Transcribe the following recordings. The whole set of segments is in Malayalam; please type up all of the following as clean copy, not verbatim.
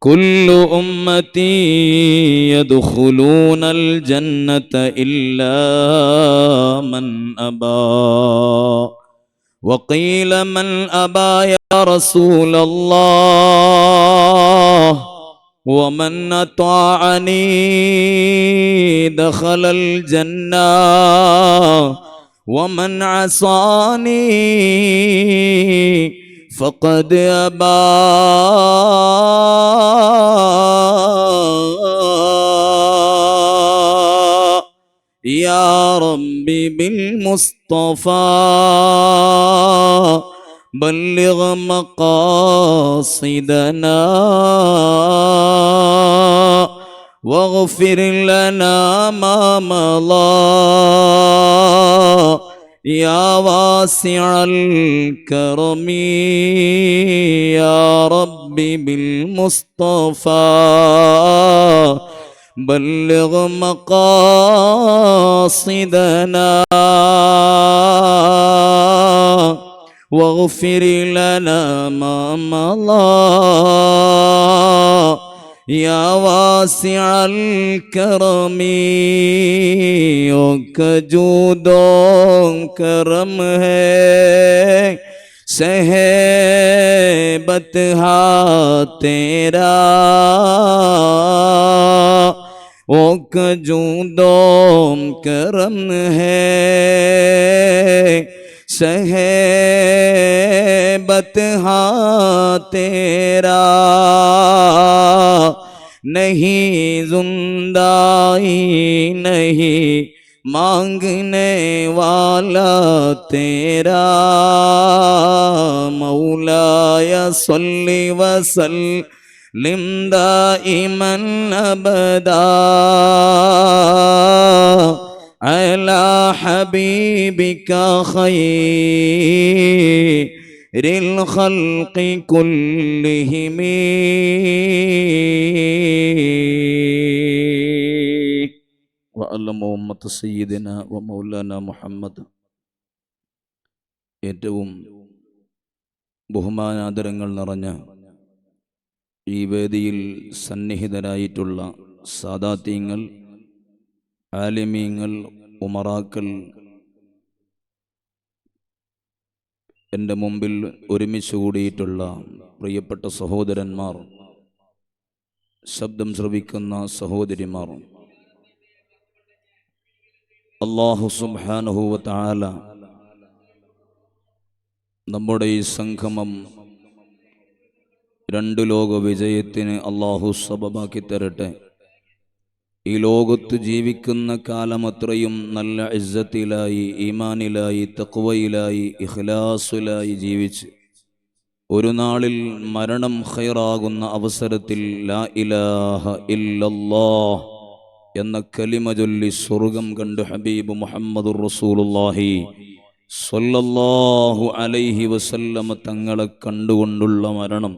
كل أمتي يدخلون الجنة إلا من أبى وقيل من أبى يا رسول الله ومن أطاعني دخل الجنة ومن عصاني فقد أبى يا ربي بالمصطفى بلغ مقاصدنا واغفر لنا ما مضى يا واسع الكرم يا ربي بالمصطفى بلغ مقاصدنا واغفر لنا ما مضى يا واسع الكرم کا جود و کرم ہے صحبت تیرا وہ کا جود و کرم ہے صحبت تیرا نہیں زندائی نہیں مانگنے والا تیرا مولاي صل وسلم دائما ابدا على حبيبك خير الخلق كلهم വഅല്ലമു ഉമ്മത്ത് സയ്യിദിന വ മൗലാന മുഹമ്മദ്. ഏറ്റവും ബഹുമാനാദരങ്ങൾ നിറഞ്ഞ ഈ വേദിയിൽ സന്നിഹിതരായിട്ടുള്ള സാദാത്യങ്ങൾ, ആലിമീങ്ങൾ, ഉമറാക്കൾ, എൻ്റെ മുമ്പിൽ ഒരുമിച്ച് കൂടിയിട്ടുള്ള പ്രിയപ്പെട്ട സഹോദരന്മാർ, ശബ്ദം ശ്രവിക്കുന്ന സഹോദരിമാർ, അല്ലാഹു സുബ്ഹാനഹു വ തആല നമ്മുടെ ഈ സംഗമം രണ്ട് ലോക വിജയത്തിന് അല്ലാഹു സബബാക്കി തരട്ടെ. ഈ ലോകത്ത് ജീവിക്കുന്ന കാലമത്രയും നല്ല ഇസ്സത്തിലായി, ഈമാനിലായി, തഖ്വയിലായി, ഇഖ്ലാസിലായി ജീവിച്ച് ഒരു നാളിൽ മരണം ഖൈറാകുന്ന അവസരത്തിൽ ലാ ഇലാഹ ഇല്ലല്ലാഹ് എന്ന കലിമ ചൊല്ലി സ്വർഗം കണ്ട് ഹബീബ് മുഹമ്മദുർ റസൂലുള്ളാഹി സ്വല്ലല്ലാഹു അലൈഹി വസല്ലമ തങ്ങളെ കണ്ടുകൊണ്ടുള്ള മരണം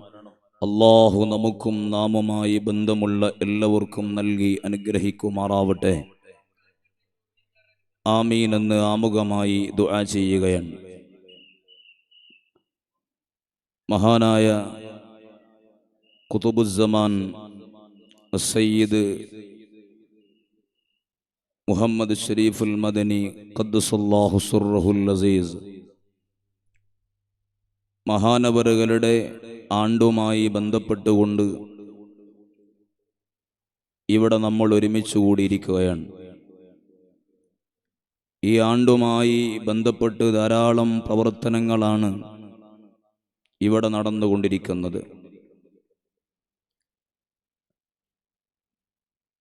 അല്ലാഹു നമുക്കും നാമുമായി ബന്ധമുള്ള എല്ലാവർക്കും നൽകി അനുഗ്രഹിക്കുമാറാവട്ടെ. ആമീൻ എന്ന് ആമുഖമായി ദുആ ചെയ്യുകയാണ്. മഹാനായ ഖുതുബുസ്സമാൻ സയ്യിദ് മുഹമ്മദ് ഷരീഫുൽ മദനി ഖദ്ദസല്ലാഹു സിർറഹുൽ അസീസ് മഹാനവറുകളുടെ ആണ്ടുമായി ബന്ധപ്പെട്ടുകൊണ്ട് ഇവിടെ നമ്മൾ ഒരുമിച്ച് കൂടിയിരിക്കുകയാണ്. ഈ ആണ്ടുമായി ബന്ധപ്പെട്ട് ധാരാളം പ്രവർത്തനങ്ങളാണ് ഇവിടെ നടന്നുകൊണ്ടിരിക്കുന്നത്.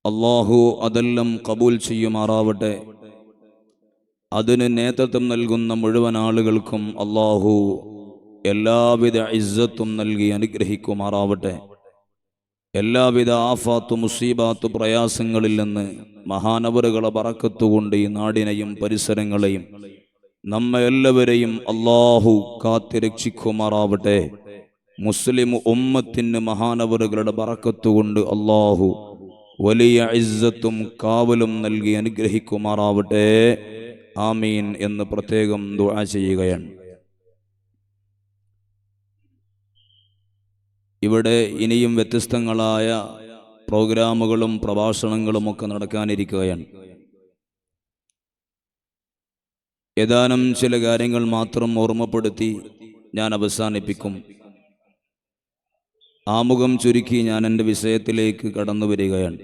അല്ലാഹു അതെല്ലാം കബൂൽ ചെയ്യുമാറാവട്ടെ. അതിന് നേതൃത്വം നൽകുന്ന മുഴുവൻ ആളുകൾക്കും അല്ലാഹു എല്ലാവിധ ഇസ്സത്തും നൽകി അനുഗ്രഹിക്കുമാറാവട്ടെ. എല്ലാവിധ ആഫാത്തു മുസീബാത്തു പ്രയാസങ്ങളിൽ നിന്ന് മഹാനവറുകളെ ബറക്കത്തുകൊണ്ട് ഈ നാടിനെയും പരിസരങ്ങളെയും നമ്മെ എല്ലാവരെയും അല്ലാഹു കാത്തുരക്ഷിക്കുമാറാവട്ടെ. മുസ്ലിം ഉമ്മത്തിന് മഹാനവറുകളുടെ ബറക്കത്തുകൊണ്ട് അല്ലാഹു വലിയ ഇസ്സത്തും കാവലും നൽകി അനുഗ്രഹിക്കുമാറാവട്ടെ. ആമീൻ എന്ന് പ്രത്യേകം ദുആ ചെയ്യുകയാണ്. ഇവിടെ ഇനിയും വ്യത്യസ്തങ്ങളായ പ്രോഗ്രാമുകളും പ്രഭാഷണങ്ങളും ഒക്കെ നടക്കാനിരിക്കുകയാണ്. ഏതാനും ചില കാര്യങ്ങൾ മാത്രം ഓർമ്മപ്പെടുത്തി ഞാൻ അവസാനിപ്പിക്കും. ആമുഖം ചുരുക്കി ഞാൻ എൻ്റെ വിഷയത്തിലേക്ക് കടന്നു വരികയാണ്.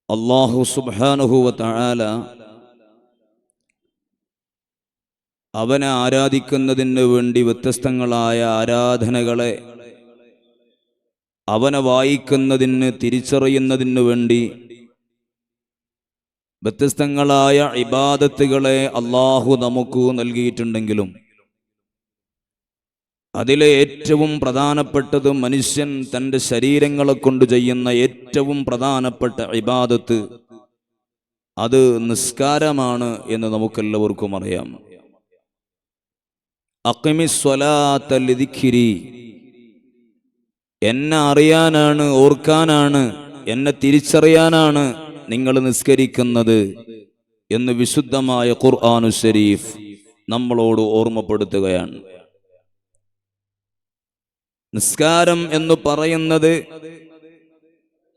അല്ലാഹു സുബ്ഹാനഹു വ തആല അവനെ ആരാധിക്കുന്നതിന് വേണ്ടി വ്യത്യസ്തങ്ങളായ ആരാധനകളെ, അവനെ വായിക്കുന്നതിന്, തിരിച്ചറിയുന്നതിന് വേണ്ടി വ്യത്യസ്തങ്ങളായ ഇബാദത്തുകളെ അല്ലാഹു നമുക്ക് നൽകിയിട്ടുണ്ടെങ്കിലും അതിലെ ഏറ്റവും പ്രധാനപ്പെട്ടത് മനുഷ്യൻ തൻ്റെ ശരീരങ്ങളെ കൊണ്ട് ചെയ്യുന്ന ഏറ്റവും പ്രധാനപ്പെട്ട ഇബാദത്ത് അത് നിസ്കാരമാണ് എന്ന് നമുക്കെല്ലാവർക്കും അറിയാം. അഖിമിസ്സലാത്ത ലിദിക്രി, എന്നെ അറിയാനാണ്, ഓർക്കാനാണ്, എന്നെ തിരിച്ചറിയാനാണ് നിങ്ങൾ നിസ്കരിക്കുന്നത് എന്ന് വിശുദ്ധമായ ഖുർആനുൽ ശരീഫ് നമ്മളോട് ഓർമ്മപ്പെടുത്തുകയാണ്. നിസ്കാരം എന്ന് പറയുന്നത്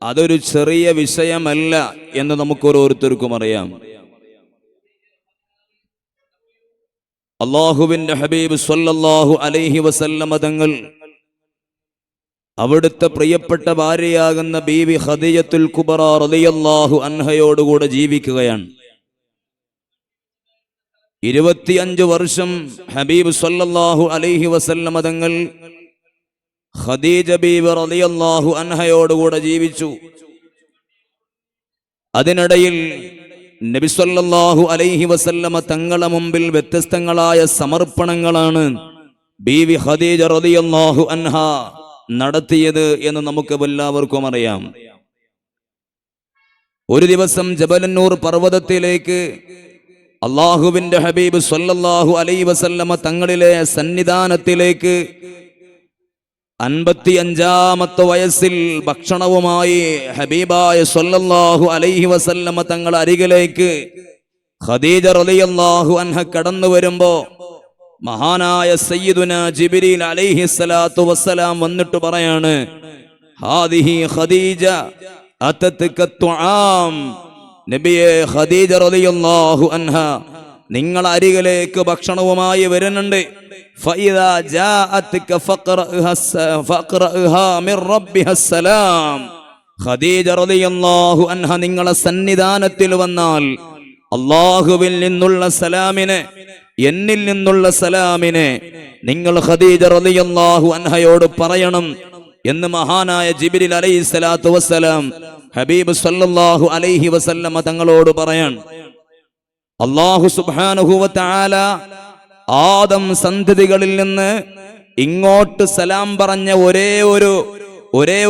അതൊരു ചെറിയ വിഷയമല്ല എന്ന് നമുക്ക് ഓരോരുത്തർക്കും അറിയാം. അല്ലാഹുവിന്റെ ഹബീബ് സ്വല്ലല്ലാഹു അലൈഹി വസല്ലമ തങ്ങൾ അവിടുത്തെ പ്രിയപ്പെട്ട ഭാര്യയാകുന്ന ബീവി ഖദീജത്തുൽ കുബ്ര റളിയല്ലാഹു അൻഹയോടുകൂടെ ജീവിക്കുകയാണ്. 25 വർഷം ഹബീബ് സ്വല്ലല്ലാഹു അലൈഹി വസല്ലമ തങ്ങൾ ഖദീജ ബീവി റളിയല്ലാഹു അൻഹയോടുകൂടെ ജീവിച്ചു. അതിനിടയിൽ നബി സല്ലല്ലാഹു അലൈഹി വസല്ലമ തങ്ങളുടെ മുമ്പിൽ വ്യത്യസ്തങ്ങളായ സമർപ്പണങ്ങളാണ് ബീവി ഖദീജ റളിയല്ലാഹു അൻഹ നടത്തിയത് എന്ന് നമുക്ക് എല്ലാവർക്കും അറിയാം. ഒരു ദിവസം ജബലന്നൂർ പർവ്വതത്തിലേക്ക് അല്ലാഹുവിന്റെ ഹബീബ് സ്വല്ലല്ലാഹു അലൈഹി വസല്ലമ തങ്ങളിലെ സന്നിധാനത്തിലേക്ക് 55-ാമത്തെ വയസ്സിൽ ഭക്ഷണവുമായി ഹബീബായ സ്വല്ലല്ലാഹു അലൈഹി വസല്ലമ തങ്ങളുടെ അരികിലേക്ക് ഖദീജ റളിയല്ലാഹു അൻഹ കടന്നു വരുമ്പോ മഹാനായ സയ്യിദുനാ ജിബ്രീൽ അലൈഹിസ്സലാത്തു വസ്സലാം വന്നിട്ട് പറയാണ്, ഹാദിഹി ഖദീജ അതത്ക തുആം, നബിയെ ഖദീജ റളിയല്ലാഹു അൻഹ നിങ്ങൾ അരികിലേക്ക് ഭക്ഷണവുമായി വരുന്നുണ്ട്. ഫഇദാ ജാഅത്ക ഫഖറഅഹാ മിർ റബ്ബിഹസ് സലാം, ഖദീജ റളിയല്ലാഹു അൻഹ നിങ്ങളെ സന്നിധാനത്തിൽ വന്നാൽ അല്ലാഹുവിൽ നിന്നുള്ള സലാമിനെ, എന്നിൽ നിന്നുള്ള സലാമിനെ നിങ്ങൾ ഖദീജ റളിയല്ലാഹു അൻഹയോട് പറയണം എന്ന് മഹാനായ ജിബ്രീൽ അലൈഹിസ്സലാത്തു വസ്സലാം ഹബീബ് സല്ലല്ലാഹു അലൈഹി വസല്ലമ തങ്ങളോട് പറയാൻ. അല്ലാഹു സുബ്ഹാനഹു വ തആല ആദം സന്തതികളിൽ നിന്ന് ഇങ്ങോട്ട് സലാം പറഞ്ഞ ഒരേ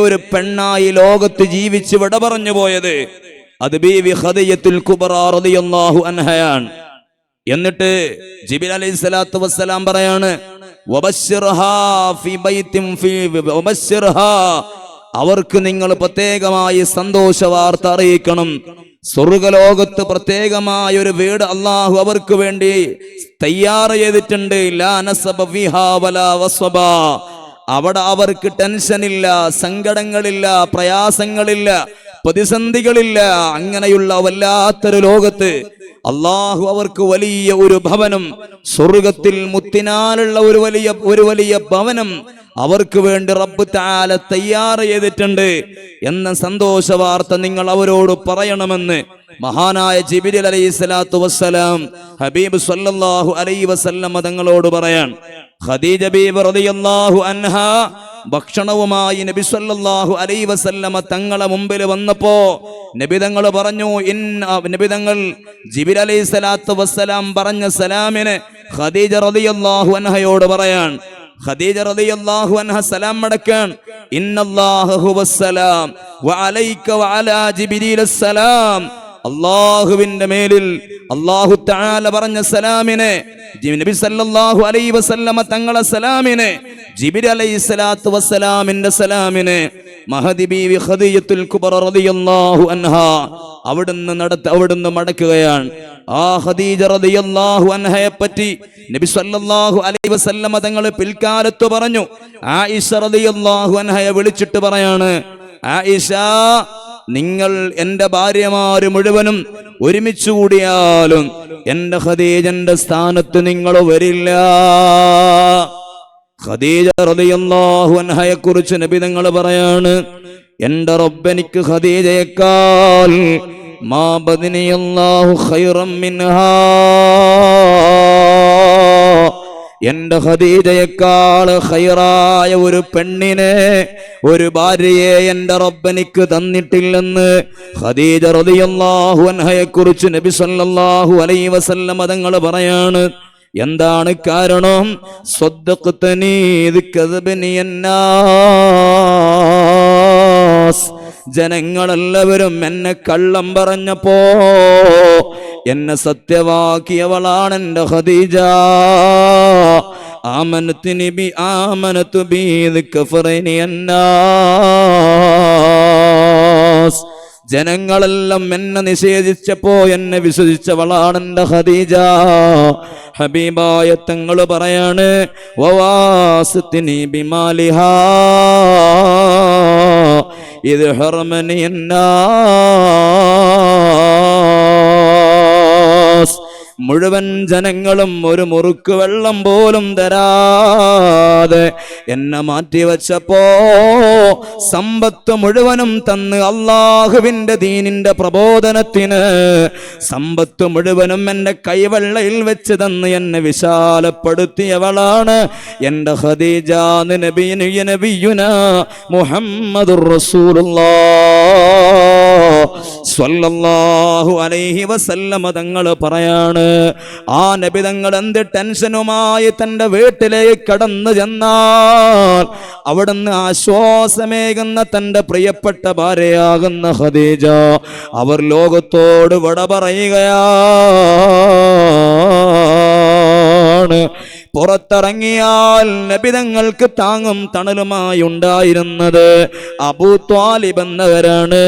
ഒരു പെണ്ണായി ലോകത്ത് ജീവിച്ച് വിട പറഞ്ഞു പോയത് അത് ബീവി ഖദീജത്തുൽ കുബ്ര റളിയല്ലാഹു അൻഹയാണ്. എന്നിട്ട് ജിബ്രീൽ അലൈഹിസ്സലാത്തു വസ്സലാം പറയാണ്, വബശ്ശിർഹാ ഫീ ബൈത്തിൻ വബശ്ശിർഹാ, അവർക്ക് നിങ്ങൾ പ്രത്യേകമായി സന്തോഷ വാർത്ത അറിയിക്കണം. സ്വർഗ്ഗലോകത്ത് പ്രത്യേകമായ ഒരു വീട് അല്ലാഹു അവർക്ക് വേണ്ടി തയ്യാർ ചെയ്തിട്ടുണ്ട്. ലാ നസബ ഫീഹാ വലാ വസ്വബ, അവിടെ അവർക്ക് ടെൻഷനില്ല, സങ്കടങ്ങളില്ല, പ്രയാസങ്ങളില്ല, പ്രതിസന്ധികളില്ല. അങ്ങനെയുള്ള വല്ലാത്തൊരു ലോകത്ത് അല്ലാഹു അവർക്ക് വലിയ ഒരു ഭവനം, സ്വർഗത്തിൽ മുത്തിനാലുള്ള ഒരു വലിയ ഭവനം അവർക്ക് വേണ്ടി റബ്ബ് തആല തയ്യാർ ചെയ്തിട്ടുണ്ട് എന്ന സന്തോഷ വാർത്ത നിങ്ങൾ അവരോട് പറയണമെന്ന് മഹാനായ ജിബ്രീൽ അലൈഹിസ്സലാത്തു വസ്സലാം ഹബീബ് സ്വല്ലല്ലാഹു അലൈഹി വസല്ലം തങ്ങളോട് പറയാൻ. ഖദീജ ബീബി റളിയല്ലാഹു അൻഹ ഭക്ഷണവുമായി നബി സല്ലല്ലാഹു അലൈഹി വസല്ലമ തങ്ങളെ മുമ്പിൽ വന്നപ്പോ നബി തങ്ങൾ പറഞ്ഞു, നബി തങ്ങൾ ജിബ്രീൽ അലൈഹിസ്സലാത്തു വസ്സലാം പറഞ്ഞ സലാമിനെ ഖദീജ റളിയല്ലാഹു അൻഹയോട് പറയാൻ. ഖദീജ റളിയല്ലാഹു അൻഹ സലാം മടക്കാൻ, ഇന്നല്ലാഹ ഹുവസ്സലാം വഅലൈക വഅലാ ജിബ്രീലസ് സലാം, അല്ലാഹുവിന്റെ മേലിൽ അല്ലാഹു തആല പറഞ്ഞ സലാമിനെ, നബി സല്ലല്ലാഹു അലൈഹി വസല്ലമ തങ്ങളെ സലാമിനെ, ജിബ്രീൽ അലൈഹിസ്സലാത്തു വസ്സലാമിന്റെ സലാമിനെ മഹദി ബീവി ഖദീജത്തുൽ കുബ്ര റളിയല്ലാഹു അൻഹ അവിടുന്ന് മടക്കുകയാണ്. ആ ഖദീജ റളിയല്ലാഹു അൻഹയെ പറ്റി നബി സല്ലല്ലാഹു അലൈഹി വസല്ലമ തങ്ങൾ പിൽക്കാലത്ത് പറഞ്ഞു. ആയിഷ റളിയല്ലാഹു അൻഹയെ വിളിച്ചിട്ട് പറയാണ്, ആയിഷ, നിങ്ങൾ എന്റെ ഭാര്യമാര് മുഴുവനും ഒരുമിച്ച് കൂടിയാലും എന്റെ ഖദീജന്റെ സ്ഥാനത്ത് നിങ്ങൾ വരില്ല. ഖദീജ റളിയല്ലാഹു അൻഹയെ കുറിച്ച് നബി തങ്ങൾ പറയാണ്, എന്റെ റബ്ബെനിക്ക് ഖദീജയേക്കാൾ മാ ബദനിയല്ലാഹു ഖൈറൻ മിൻഹാ, എന്റെ ഖദീജയേക്കാൾ ഖൈറായ ഒരു പെണ്ണിനെ, ഒരു ഭാര്യയെ എന്റെ റബ്ബെനിക്ക് തന്നിട്ടില്ലെന്ന് ഖദീജ റളിയല്ലാഹു അൻഹയെ കുറിച്ച് നബി സല്ലല്ലാഹു അലൈഹി വസല്ലം തങ്ങൾ പറയാണ്. എന്താണ് കാരണം? സ്വദ്ദഖ്തനീ ദിക്കദബനി അന്നാസ്, ജനങ്ങളെല്ലാവരും എന്നെ കള്ളം പറഞ്ഞപ്പോ എന്നെ സത്യവാക്കിയവളാണ് എന്റെ ഖദീജ. ആമനത്തു ബി ദിക്കഫറനി അന്നാസ്, ജനങ്ങളെല്ലാം എന്നെ നിഷേധിച്ചപ്പോ എന്നെ വിശ്വസിച്ചവളാണ് എന്റെ ഖദീജ. ഹബീബായ തങ്ങൾ പറയാണ്, വവാസ്തിനി ബിമാലിഹാ ഇത് ഹറമനി അന്നാസ്, മുഴുവൻ ജനങ്ങളും ഒരു മുറുക്ക് വെള്ളം പോലും തരാതെ എന്നെ മാറ്റിവെച്ചപ്പോ സമ്പത്ത് മുഴുവനും തന്ന് അള്ളാഹുവിന്റെ ദീനിന്റെ പ്രബോധനത്തിന് സമ്പത്ത് മുഴുവനും എന്റെ കൈവെള്ളയിൽ വെച്ച് തന്ന് എന്നെ വിശാലപ്പെടുത്തിയവളാണ് എന്റെ ഖദീജ നബിയുനാ മുഹമ്മദുർ റസൂലുള്ളാഹ് സ്വല്ലല്ലാഹു അലൈഹി വസല്ലം തങ്ങൾ പറയാണ്, ആ നബി തങ്ങൾ എന്ത് ടെൻഷനുമായി തന്റെ വീട്ടിലേക്ക് കടന്നു ചെന്നാൽ അവിടുന്ന് ആശ്വാസമേകുന്ന തന്റെ പ്രിയപ്പെട്ട ഭാര്യയാകുന്ന ഖദീജ അവർ ലോകത്തോട് വിട പറയുകയാണ്. പുറത്തിറങ്ങിയാൽ നബിതങ്ങൾക്ക് താങ്ങും തണലുമായി ഉണ്ടായിരുന്നത് അബൂ ത്വാലിബ് എന്നവരാണ്.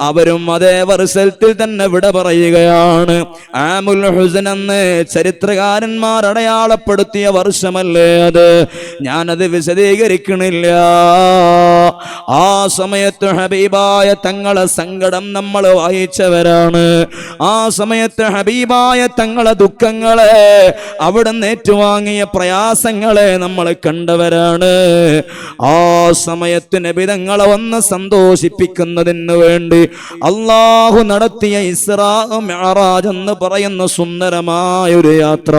അവരും അതേ വർഷത്തിൽ തന്നെ വിട പറയുകയാണ്. ആമുൽ ഹുസ്ൻ എന്ന് ചരിത്രകാരന്മാർ അടയാളപ്പെടുത്തിയ വർഷമല്ലേ അത്, ഞാനത് വിശദീകരിക്കണില്ല. ആ സമയത്ത് ഹബീബായ തങ്ങളെ സങ്കടം നമ്മൾ വായിച്ചവരാണ്. ആ സമയത്ത് ഹബീബായ തങ്ങളെ ദുഃഖങ്ങളെ അവിടുന്ന് ഏറ്റുവാങ്ങി പ്രയാസങ്ങളെ നമ്മൾ കണ്ടവരാണ്. ആ സമയത്ത് നബി തങ്ങളെ ഒന്ന് സന്തോഷിപ്പിക്കുന്നതിന് വേണ്ടി അള്ളാഹു നടത്തിയ ഇസ്രാ മിഅ്റാജ് എന്ന് പറയുന്ന സുന്ദരമായൊരു യാത്ര.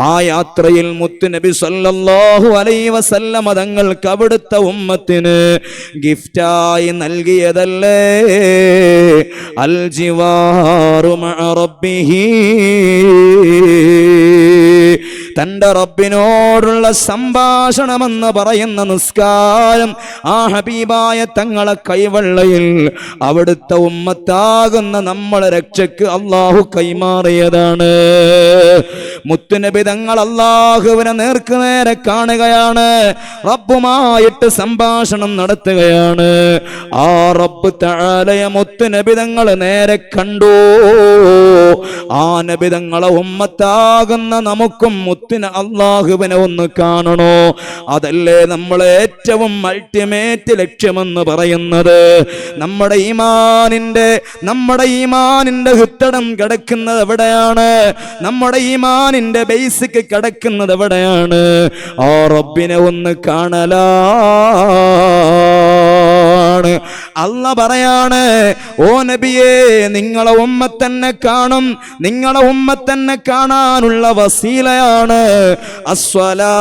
ആ യാത്രയിൽ മുത്ത് നബി സല്ലല്ലാഹു അലൈഹി വസല്ലം തങ്ങൾക്ക് അവിടുത്തെ ഉമ്മത്തിന് ഗിഫ്റ്റായി നൽകിയതല്ലേ അൽ ജിവാറു മഅ റബ്ബിഹി, തന്റെ റബ്ബിനോടുള്ള സംഭാഷണമെന്ന് പറയുന്ന നിസ്കാരം ആ ഹബീബായ തങ്ങളെ കൈവെള്ളയിൽ അവിടുത്തെ ഉമ്മത്താകുന്ന നമ്മളെ രക്ഷയ്ക്ക് അള്ളാഹു കൈമാറിയതാണ്. മുത്തുനബി തങ്ങൾ അള്ളാഹുവിനെ നേർക്കുനേരെ കാണുകയാണ്, റബ്ബുമായിട്ട് സംഭാഷണം നടത്തുകയാണ്. ആ റബ്ബ് തആലയെ മുത്തുനബി തങ്ങൾ നേരെ കണ്ടു. ആ നബി തങ്ങളെ ഉമ്മത്താകുന്ന നമുക്കും മുത്തിന് അള്ളാഹുവിനെ ഒന്ന് കാണണോ? അതല്ലേ നമ്മളെ ഏറ്റവും അൾട്ടിമേറ്റ് ലക്ഷ്യമെന്ന് പറയുന്നത്. നമ്മുടെ ഈമാനിന്റെ ഹിത്തടം കിടക്കുന്നത് എവിടെയാണ്? നമ്മുടെ ഈമാനിന്റെ ബേസിക് കിടക്കുന്നത് എവിടെയാണ്? ആ റബ്ബിനെ ഒന്ന് കാണലാണ്. അല്ലാഹ് പറയാണ്, ഓ നബിയേ, നിങ്ങളെ ഉമ്മത്തന്നെ കാണും, നിങ്ങളെ ഉമ്മത്തന്നെ കാണാനുള്ള വസീലയാണ് അസ്വലാ,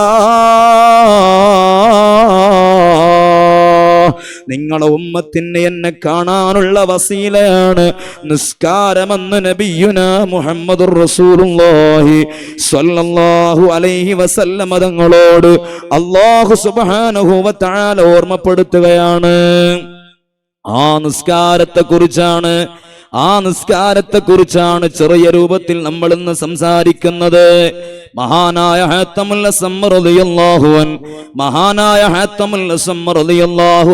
നിങ്ങളെ ഉമ്മത്തിന് എന്നെ കാണാനുള്ള വസീലയാണ് നിസ്കാരമെന്ന് നബിയുനാ മുഹമ്മദുർ റസൂലുള്ളാഹി സ്വല്ലല്ലാഹു അലൈഹി വസല്ലം തങ്ങളോട് അല്ലാഹു സുബ്ഹാനഹു വ തആല ഓർമ്മപ്പെടുത്തുകയാണ്. ആ നിസ്കാരത്തെക്കുറിച്ചാണ് ചെറിയ രൂപത്തിൽ നമ്മൾ ഇന്ന് സംസാരിക്കുന്നത്. മഹാനായ ഹാത്തമുൽ അസ്സം റളിയല്ലാഹു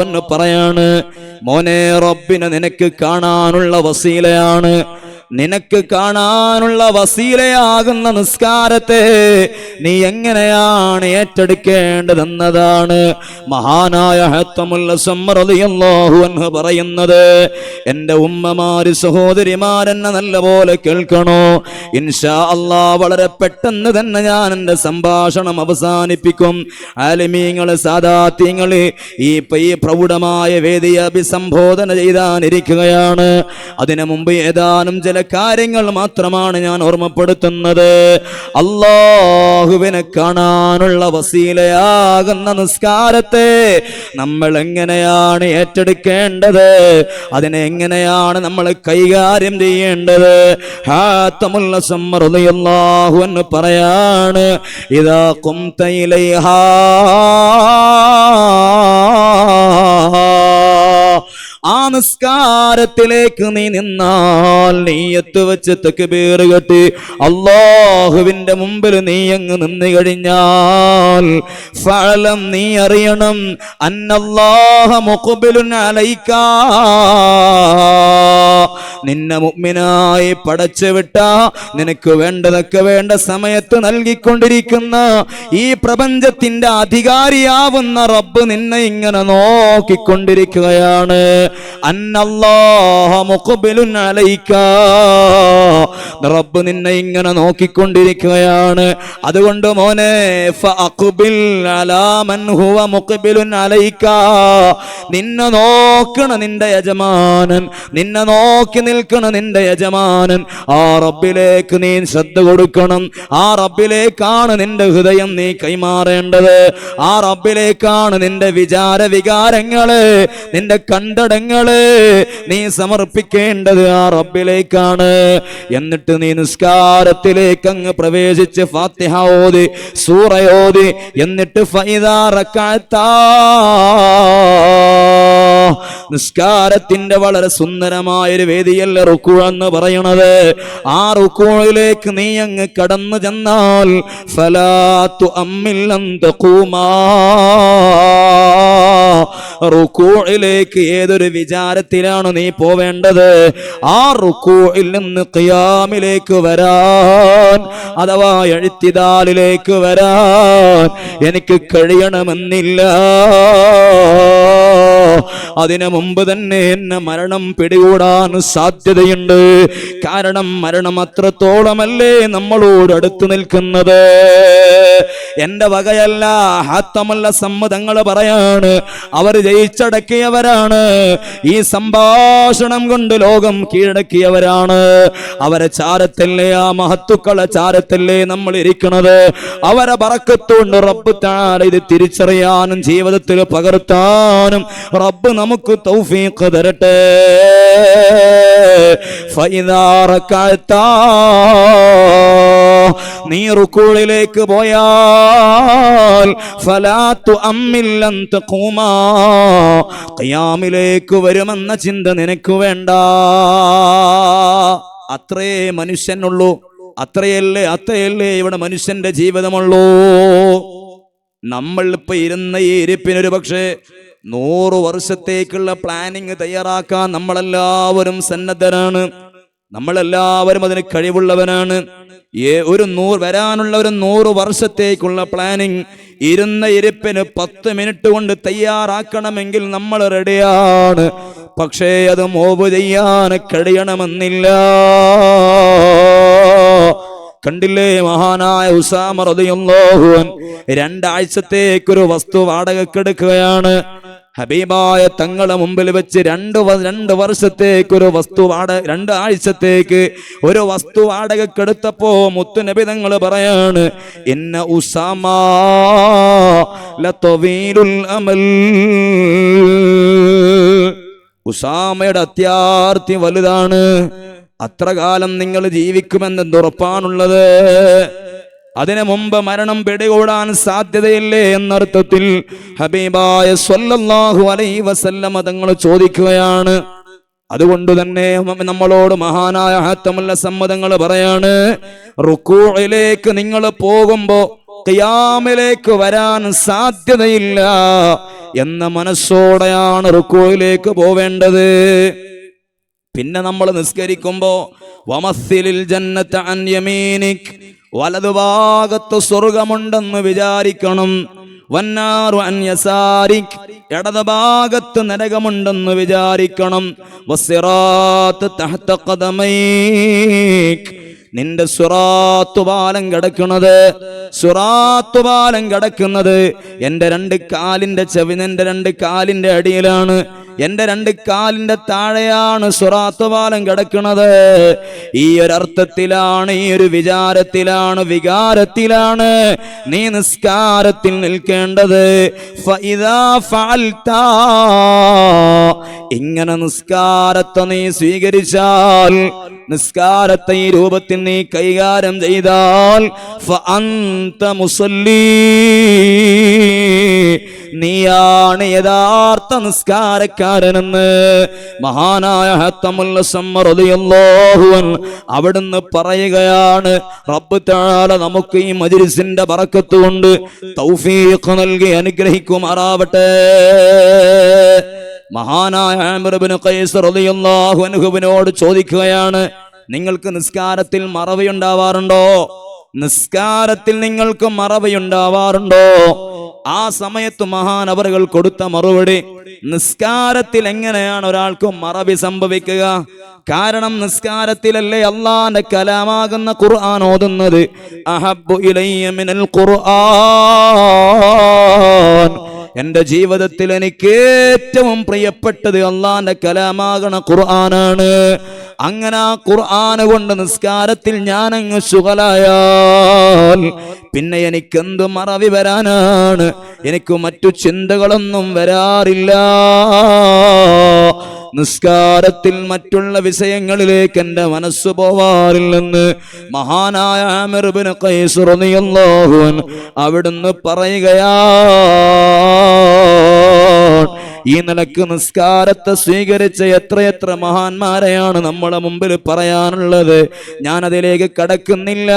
അൻഹു പറയാണ്, മോനെ, റബ്ബിനെ നിനക്ക് കാണാനുള്ള വസീലയാണ് നിനക്ക് കാണാനുള്ള വസീലയാകുന്ന നിസ്കാരത്തെ നീ എങ്ങനെയാണ് ഏറ്റെടുക്കേണ്ടതെന്നതാണ് മഹാനായ ഹത്തമുൽ അസ്വം റളിയല്ലാഹു അൻഹു പറയുന്നത്. എൻ്റെ ഉമ്മമാര്, സഹോദരിമാരെന്നെ നല്ലപോലെ കേൾക്കണോ. ഇൻഷാ അല്ലാഹ് വളരെ പെട്ടെന്ന് തന്നെ ഞാൻ എൻ്റെ സംഭാഷണം അവസാനിപ്പിക്കും. ആലിമീങ്ങള്, സാദാത്യങ്ങള് ഈ പ്രൗഢമായ വേദിയെ അഭിസംബോധന ചെയ്താനിരിക്കുകയാണ്. അതിനു മുമ്പ് ഏതാനും ചില കാര്യങ്ങൾ മാത്രമാണ് ഞാൻ ഓർമ്മപ്പെടുത്തുന്നത്. അല്ലാഹുവിനെ കാണാനുള്ള വസീലയാകുന്ന നിസ്കാരത്തെ നമ്മൾ എങ്ങനെയാണ് ഏറ്റെടുക്കേണ്ടത്, അതിനെ എങ്ങനെയാണ് നമ്മൾ കൈകാര്യം ചെയ്യേണ്ടത്? ഹാത്തമുൽ അസ്വം റളിയല്ലാഹു അൻഹു പറയാണ്, ഇദാ ഖുംത ഇലൈഹാ ആ നിസ്കാരത്തിലേക്ക് നീ നിന്നാൽ, നീയത്ത് വെച്ച് തക്ബീർ കെട്ടി അല്ലാഹുവിന്റെ മുമ്പിൽ നീ അങ്ങ് നിന്ന് കഴിഞ്ഞാൽ, ഫഅലം, നീ അറിയണം, അന്നല്ലാഹ മുഖ്ബിലുൻ അലൈക, നിന്നെ മുഅ്മിനായി പടച്ചു വിട്ട, നിനക്ക് വേണ്ടതൊക്കെ വേണ്ട സമയത്ത് നൽകിക്കൊണ്ടിരിക്കുന്ന ഈ പ്രപഞ്ചത്തിന്റെ അധികാരിയാവുന്ന റബ്ബ് നിന്നെ ഇങ്ങനെ നോക്കിക്കൊണ്ടിരിക്കുകയാണ്. അന്നല്ലാഹ മുഖ്ബിലുൻ അലൈക, റബ്ബ് നിന്നെ ഇങ്ങനെ നോക്കിക്കൊണ്ടിരിക്കുകയാണ്. അതുകൊണ്ട് മോനെ, ഫഅഖ്ബിൽ അലാ മൻ ഹുവ മുഖ്ബിലുൻ അലൈക, നിന്നെ നോക്കണ നിന്റെ യജമാനൻ, നിന്നെ നോക്കി നിൽക്കണ നിന്റെ യജമാനൻ, ആ റബ്ബിലേക്ക് നീ ശ്രദ്ധ കൊടുക്കണം. ആ റബ്ബിലേക്കാണ് നിന്റെ ഹൃദയം നീ കൈമാറേണ്ടത്. ആ റബ്ബിലേക്കാണ് നിന്റെ വിചാര വികാരങ്ങള്, നിന്റെ കണ്ടടങ്ങള് നീ സമർപ്പിക്കേണ്ടത് ആ റബ്ബിലേക്കാണ്. എന്നിട്ട് നീ നിസ്കാരത്തിലേക്ക് അങ്ങ് പ്രവേശിച്ച് ഫാത്തിഹ ഓതി, സൂറ ഓതി, എന്നിട്ട് ഫഇദാ റകഅതാ, നിസ്കാരത്തിന്റെ വളരെ സുന്ദരമായൊരു വേദിയല്ല റുക്കൂ എന്ന് പറയുന്നത്. ആ റുക്കൂയിലേക്ക് നീ അങ്ങ് കടന്നു ചെന്നാൽ, ഫലാ തുഅമ്മിൽ അൻ തഖൂമാ, റുക്കൂയിലേക്ക് ഏതൊരു വിചാരത്തിലാണ് നീ പോവേണ്ടത്, ആ റുക്കൂയിൽ നിന്ന് ഖിയാമിലേക്ക് വരാൻ, അഥവാ ഇഅ്തിദാലിലേക്ക് വരാൻ എനിക്ക് കഴിയണമെന്നില്ല. അതിനു മുമ്പ് തന്നെ എന്നെ മരണം പിടികൂടാൻ സാധ്യതയുണ്ട്. കാരണം മരണം അത്രത്തോളമല്ലേ നമ്മളോട് അടുത്ത് നിൽക്കുന്നത്. എന്റെ വകയല്ല, ഹാത്തമുൽ അസ്വം തങ്ങൾ പറയാണ്, അവർ ജയിച്ചടക്കിയവരാണ്, ഈ സംഭാഷണം കൊണ്ട് ലോകം കീഴടക്കിയവരാണ്. അവരെ ചാരത്തല്ലേ, ആ മഹത്തുക്കളെ ചാരത്തല്ലേ നമ്മൾ ഇരിക്കുന്നത്. അവരെ ബറക്കത്തുകൊണ്ട് റബ്ബ് തആല ഇത് തിരിച്ചറിയാനും ജീവിതത്തിൽ പകർത്താനും റബ്ബ് നമുക്ക് തൗഫീഖ് തരട്ടെ. ഫഇദാ റകഅതാ, നീ റുക്കൂയിലേക്ക് പോയാൽ, ഫലാ തുഅമ്മിൽ അൻ തഖൂമാ, ഖിയാമിലേക്ക് വരുമെന്ന ചിന്ത നിനക്ക് വേണ്ട. അത്രേ മനുഷ്യനുള്ളൂ, അത്രയല്ലേ ഇവിടെ മനുഷ്യന്റെ ജീവിതമുള്ളൂ. നമ്മൾ ഇപ്പൊ ഇരുന്ന ഈ ഇരിപ്പിനൊരു പക്ഷേ 100 വർഷത്തേക്കുള്ള പ്ലാനിങ് തയ്യാറാക്കാൻ നമ്മളെല്ലാവരും സന്നദ്ധരാണ്, നമ്മളെല്ലാവരും അതിന് കഴിവുള്ളവനാണ്. വരാനുള്ള ഒരു 100 വർഷത്തേക്കുള്ള പ്ലാനിങ് ഇരുന്ന ഇരിപ്പിന് 10 മിനിറ്റ് കൊണ്ട് തയ്യാറാക്കണമെങ്കിൽ നമ്മൾ റെഡിയാണ്. പക്ഷേ അത് മൂവ് ചെയ്യാൻ കഴിയണമെന്നില്ല. കണ്ടില്ലേ, മഹാനായ ഉസാമ റളിയല്ലാഹു അൻഹു 2 ആഴ്ചത്തേക്കൊരു വസ്തു വാടകക്കെടുക്കുകയാണ്. ഹബീബായ തങ്ങളെ മുമ്പിൽ വെച്ച് 2 വർഷത്തേക്കൊരു വസ്തു 2 ആഴ്ചത്തേക്ക് ഒരു വസ്തു വാടകക്കെടുത്തപ്പോ മുത്തുനബി തങ്ങൾ പറയാണ്, ഇന്ന ഉസാമ ലതവീലുൽ അമൽ, ഉസാമയുടെ അത്യാർത്തി വലുതാണ്, അത്ര കാലം നിങ്ങൾ ജീവിക്കുമെന്ന് ഉറപ്പാണുള്ളത്. അതിനു മുമ്പ് മരണം പിടികൂടാൻ സാധ്യതയില്ലേ എന്നർത്ഥത്തിൽ ഹബീബായ സ്വല്ലല്ലാഹു അലൈഹി വസല്ലം തങ്ങൾ ചോദിക്കുകയാണ്. അതുകൊണ്ട് തന്നെ നമ്മളോട് മഹാനായ ഹാത്തമുൽ അസ്വം തങ്ങൾ പറയാണ്, റുക്കൂഇലേക്ക് നിങ്ങൾ പോകുമ്പോ ഖിയാമിലേക്ക് വരാൻ സാധ്യതയില്ല എന്ന മനസ്സോടെയാണ് റുക്കൂഇലേക്ക് പോവേണ്ടത്. പിന്നെ നമ്മൾ നിസ്കരിക്കുമ്പോ വമസ്സിലിൽ ജന്നത അൻ യമീനിക്, വലതുഭാഗത്ത് സ്വർഗമുണ്ടെന്ന് വിചാരിക്കണം. വന്നാറു അൻ യസാരിക്, ഇടതുഭാഗത്ത് നരകമുണ്ടെന്ന് വിചാരിക്കണം. വസ്സിറാത്ത് തഹ്ത ഖദമൈക്, നിന്റെ സിറാത്ത് പാലം കിടക്കുന്നത് എന്റെ രണ്ട് കാലിന്റെ എന്റെ രണ്ട് കാലിന്റെ അടിയിലാണ്. എന്റെ രണ്ട് കാലിന്റെ താഴെയാണ് സിറാത്ത് പാലം കിടക്കുന്നത്. ഈ ഒരു അർത്ഥത്തിലാണ്, ഈ ഒരു വികാരത്തിലാണ് നീ നിസ്കാരത്തിൽ നിൽക്കേണ്ടത്. ഫഇദാ ഫഅൽത, ഇങ്ങനെ നിസ്കാരത്തെ നീ സ്വീകരിച്ചാൽ, നിസ്കാരത്തെ ഈ രൂപത്തിൽ നീ കൈകാര്യം ചെയ്താൽ, ഫഅൻത മുസല്ലി, നീയാണ് യഥാർത്ഥ നിസ്കാരക്കാരനെന്ന് മഹാനായ ഹത്തമുൽ അസ്മ റളിയല്ലാഹു അൻഹു അവിടുന്ന് പറയുകയാണ്. റബ്ബ് തആല നമുക്ക് ഈ മജ്ലിസിന്റെ ബറക്കത്ത് കൊണ്ട് തൗഫീഖ് നൽകി അനുഗ്രഹിക്കുമാറാവട്ടെ. മഹാനായ ആമിർ ഇബ്നു ഖൈസ് റളിയല്ലാഹു അൻഹുവിനോട് ചോദിക്കുകയാണ്, നിങ്ങൾക്ക് നിസ്കാരത്തിൽ മറവിയുണ്ടാവാറുണ്ടോ? നിസ്കാരത്തിൽ നിങ്ങൾക്ക് മറവിയുണ്ടാവാറുണ്ടോ? ആ സമയത്ത് മഹാനവറുകൾ കൊടുത്ത മറുപടി, നിസ്കാരത്തിൽ എങ്ങനെയാണ് ഒരാൾക്ക് മറവി സംഭവിക്കുക? കാരണം നിസ്കാരത്തിലല്ലേ അല്ലാഹുവിന്റെ കലാമാകുന്ന ഖുർആൻ ഓതുന്നത്. അഹബ്ബു ഇലയ്യ മിനൽ ഖുർആൻ, എന്റെ ജീവിതത്തിൽ എനിക്ക് ഏറ്റവും പ്രിയപ്പെട്ടത് അല്ലാഹുവിന്റെ കലാമാകണ ഖുർആനാണ്. അങ്ങനെ ആ ഖുർആൻ കൊണ്ട് നിസ്കാരത്തിൽ ഞാനങ്ങ് ശുഗലായാൽ പിന്നെ എനിക്കെന്ത് മറവി വരാനാണ്? എനിക്ക് മറ്റു ചിന്തകളൊന്നും വരാറില്ല. നിസ്കാരത്തിൽ മറ്റുള്ള വിഷയങ്ങളിലേക്ക് എന്റെ മനസ്സ് പോവാറില്ലെന്ന് മഹാനായ ആമിർ ഇബ്നു ഖൈസ് റളിയല്ലാഹു അൻഹു അവിടുന്ന് പറയുകയാണ്. ഈ നിലക്ക് നിസ്കാരത്തെ സ്വീകരിച്ച എത്രയെത്ര മഹാന്മാരെയാണ് നമ്മളെ മുമ്പിൽ പറയാനുള്ളത്. ഞാനതിലേക്ക് കടക്കുന്നില്ല.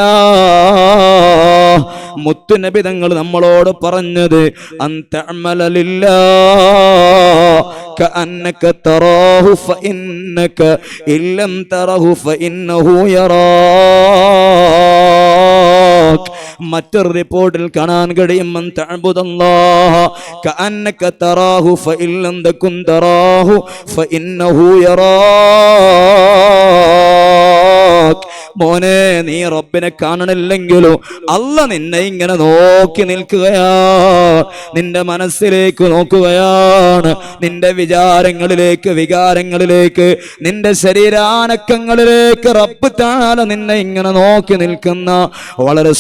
മുത്തുനബി തങ്ങൾ നമ്മളോട് പറഞ്ഞത്, അൻതഅമല ലില്ലാഹ് കഅന്നക തറാഹു ഫഇന്നക ഇല്ലം തറഹു ഫഇന്നഹു യറാക്. മറ്റൊരു റിപ്പോർട്ടിൽ കാണാൻ കഴിയും, മൻ തഅബുദല്ലാഹ കഅന്നക തറാഹു ഫഇല്ലം തകുൻ തറാഹു ഫഇന്നഹു യറാക്. മോനെ, നീ റബ്ബിനെ കാണണില്ലെങ്കിലോ അല്ലാഹ് നിന്നെ ഇങ്ങനെ നോക്കി നിൽക്കുകയാണ്, നിന്റെ മനസ്സിലേക്ക് നോക്കുകയാണ്, നിന്റെ വികാരങ്ങളിലേക്ക്, നിന്റെ ശരീരാനക്കങ്ങളിലേക്ക് റബ്ബ് തആല നിന്നെ ഇങ്ങനെ നോക്കി നിൽക്കുന്ന വളരെ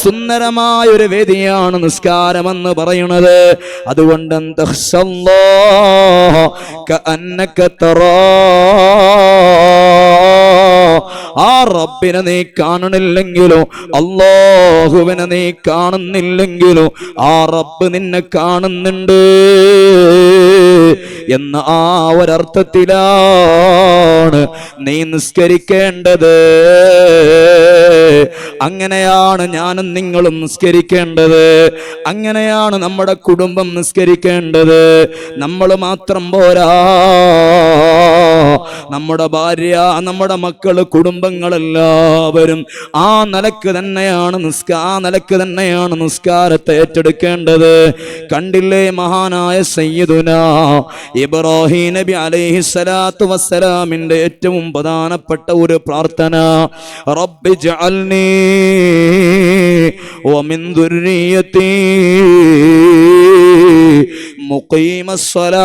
സുന്ദരമായ ഒരു വേദിയാണ് നിസ്കാരമെന്ന് പറയുന്നത്. അതുകൊണ്ട് ആ റബ്ബിനെ നീ കാണണില്ലെങ്കിലോ, അല്ലാഹുവിനെ നീ കാണുന്നില്ലെങ്കിലോ, ആ റബ്ബ് നിന്നെ കാണുന്നുണ്ട് എന്ന ആ ഒരർത്ഥത്തിലാണ് നീ നിസ്കരിക്കേണ്ടത്. അങ്ങനെയാണ് ഞാനും നിങ്ങളും നിസ്കരിക്കേണ്ടത്. അങ്ങനെയാണ് നമ്മുടെ കുടുംബം നിസ്കരിക്കേണ്ടത്. നമ്മൾ മാത്രം പോരാ, നമ്മുടെ ഭാര്യ, നമ്മുടെ മക്കള്, കുടുംബങ്ങളെല്ലാവരും ആ നിലക്ക് തന്നെയാണ് നിസ്കാരത്തെ ഏറ്റെടുക്കേണ്ടത്. കണ്ടില്ലേ മഹാനായ സയ്യിദുനാ ഇബ്രാഹിം നബി അലൈഹിസ്സലാത്തു വസ്സലാമിന്റെ ഏറ്റവും പ്രധാനപ്പെട്ട ഒരു പ്രാർത്ഥന, റബ്ബി ജഅൽനി വമിൻ ദുർരിയതി മുഖീമസ്സലാത്ത്.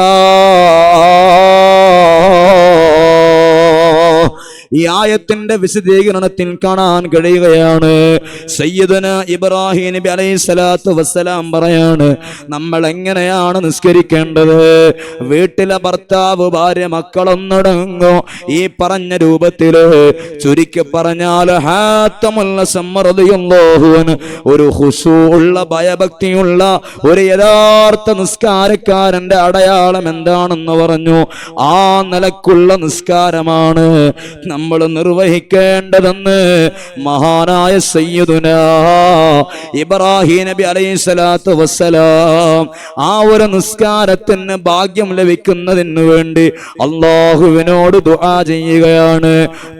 ഈ ആയത്തിന്റെ വിശദീകരണത്തിൽ കാണാൻ കഴിയുകയാണ്, സയ്യിദുന ഇബ്രാഹിം നബി അലൈഹിസ്സലാത്തു വസ്സലാം പറയാണ്, നമ്മൾ എങ്ങനെയാണ് നിസ്കരിക്കേണ്ടത്? വീട്ടിലെ ഭർത്താവ്, ഭാര്യ, മക്കളൊന്നടങ്ങോ ഈ പറഞ്ഞ രൂപത്തില്, ചുരുക്കി പറഞ്ഞാൽ ഹാത്തമുൽ അസ്മ റളിയല്ലാഹു അൻഹു ഒരു ഖുശൂഉള്ള, ഭയഭക്തിയുള്ള ഒരു യഥാർത്ഥ നിസ്കാരക്കാരന്റെ അടയാളം എന്താണെന്ന് പറഞ്ഞു. ആ നിലക്കുള്ള നിസ്കാരമാണ് നമ്മൾ നിർവഹിക്കേണ്ടതെന്ന് മഹാനായ സയ്യിദുനാ ഇബ്രാഹിം നബി അലൈഹിസ്സലാത്തു വസ്സലാം ആ ഒരു നിസ്കാരത്തിന് ഭാഗ്യം ലഭിക്കുന്നതിന് വേണ്ടി അല്ലാഹുവിനോട് ദുആ ചെയ്യുകയാണ്,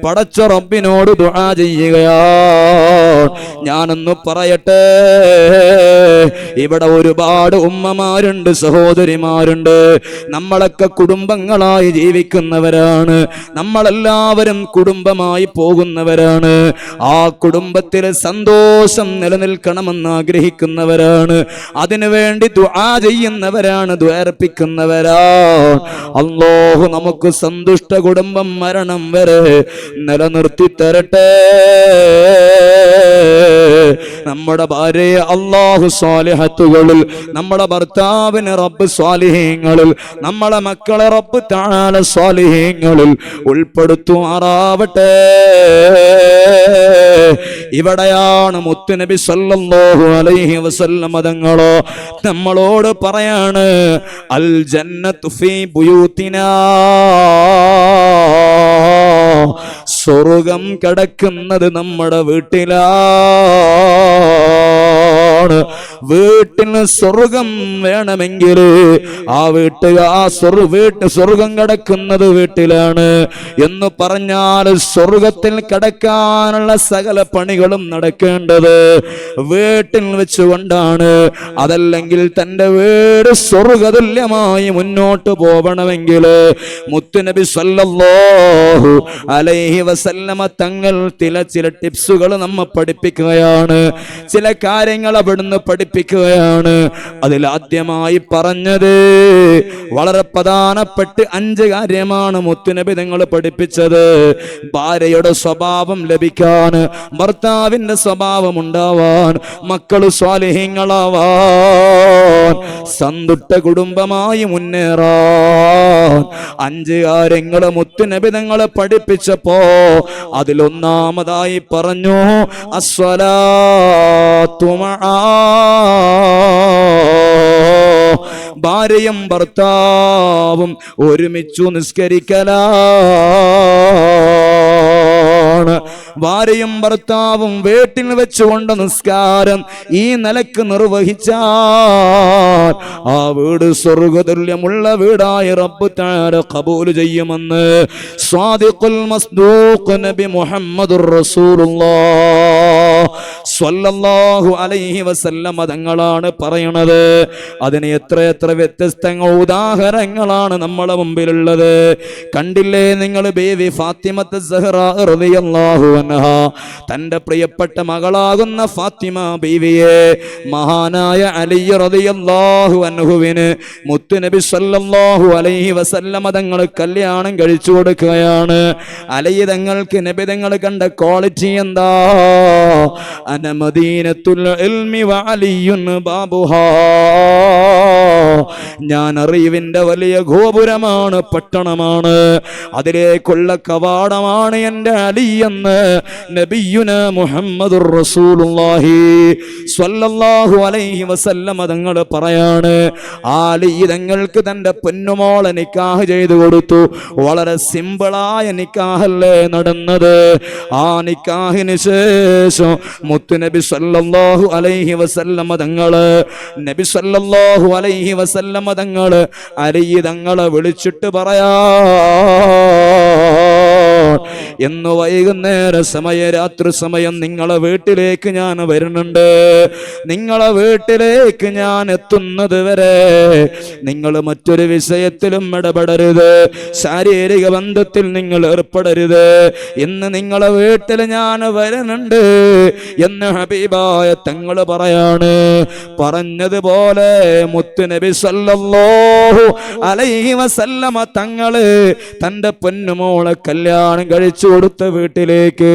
പടച്ച റബ്ബിനോട് ദുആ ചെയ്യുകയാണ്. ഞാനൊന്ന് പറയട്ടെ, ഇവിടെ ഒരുപാട് ഉമ്മമാരുണ്ട്, സഹോദരിമാരുണ്ട്. നമ്മളൊക്കെ കുടുംബങ്ങളായി ജീവിക്കുന്നവരാണ്, നമ്മളെല്ലാവരും കുടുംബമായി പോകുന്നവരാണ്. ആ കുടുംബത്തിൽ സന്തോഷം നിലനിൽക്കണമെന്ന് ആഗ്രഹിക്കുന്നവരാണ്, അതിനുവേണ്ടി ദുആ ചെയ്യുന്നവരാണ്, ദ്വാർപ്പിക്കുന്നവരാണ്. അല്ലാഹു നമുക്ക് സന്തുഷ്ട കുടുംബം മരണം വരെ നിലനിർത്തി തരട്ടെ. നമ്മുടെ ഭാര്യയെ അല്ലാഹു സ്വാലിഹത്തുകളിൽ, നമ്മുടെ ഭർത്താവിന് റബ്ബ് സ്വാലിഹീങ്ങളിൽ, നമ്മളെ മക്കളെ റബ്ബ് തആല സ്വാലിഹീങ്ങളിൽ ഉൾപ്പെടുത്തുമാറാവട്ടെ. ഇവിടെയാണ് മുത്തുനബി സല്ലല്ലാഹു അലൈഹി വസല്ലം തങ്ങളോ നമ്മളോട് പറയാണ്, അൽ ജന്നത്തു ഫീ ബുയൂത്തിനാ, സ്വർഗം കിടക്കുന്നത് നമ്മുടെ വീട്ടിലാണ്. വീട്ടിന് സ്വർഗം വേണമെങ്കിൽ ആ സ്വർഗം കിടക്കുന്നത് വീട്ടിലാണ് എന്ന് പറഞ്ഞാൽ സ്വർഗത്തിൽ കിടക്കാനുള്ള സകല പണികളും നടക്കേണ്ടത് വീട്ടിൽ വെച്ചുകൊണ്ടാണ്. അതല്ലെങ്കിൽ തന്റെ വീട് സ്വർഗതുല്യമായി മുന്നോട്ട് പോകണമെങ്കിൽ മുത്തുനബി സല്ലല്ലാഹു അലൈഹി വസല്ലമ തങ്ങൾ ചില ടിപ്സുകൾ നമ്മെ പഠിപ്പിക്കുകയാണ്, ചില കാര്യങ്ങൾ അവിടുന്ന് പഠിപ്പിക്കുകയാണ്. അതിലാദ്യമായി പറഞ്ഞത് വളരെ പ്രധാനപ്പെട്ട 5 കാര്യമാണ് മുത്തുനബി തങ്ങൾ പഠിപ്പിച്ചത്. ഭാര്യയുടെ സ്വഭാവം ലഭിക്കാൻ, ഭർത്താവിന്റെ സ്വഭാവം ഉണ്ടാവാൻ, മക്കൾ സ്വാലിഹീങ്ങളാവാൻ, സന്തുഷ്ട കുടുംബമായി മുന്നേറാൻ 5 കാര്യങ്ങൾ മുത്തുനബി തങ്ങൾ പഠിപ്പിച്ചപ്പോ അതിലൊന്നാമതായി പറഞ്ഞു, അസ്സലാത്തു മഅ, ഭാര്യയും ഭർത്താവും ഒരുമിച്ചു നിസ്കരിക്കലാണ്. ഭാര്യയും ഭർത്താവും വീട്ടിൽ വെച്ചുകൊണ്ട് നിസ്കാരം ഈ നിലക്ക് നിർവഹിച്ചാൽ ആ വീട് സ്വർഗതുല്യമുള്ള വീടായി റബ്ബ് തആല ഖബൂൽ ചെയ്യുമെന്ന് സ്വാദിഖുൽ മസ്ദൂഖ് നബി മുഹമ്മദുർ റസൂലുള്ളാഹ് സ്വല്ലല്ലാഹു അലൈഹി വസല്ലം തങ്ങളാണ് പറയുന്നത്. അതിന് എത്ര വ്യത്യസ്തങ്ങൾ ഉദാഹരണങ്ങളാണ് നമ്മളെ മുമ്പിലുള്ളത്. കണ്ടില്ലേ നിങ്ങൾ ബീവി ഫാത്തിമത്ത് സഹ്റാ റളിയല്ലാഹു അൻഹാ, തന്റെ പ്രിയപ്പെട്ട മകളാകുന്ന ഫാത്തിമ ബീവിയെ മഹാനായ അലി റളിയല്ലാഹു അൻഹുവിന് മുത്തുനബി സല്ലല്ലാഹു അലൈഹി വസല്ലം തങ്ങൾ കല്യാണം കഴിച്ചു കൊടുക്കുകയാണ്. അലി തങ്ങൾക്ക് നബി തങ്ങൾ കണ്ട ക്വാളിറ്റി എന്താ? അന മദീനത്തുൽ ഇൽമി വ അലിയുൻ ബാബുഹാ, ഞാൻ അറിവിന്റെ വലിയ ഗോപുരമാണ്, പട്ടണമാണ്, അതിലേക്കുള്ള കവാടമാണ് എൻ്റെ അലി എന്ന് നബിയുന മുഹമ്മദുർ റസൂലുള്ളാഹി സ്വല്ലല്ലാഹു അലൈഹി വസല്ലം തങ്ങൾ പറയാണ്. അലി തങ്ങൾക്ക് തൻ്റെ പൊന്നുമോളെ നിക്കാഹ് ചെയ്തു കൊടുത്തു. വളരെ സിമ്പിളായ നിക്കാഹല്ലേ നടന്നത്. ആ നിക്കാഹിന് ശേഷം മുത്തുനബി സല്ലല്ലാഹു അലൈഹി വസല്ലം തങ്ങള് നബി സല്ലല്ലാഹു അലൈഹി വസല്ലം തങ്ങള് അലി തങ്ങളെ വിളിച്ചിട്ട് പറയാ, എന്ന് വൈകുന്നേര സമയം, രാത്രി സമയം നിങ്ങളെ വീട്ടിലേക്ക് ഞാൻ വരുന്നുണ്ട്. നിങ്ങളെ വീട്ടിലേക്ക് ഞാൻ എത്തുന്നത് വരെ നിങ്ങൾ മറ്റൊരു വിഷയത്തിലും ഇടപെടരുത്, ശാരീരിക ബന്ധത്തിൽ നിങ്ങൾ ഏർപ്പെടരുത്. ഇന്ന് നിങ്ങളെ വീട്ടിൽ ഞാൻ വരുന്നുണ്ട് എന്ന് ഹബീബായ തങ്ങൾ പറയാണ്. പറഞ്ഞതുപോലെ മുത്തുനബി സല്ലല്ലാഹു അലൈഹി വസല്ലമ തങ്ങള് തന്റെ പൊന്നുമോളെ കല്യാണം കഴിച്ചു കൊടുത്ത വീട്ടിലേക്ക്,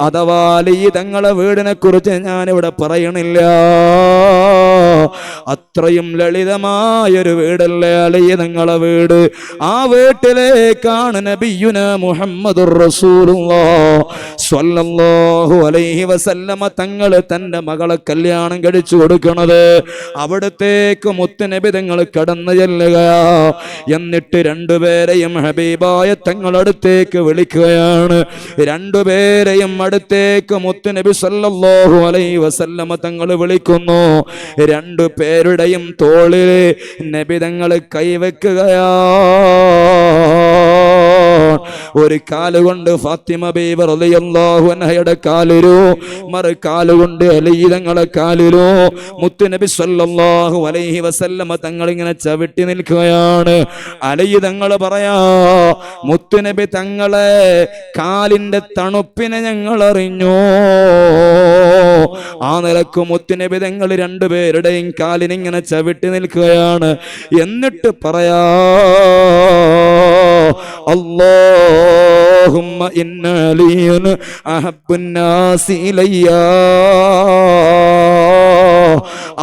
അഥവാ അലി തങ്ങളെ വീടിനെ കുറിച്ച് ഞാനിവിടെ പറയണില്ല, അത്രയും ലളിതമായൊരു വീടല്ലേ അലി തങ്ങളെ വീട്. ആ വീട്ടിലേക്കാണ് നബിയുന മുഹമ്മദുർ റസൂലുള്ളാഹ് സ്വല്ലല്ലാഹു അലൈഹി വസല്ലമ തങ്ങൾ തന്റെ മകളെ കല്യാണം കഴിച്ചു കൊടുക്കണത്. അവിടത്തേക്ക് മുത്തുനബി തങ്ങൾ കടന്നു ചെല്ലുകയാ. എന്നിട്ട് രണ്ടുപേരെയും ഹബീബായ തങ്ങളടുത്തേക്ക് വിളിക്കുകയാണ്. രണ്ടുപേരെയും അടുത്തേക്ക് മുത്തുനബി സല്ലല്ലാഹു അലൈഹി വസല്ലമ തങ്ങൾ വിളിക്കുന്നു. രണ്ടുപേരുടെയും തോളിൽ നബി തങ്ങൾ കൈവെക്കുകയാ. ഒരു കാലുകൊണ്ട് ഫാത്തിമ ബീവി റളിയല്ലാഹു അൻഹയുടെ കാലിലോ, മറു കാലുകൊണ്ട് അലി തങ്ങളെ കാലിലോ മുത്തുനബി സല്ലല്ലാഹു അലൈഹി വസല്ലമ തങ്ങൾ ഇങ്ങനെ ചവിട്ടി നിൽക്കുകയാണ്. അലി തങ്ങൾ പറയാ, മുത്തുനബി തങ്ങളെ കാലിന്റെ തണുപ്പിനെ ഞങ്ങൾ അറിഞ്ഞു. ആ നിലക്ക് മുത്തുനബി തങ്ങൾ രണ്ടുപേരുടെയും കാലിനിങ്ങനെ ചവിട്ടി നിൽക്കുകയാണ്. എന്നിട്ട് പറയാ, അല്ലാഹുമ്മ ഇന്ന അലിയൻ അഹബ്ബുൻ നാസി ഇലയ്യ.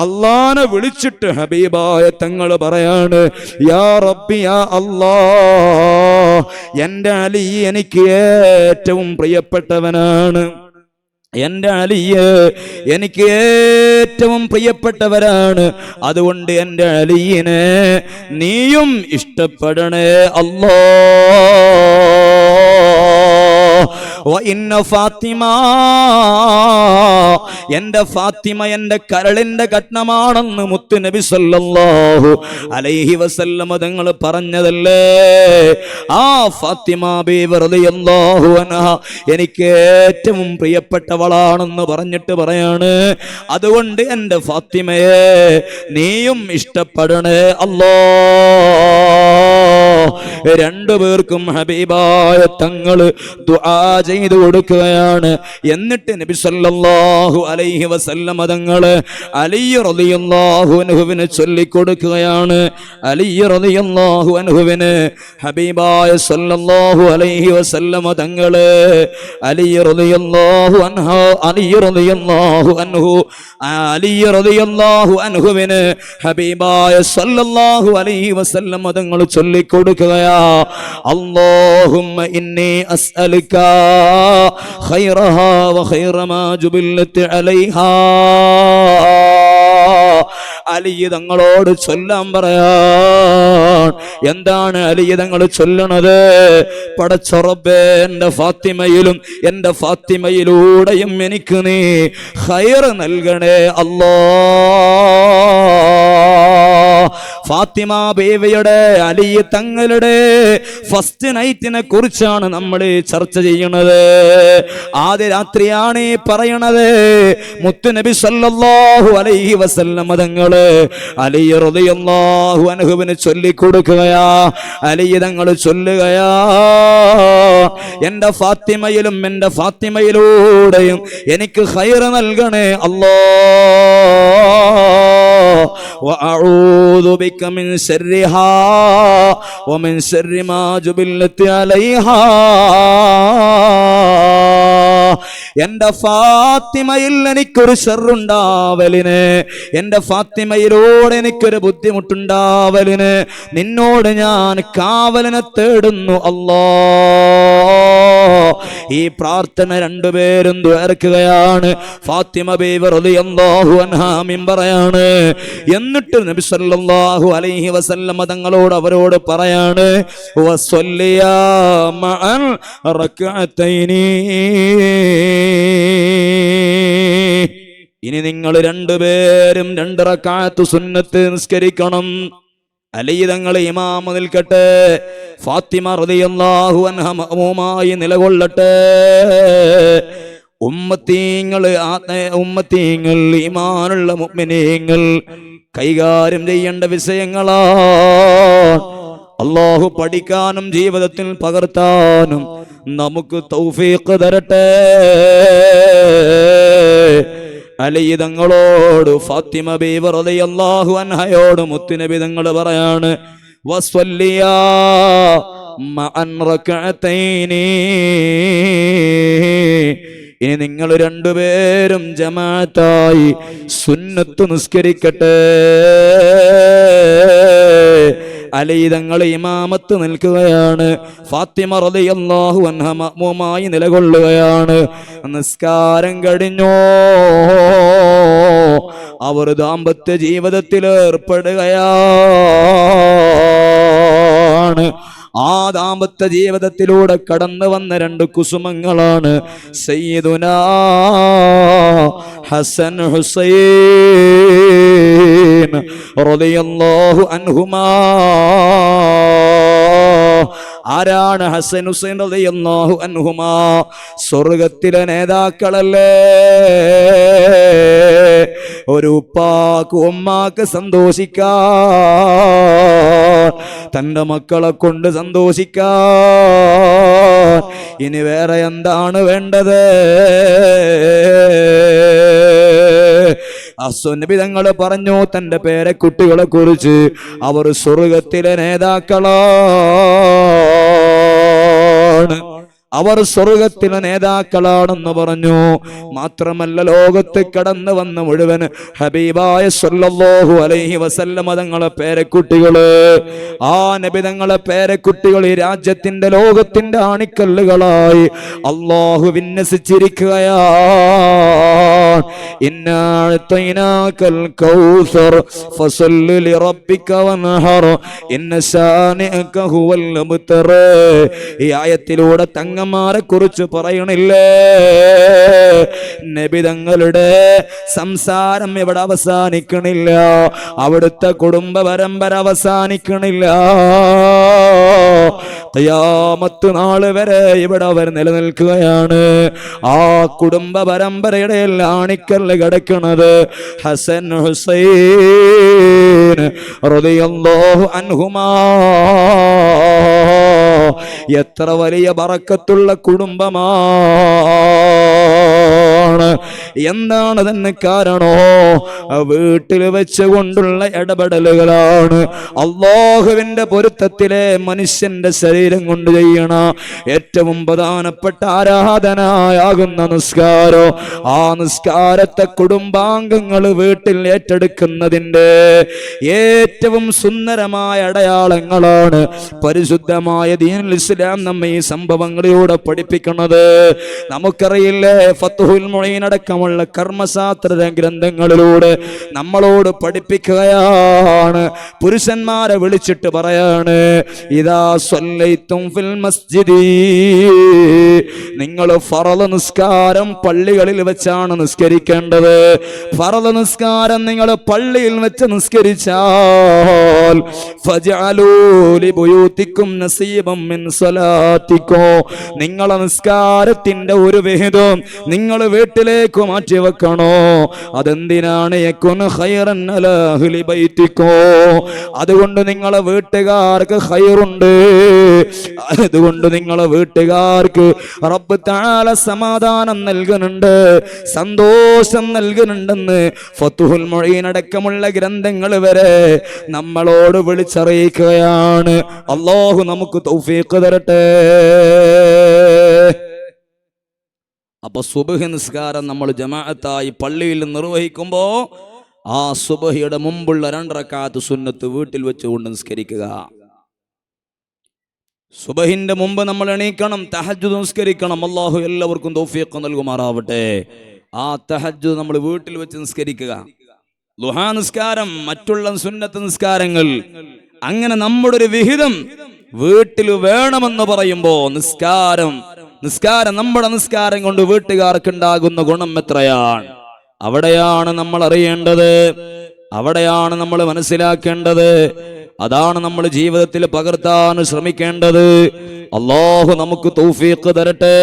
അല്ലാഹനെ വിളിച്ചിട്ട് ഹബീബായ തങ്ങൾ പറയാണ്, യാ റബ്ബി യാ അല്ലാഹ്, എൻ്റെ അലി എനിക്ക് ഏറ്റവും പ്രിയപ്പെട്ടവനാണ്. എൻ്റെ അലിയ് എനിക്ക് ഏറ്റവും പ്രിയപ്പെട്ടവരാണ്. അതുകൊണ്ട് എൻ്റെ അലിയിനെ നീയും ഇഷ്ടപ്പെടണേ അല്ലാഹ്. ഫാത്തിമ, എൻ്റെ ഫാത്തിമ എൻ്റെ കരളിന്റെ കഷ്ണമാണെന്ന് മുത്തുനബി സല്ലല്ലാഹു അലൈഹി വസല്ലമ തങ്ങൾ പറഞ്ഞതല്ലേ. ആ ഫാത്തിമ ബീവി റളിയല്ലാഹു അൻഹ എനിക്ക് ഏറ്റവും പ്രിയപ്പെട്ടവളാണെന്ന് പറഞ്ഞിട്ട് പറയാണ്, അതുകൊണ്ട് എൻ്റെ ഫാത്തിമയെ നീയും ഇഷ്ടപ്പെടണേ അല്ലാഹ്. രണ്ടുപേർക്കും ഹബീബായ തങ്ങൾ ദുആ ചെയ്തു കൊടുക്കുകയാണ്. എന്നിട്ട് നബി സല്ലല്ലാഹു അലൈഹി വസല്ലമ തങ്ങൾ അലി റളിയല്ലാഹു അൻഹുവിനെ ചൊല്ലിക്കൊടുക്കുകയാണ്. അലി റളിയല്ലാഹു അൻഹുവിന് ഹബീബായ സല്ലല്ലാഹു അലൈഹി വസല്ലമ തങ്ങൾ അലി റളിയല്ലാഹു അൻഹു അലി റളിയല്ലാഹു അൻഹു അലി റളിയല്ലാഹു അൻഹുവിന് ഹബീബായ സല്ലല്ലാഹു അലൈഹി വസല്ലമ തങ്ങൾ ചൊല്ലിക്കൊടുക്കുകയാ, അല്ലാഹുമ്മ ഇന്നി അസ്അലുക ഖൈറഹാ വഖൈറ മാ ജുബിലത് അലൈഹാ. അലി തങ്ങളോട് ചൊല്ലാൻ പറയാൻ. എന്താണ് അലി തങ്ങൾ ചൊല്ലണത്? പടച്ച റബ്ബേ, എൻ്റെ ഫാത്തിമയിലും എൻ്റെ ഫാത്തിമയിലൂടെയും എനിക്ക് നീ ഖൈർ നൽകണേ അല്ലാഹ്. ഫാത്തിമ ബീവിയുടെ അലി തങ്ങളുടെ ഫസ്റ്റ് നൈറ്റിനെ കുറിച്ചാണ് നമ്മൾ ചർച്ച ചെയ്യുന്നത്. ആദ്യ രാത്രിയാണ് ഈ പറയണത്. മുത്തുനബി സല്ലല്ലാഹു അലൈഹി വസല്ലമ തങ്ങൾ അലി റളിയല്ലാഹു അൻഹുവിന് ചൊല്ലിക്കൊടുക്കുകയാ. അലി തങ്ങൾ ചൊല്ലുകയാ, എൻ്റെ ഫാത്തിമയിലും എൻ്റെ ഫാത്തിമയിലൂടെയും എനിക്ക് ഖൈർ നൽകണേ അല്ലാഹ്. വഅഊദു ബിക മിൻ ശർരിഹാ വമിൻ ശർരി മാ ജുബിലത് അലൈഹാ. എൻ്റെ ഫാത്തിമയിൽ എനിക്കൊരു ഷർറുണ്ടാവലിന്, എൻ്റെ ഫാത്തിമയിലൂടെ എനിക്കൊരു ബുദ്ധിമുട്ടുണ്ടാവലിന് നിന്നോട് ഞാൻ കാവലിനെ തേടുന്നു അല്ലാഹ്. ഈ പ്രാർത്ഥന രണ്ടുപേരും ദുആർക്കുകയാണ്. ഫാത്തിമ ബീവി റളിയല്ലാഹു അൻഹാ മിമ്പറയാണ്. എന്നിട്ട് നബി സല്ലല്ലാഹു അലൈഹി വസല്ലമ തങ്ങളോട് അവരോട് പറയാണ്, വസ്വല്ലിയാ മഅൽ റക്അതൈനി. ഇനി നിങ്ങൾ രണ്ടുപേരും 2 റക്അത്ത് സുന്നത്ത് നിസ്കരിക്കണം. അലി തങ്ങൾ ഇമാമ നിൽക്കട്ടെ, ഫാത്തിമ റളിയല്ലാഹു അൻഹ മഅ്മൂമായി നിലകൊള്ളട്ടെ. ഉമ്മത്തീങ്ങൾ ഈമാനുള്ള മുഅ്മിനീങ്ങൾ കൈകാര്യം ചെയ്യേണ്ട വിഷയങ്ങളാണ്. അല്ലാഹു പഠിക്കാനും ജീവിതത്തിൽ പകർത്താനും നമുക്ക് തൗഫീഖ് തരട്ടെ. അലി തങ്ങളോട് ഫാത്തിമ ബീവി റളിയല്ലാഹു അൻഹയോട് മുത്തുനബി തങ്ങൾ പറയാണ്, വസ്വല്ലിയാ മഅൻ റക്അതൈനി. ഇനി നിങ്ങൾ രണ്ടുപേരും ജമാഅത്തായി സുന്നത്ത് നിസ്കരിക്കട്ടെ. അലി തങ്ങൾ ഇമാമത്ത് നിൽക്കുകയാണ്. ഫാത്തിമ റളിയല്ലാഹു അൻഹ മഅ്മൂമായി നിലകൊള്ളുകയാണ്. നിസ്കാരം കഴിഞ്ഞോ അവർ ദാമ്പത്യ ജീവിതത്തിൽ ഏർപ്പെടുകയാണ്. ആ ദാമ്പത്യ ജീവിതത്തിലൂടെ കടന്നു വന്ന രണ്ട് കുസുമങ്ങളാണ് സയ്യിദുനാ ഹസൻ ഹുസൈൻ റളിയല്ലാഹു അൻഹുമാ. ആരാണ് ഹസൻ ഹുസൈൻ റളിയല്ലാഹു അൻഹുമാ? സ്വർഗത്തിലെ നേതാക്കളല്ലേ. ഒരു ഉപ്പാക്ക് ഉമ്മാക്ക് സന്തോഷിക്കാൻ, തന്റെ മക്കളെ കൊണ്ട് സന്തോഷിക്കാൻ ഇനി വേറെ എന്താണ് വേണ്ടത്? നബി തങ്ങൾ പറഞ്ഞു തന്റെ പേരക്കുട്ടികളെ കുറിച്ച്, അവർ സ്വർഗത്തിലെ നേതാക്കളാണ്, അവർ സ്വർഗത്തിലെ നേതാക്കളാണെന്ന് പറഞ്ഞു. മാത്രമല്ല ലോകത്ത് കടന്നു വന്ന മുഴുവൻ ഹബീബായ സ്വല്ലല്ലാഹു അലൈഹി വസല്ലമ തങ്ങളെ പേരക്കുട്ടികള്, ആ നബി തങ്ങളെ പേരക്കുട്ടികൾ ഈ രാജ്യത്തിന്റെ ലോകത്തിന്റെ ആണിക്കല്ലുകളായി അല്ലാഹു വിന്യസിച്ചിരിക്കുകയാണ്. ഇന്നാ അഅ്തൈനാകൽ കൗസർ ഫസല്ലി ലിറബ്ബിക വൻഹർ ഇന്ന ശാനിഅക ഹുവൽ അബ്തർ. ഈ ആയത്തിലൂടെ തങ്ങന്മാരെ കുറിച്ച് പറയണില്ലേ? നബി തങ്ങളുടെ സംസാരം ഇവിടെ അവസാനിക്കണില്ല, അവിടുത്തെ കുടുംബ പരമ്പര അവസാനിക്കണില്ല. ഖിയാമത്ത് നാൾ വരെ ഇവിടെ അവർ നിലനിൽക്കുകയാണ്. ആ കുടുംബ പരമ്പരയുടെ ആണിക്കല്ല് കിടക്കുന്നത് ഹസൻ ഹുസൈൻ റളിയല്ലാഹു അൻഹുമാ. എത്ര വലിയ ബറക്കത്തുള്ള കുടുംബമാണ്. എന്താണ് തന്നെ കാരണോ? വീട്ടിൽ വെച്ചുകൊണ്ടുള്ള ഇടപെടലുകളാണ്. അല്ലാഹുവിന്റെ പൊരുത്തത്തിലെ മനുഷ്യന്റെ ശരീരം കൊണ്ട് ചെയ്യണ ഏറ്റവും പ്രധാനപ്പെട്ട ആരാധനയാകുന്ന നിസ്കാരം. ആ നിസ്കാരത്തെ കുടുംബാംഗങ്ങൾ വീട്ടിൽ ഏറ്റെടുക്കുന്നതിന്റെ ഏറ്റവും സുന്ദരമായ അടയാളങ്ങളാണ് പരിശുദ്ധമായ ദീനുൽ ഇസ്ലാം നമ്മെ ഈ സംഭവങ്ങളിലൂടെ പഠിപ്പിക്കുന്നത്. നമുക്കറിയില്ലേ, ഫത്ഹുൽ മുഈൻ അടക്കമുള്ള കർമ്മശാസ്ത്ര ഗ്രന്ഥങ്ങളിലൂടെ നമ്മളോട് പഠിപ്പിക്കുകയാണ്. പുരുഷന്മാരെ വിളിച്ചിട്ട് പറയാണ്, ഇദാ സ്വല്ലൈതും ഫിൽ മസ്ജിദി, നിങ്ങൾ ഫർള് നിസ്കാരം പള്ളികളിൽ വെച്ചാണ് നിസ്കരിക്കേണ്ടത്. ഫർള് നിസ്കാരം നിങ്ങൾ പള്ളിയിൽ വെച്ച് നിസ്കരിച്ചാൽ ഫജഅലൂ ലിബുയൂതികും നസീബം മിൻ സ്വലാത്തിക്കോ, നിങ്ങളെ നിസ്കാരത്തിന്റെ ഒരു വിഹിതം നിങ്ങൾ വീട്ടിലേക്ക് മാറ്റി വെക്കണോ. അതെന്തിനാണ്? യകുൻ ഖൈറൻ അലാ അഹ്ലി ബൈതിക്കോ, അതുകൊണ്ട് നിങ്ങളെ വീട്ടുകാർക്ക് ഖൈറുണ്ട്, അതുകൊണ്ട് നിങ്ങളെ വീട്ടുകാർക്ക് റബ്ബ് തആല സമാധാനം നൽകുന്നുണ്ട്, സന്തോഷം നൽകുന്നുണ്ടെന്ന് ഫത്ഹുൽ മുഈൻ അടക്കമുള്ള ഗ്രന്ഥങ്ങൾ വരെ നമ്മളോട് വിളിച്ചറിയിക്കുകയാണ്. അല്ലാഹു നമുക്ക് തൗഫീഖ് തരട്ടെ. അപ്പൊ സുബ്ഹ് നിസ്കാരം നമ്മൾ ജമാഅത്തായി പള്ളിയിൽ നിർവഹിക്കുമ്പോ ആ സുബ്ഹിയുടെ മുമ്പുള്ള 2 റക്അത്ത് സുന്നത്ത് വീട്ടിൽ വെച്ചുകൊണ്ട് നിസ്കരിക്കുക. സുബ്ഹിന്റെ മുമ്പ് നമ്മൾ എണീക്കണം, തഹജ്ജുദ് നിസ്കരിക്കണം. അല്ലാഹു എല്ലാവർക്കും തൗഫീഖ് നൽകുമാറാവട്ടെ. ആ തഹജ്ജുദ് നമ്മൾ വീട്ടിൽ വെച്ച് നിസ്കരിക്കുക. ദുഹാ നിസ്കാരം, മറ്റുള്ള സുന്നത്ത് നിസ്കാരങ്ങൾ, അങ്ങനെ നമ്മുടെ ഒരു വിഹിതം വീട്ടിൽ വേണമെന്ന് പറയുമ്പോ നിസ്കാരം നമ്മുടെ നിസ്കാരം കൊണ്ട് വീട്ടുകാർക്ക് ഉണ്ടാകുന്ന ഗുണം എത്രയാണ്? അവിടെയാണ് നമ്മൾ അറിയേണ്ടത്, അവിടെയാണ് നമ്മൾ മനസ്സിലാക്കേണ്ടത്, അതാണ് നമ്മൾ ജീവിതത്തിൽ പകർത്താൻ ശ്രമിക്കേണ്ടത്. അല്ലാഹു നമുക്ക് തൗഫീഖ് തരട്ടെ.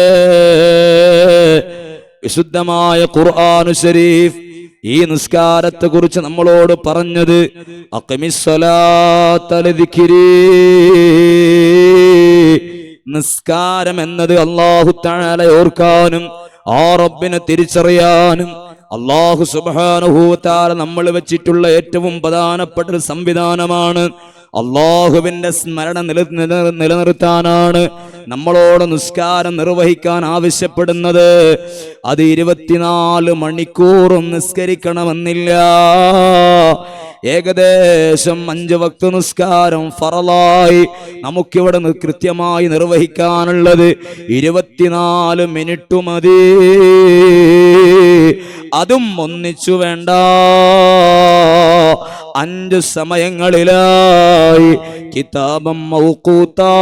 വിശുദ്ധമായ ഖുർആൻ ശരീഫ് ഈ നിസ്കാരത്തെ കുറിച്ച് നമ്മളോട് പറഞ്ഞത് അഖിമിസ്സലാത്ത ലിദിക്രി, നിസ്കാരം എന്നത് അല്ലാഹു തആല ഓർക്കാനും ആ റബ്ബിനെ തിരിച്ചറിയാനും അല്ലാഹു സുബ്ഹാനഹു വ തആല നമ്മൾ വെച്ചിട്ടുള്ള ഏറ്റവും പ്രധാനപ്പെട്ട ഒരു സംവിധാനമാണ്. അല്ലാഹുവിന്റെ സ്മരണ നിലനിർത്താനാണ്. നമ്മളോട് നിസ്കാരം നിർവഹിക്കാൻ ആവശ്യപ്പെടുന്നത് അത് 24 മണിക്കൂറും നിസ്കരിക്കണമെന്നില്ല. ഏകദേശം 5 വക്ത് നിസ്കാരം ഫറലായി നമുക്കിവിടെ കൃത്യമായി നിർവഹിക്കാനുള്ളത് 24 മിനിറ്റ് മതി. അതും ഒന്നിച്ചു വേണ്ട, 5 സമയങ്ങളിലായി കിതാബം മൗഖൂത്താ,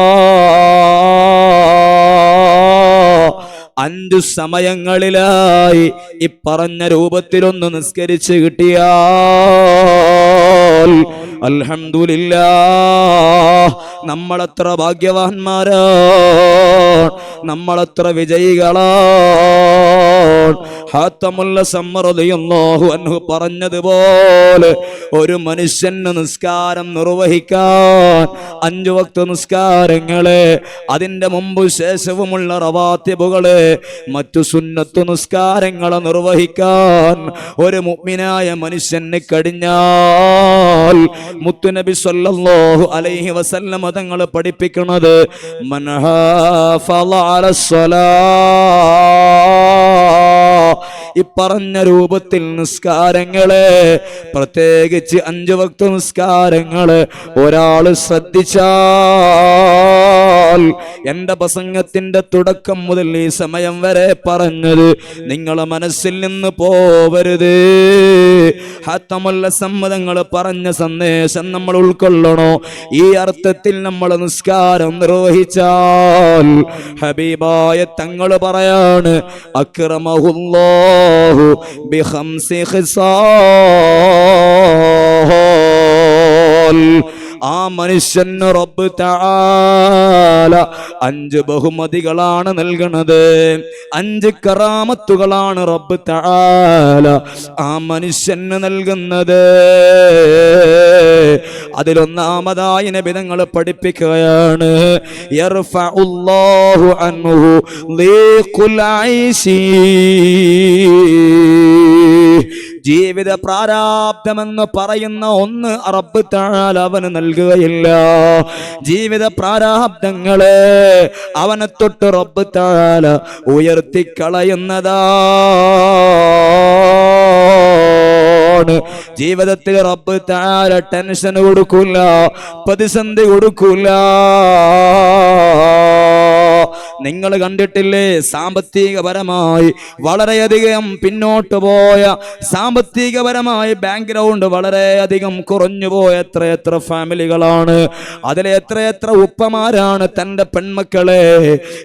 5 സമയങ്ങളിലായി ഈ പറഞ്ഞ രൂപത്തിലൊന്ന് നിസ്കരിച്ച് കിട്ടിയാൽ അൽഹംദുലില്ലാഹ് നമ്മളെത്ര ഭാഗ്യവാന്മാരാണ്, നമ്മളെത്ര വിജയികളാണ്. ഹാത്തമുൽ അസ്സം റളിയല്ലാഹു അൻഹു പറഞ്ഞതുപോലെ ഒരു മനുഷ്യന് നിസ്കാരം നിർവഹിക്കാൻ 5 വക്ത് നിസ്കാരങ്ങളെ, അതിന്റെ മുമ്പ് ശേഷവുമുള്ള റവാത്തിബുകളെ, മറ്റു സുന്നത്ത് നിസ്കാരങ്ങളെ നിർവഹിക്കാൻ ഒരു മുഅ്മിനായ മനുഷ്യന് കഴിഞ്ഞാൽ മുത്തുനബി സല്ലല്ലാഹു അലൈഹി വസല്ലം തങ്ങൾ പഠിപ്പിക്കുന്നത് മൻ ഹാഫള അലസ്സലാ, ഈ പറഞ്ഞ രൂപത്തിൽ നിസ്കാരങ്ങളെ, പ്രത്യേകിച്ച് 5 വക്ത് നിസ്കാരങ്ങളെ ഒരാള് ശ്രദ്ധിച്ചാൽ, എന്റെ പ്രസംഗത്തിന്റെ തുടക്കം മുതൽ ഈ സമയം വരെ പറഞ്ഞത് നിങ്ങളെ മനസ്സിൽ നിന്ന് പോവരുത്. ഹാത്തമുൽ അസ്സം തങ്ങൾ പറഞ്ഞ സന്ദേശം നമ്മൾ ഉൾക്കൊള്ളണോ? ഈ അർത്ഥത്തിൽ നമ്മൾ നിസ്കാരം നിർവഹിച്ചാൽ ഹബീബായ തങ്ങൾ പറയാണ് അക്രമഹുല്ലാഹു ബിഖംസി ഖിസാൽ, ആ മനുഷ്യന് റബ്ബ് തആല 5 ബഹുമതികളാണ് നൽകുന്നത്, 5 കറാമത്തുകളാണ് റബ്ബ് തആല ആ മനുഷ്യന് നൽകുന്നത്. അതിലൊന്നാമതായി നബി തങ്ങൾ പഠിപ്പിക്കുകയാണ് യർഫഉല്ലാഹു അൻഹു ലീഖുൽ ഐശി, ജീവിത പ്രാരാബ്ധമെന്ന് പറയുന്ന ഒന്ന് റബ്ബ് തആല അവന് നൽകുകയില്ല. ജീവിത പ്രാരാബ്ധങ്ങളെ അവനെ തൊട്ട് റബ്ബ് തആല ഉയർത്തിക്കളയുന്നതാണ്. ജീവിതത്തിൽ റബ്ബ് തആല ടെൻഷൻ കൊടുക്കൂല, പ്രതിസന്ധി കൊടുക്കൂല. നിങ്ങൾ കണ്ടിട്ടില്ലേ, സാമ്പത്തികപരമായി വളരെയധികം പിന്നോട്ട് പോയ, സാമ്പത്തികപരമായി ബാക്ക്ഗ്രൗണ്ട് വളരെയധികം കുറഞ്ഞു പോയ എത്രയെത്ര ഫാമിലികളാണ്. അതിലെ എത്രയെത്ര ഉപ്പമാരാണ് തൻ്റെ പെൺമക്കളെ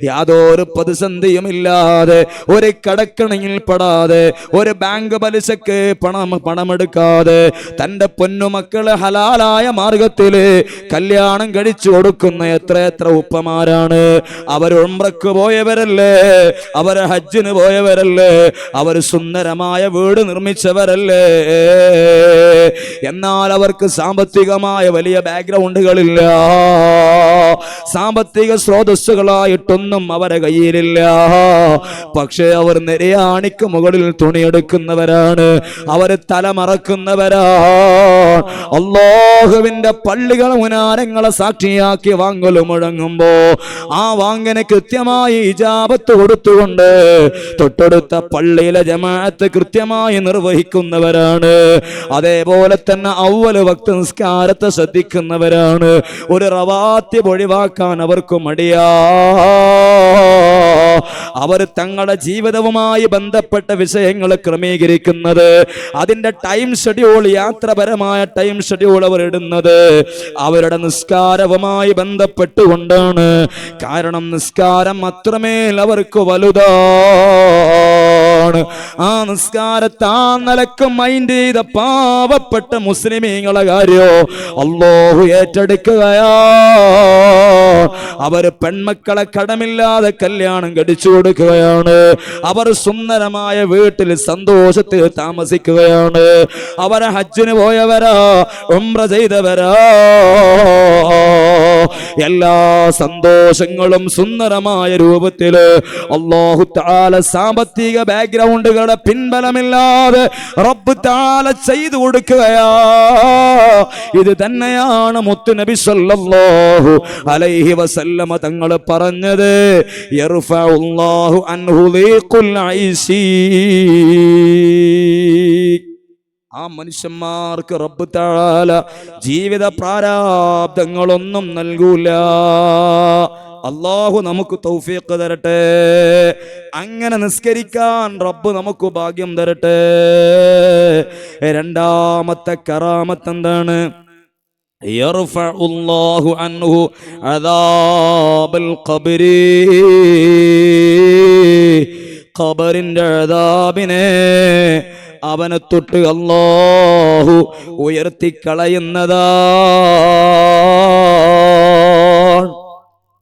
യാതൊരു പ്രതിസന്ധിയുമില്ലാതെ, ഒരു കടക്കണിയിൽ പെടാതെ, ഒരു ബാങ്ക് പലിശക്ക് പണമെടുക്കാതെ തൻ്റെ പൊന്നുമക്കളെ ഹലാലായ മാർഗത്തിൽ കല്യാണം കഴിച്ചു കൊടുക്കുന്ന എത്രയെത്ര ഉപ്പമാരാണ്. അവർ ഉംറക്ക് പോയവരല്ലേ, അവർ ഹജ്ജിന് പോയവരല്ലേ, അവർ സുന്ദരമായ വീട് നിർമ്മിച്ചവരല്ലേ. എന്നാൽ അവർക്ക് സാമ്പത്തികമായ വലിയ ബാക്ക്ഗ്രൗണ്ടുകളില്ല, സാമ്പത്തിക സ്രോതസ്സുകളായിട്ടൊന്നും അവരെ കയ്യിലില്ല. പക്ഷേ അവർ നിര്യാണിക്ക് മുകളിൽ തുണിയെടുക്കുന്നവരാണ്, അവർ തലമറക്കുന്നവരാണ്. അല്ലാഹുവിന്റെ പള്ളികൾ മുനാരങ്ങളെ സാക്ഷിയാക്കി വാങ്ങൽ മുഴങ്ങുമ്പോ ആ വാങ്ങന് കൃത്യമായി ഇജാബത്ത് കൊടുത്തുകൊണ്ട് തൊട്ടടുത്ത പള്ളിയിലെ ജമാഅത്ത് കൃത്യമായി നിർവഹിക്കുന്നവരാണ്. അതേപോലെ തന്നെ അവ്വൽ വക്ത് നിസ്കാരത്തെ ശ്രദ്ധിക്കുന്നവരാണ്. ഒരു റവാത്തിബ് ഒഴിവാക്കാൻ അവർക്ക് മടിയാ. അവർ തങ്ങളുടെ ജീവിതവുമായി ബന്ധപ്പെട്ട വിഷയങ്ങൾ ക്രമീകരിക്കുന്നത്, അതിന്റെ ടൈം ഷെഡ്യൂൾ, യാത്രപരമായ ടൈം ഷെഡ്യൂൾ അവർ ഇടുന്നത് അവരുടെ നിസ്കാരവുമായി ബന്ധപ്പെട്ടുകൊണ്ടാണ്. കാരണം നിസ്കാരം അത്രമേൽ അവർക്ക് വലുതാണ്. ആ നിസ്കാരത്തെ ആ നിലക്ക് മൈൻഡ് ചെയ്ത പാവപ്പെട്ട മുസ്ലിമീങ്ങളെ കാര്യോ അല്ലാഹു ഏറ്റെടുക്കുകയാ. അവർ പെൺമക്കളെ കടമില്ലാതെ കല്യാണം കഴിച്ചു കൊടുക്കുകയാണ്. അവർ സുന്ദരമായ വീട്ടിൽ സന്തോഷത്തിൽ താമസിക്കുകയാണ്. അവരെ ഹജ്ജിന് പോയവരാ, ഉംറ ചെയ്തവരാ. എല്ലാ സന്തോഷങ്ങളും സുന്ദരമായ രൂപത്തില് അല്ലാഹു തആല സാമ്പത്തിക ബാക്ക്ഗ്രൗണ്ടുകളുടെ പിൻബലമില്ലാതെ റബ്ബ് തആല ചെയ്തു കൊടുക്കുകയാ. ഇത് തന്നെയാണ് മുത്തുനബി സല്ലല്ലാഹു അലൈഹി വസല്ലമ തങ്ങൾ പറഞ്ഞത്, യർഫഉല്ലാഹു അൻഹു ദീഖുൽ ഐസി. ആ മനുഷ്യന്മാർക്ക് റബ്ബ് തആല ജീവിത പ്രാരാബ്ദങ്ങളൊന്നും നൽകൂല. അല്ലാഹു നമുക്ക് തൗഫീഖ് തരട്ടെ. അങ്ങനെ നിസ്കരിക്കാൻ റബ്ബ് നമുക്ക് ഭാഗ്യം തരട്ടെ. രണ്ടാമത്തെ കറാമത്ത് എന്താണ്? യർഫഉല്ലാഹു അൻഹു അദാബൽ ഖബ്രി. ഖബറിന്റെ അദാബിനെ അവനെ തൊട്ട് അല്ലാഹു ഉയർത്തിക്കളയുന്നതാ.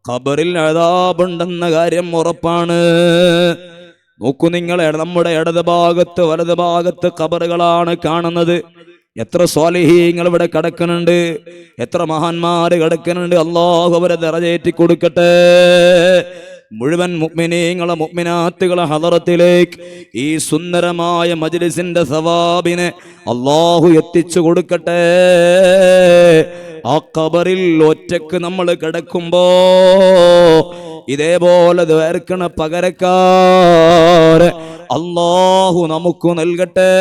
ഖബറിൽ അദാബുണ്ടെന്ന കാര്യം ഉറപ്പാണ്. നോക്കൂ നിങ്ങൾ, നമ്മുടെ ഇടത് ഭാഗത്ത് വലത് ഭാഗത്ത് ഖബറുകളാണ് കാണുന്നത്. എത്ര സ്വാലിഹീങ്ങൾ ഇവിടെ കിടക്കുന്നുണ്ട്, എത്ര മഹാന്മാര് കിടക്കുന്നുണ്ട്. അല്ലാഹു അവരെ ദറജയേറ്റി കൊടുക്കട്ടെ. മുഴുവൻ മുഅ്മിനീങ്ങളെ മുഅ്മിനാത്തുകളെ ഹദറത്തിലേക്ക് ഈ സുന്ദരമായ മജ്ലിസിന്റെ സവാബിനെ അല്ലാഹു എത്തിച്ചു കൊടുക്കട്ടെ. ആ ഖബറിൽ ഒറ്റക്ക് നമ്മൾ കിടക്കുമ്പോ ഇതേപോലെ ദ്വാരക്കണ പകരക്കാരെ അല്ലാഹു നമുക്ക് നൽകട്ടെ.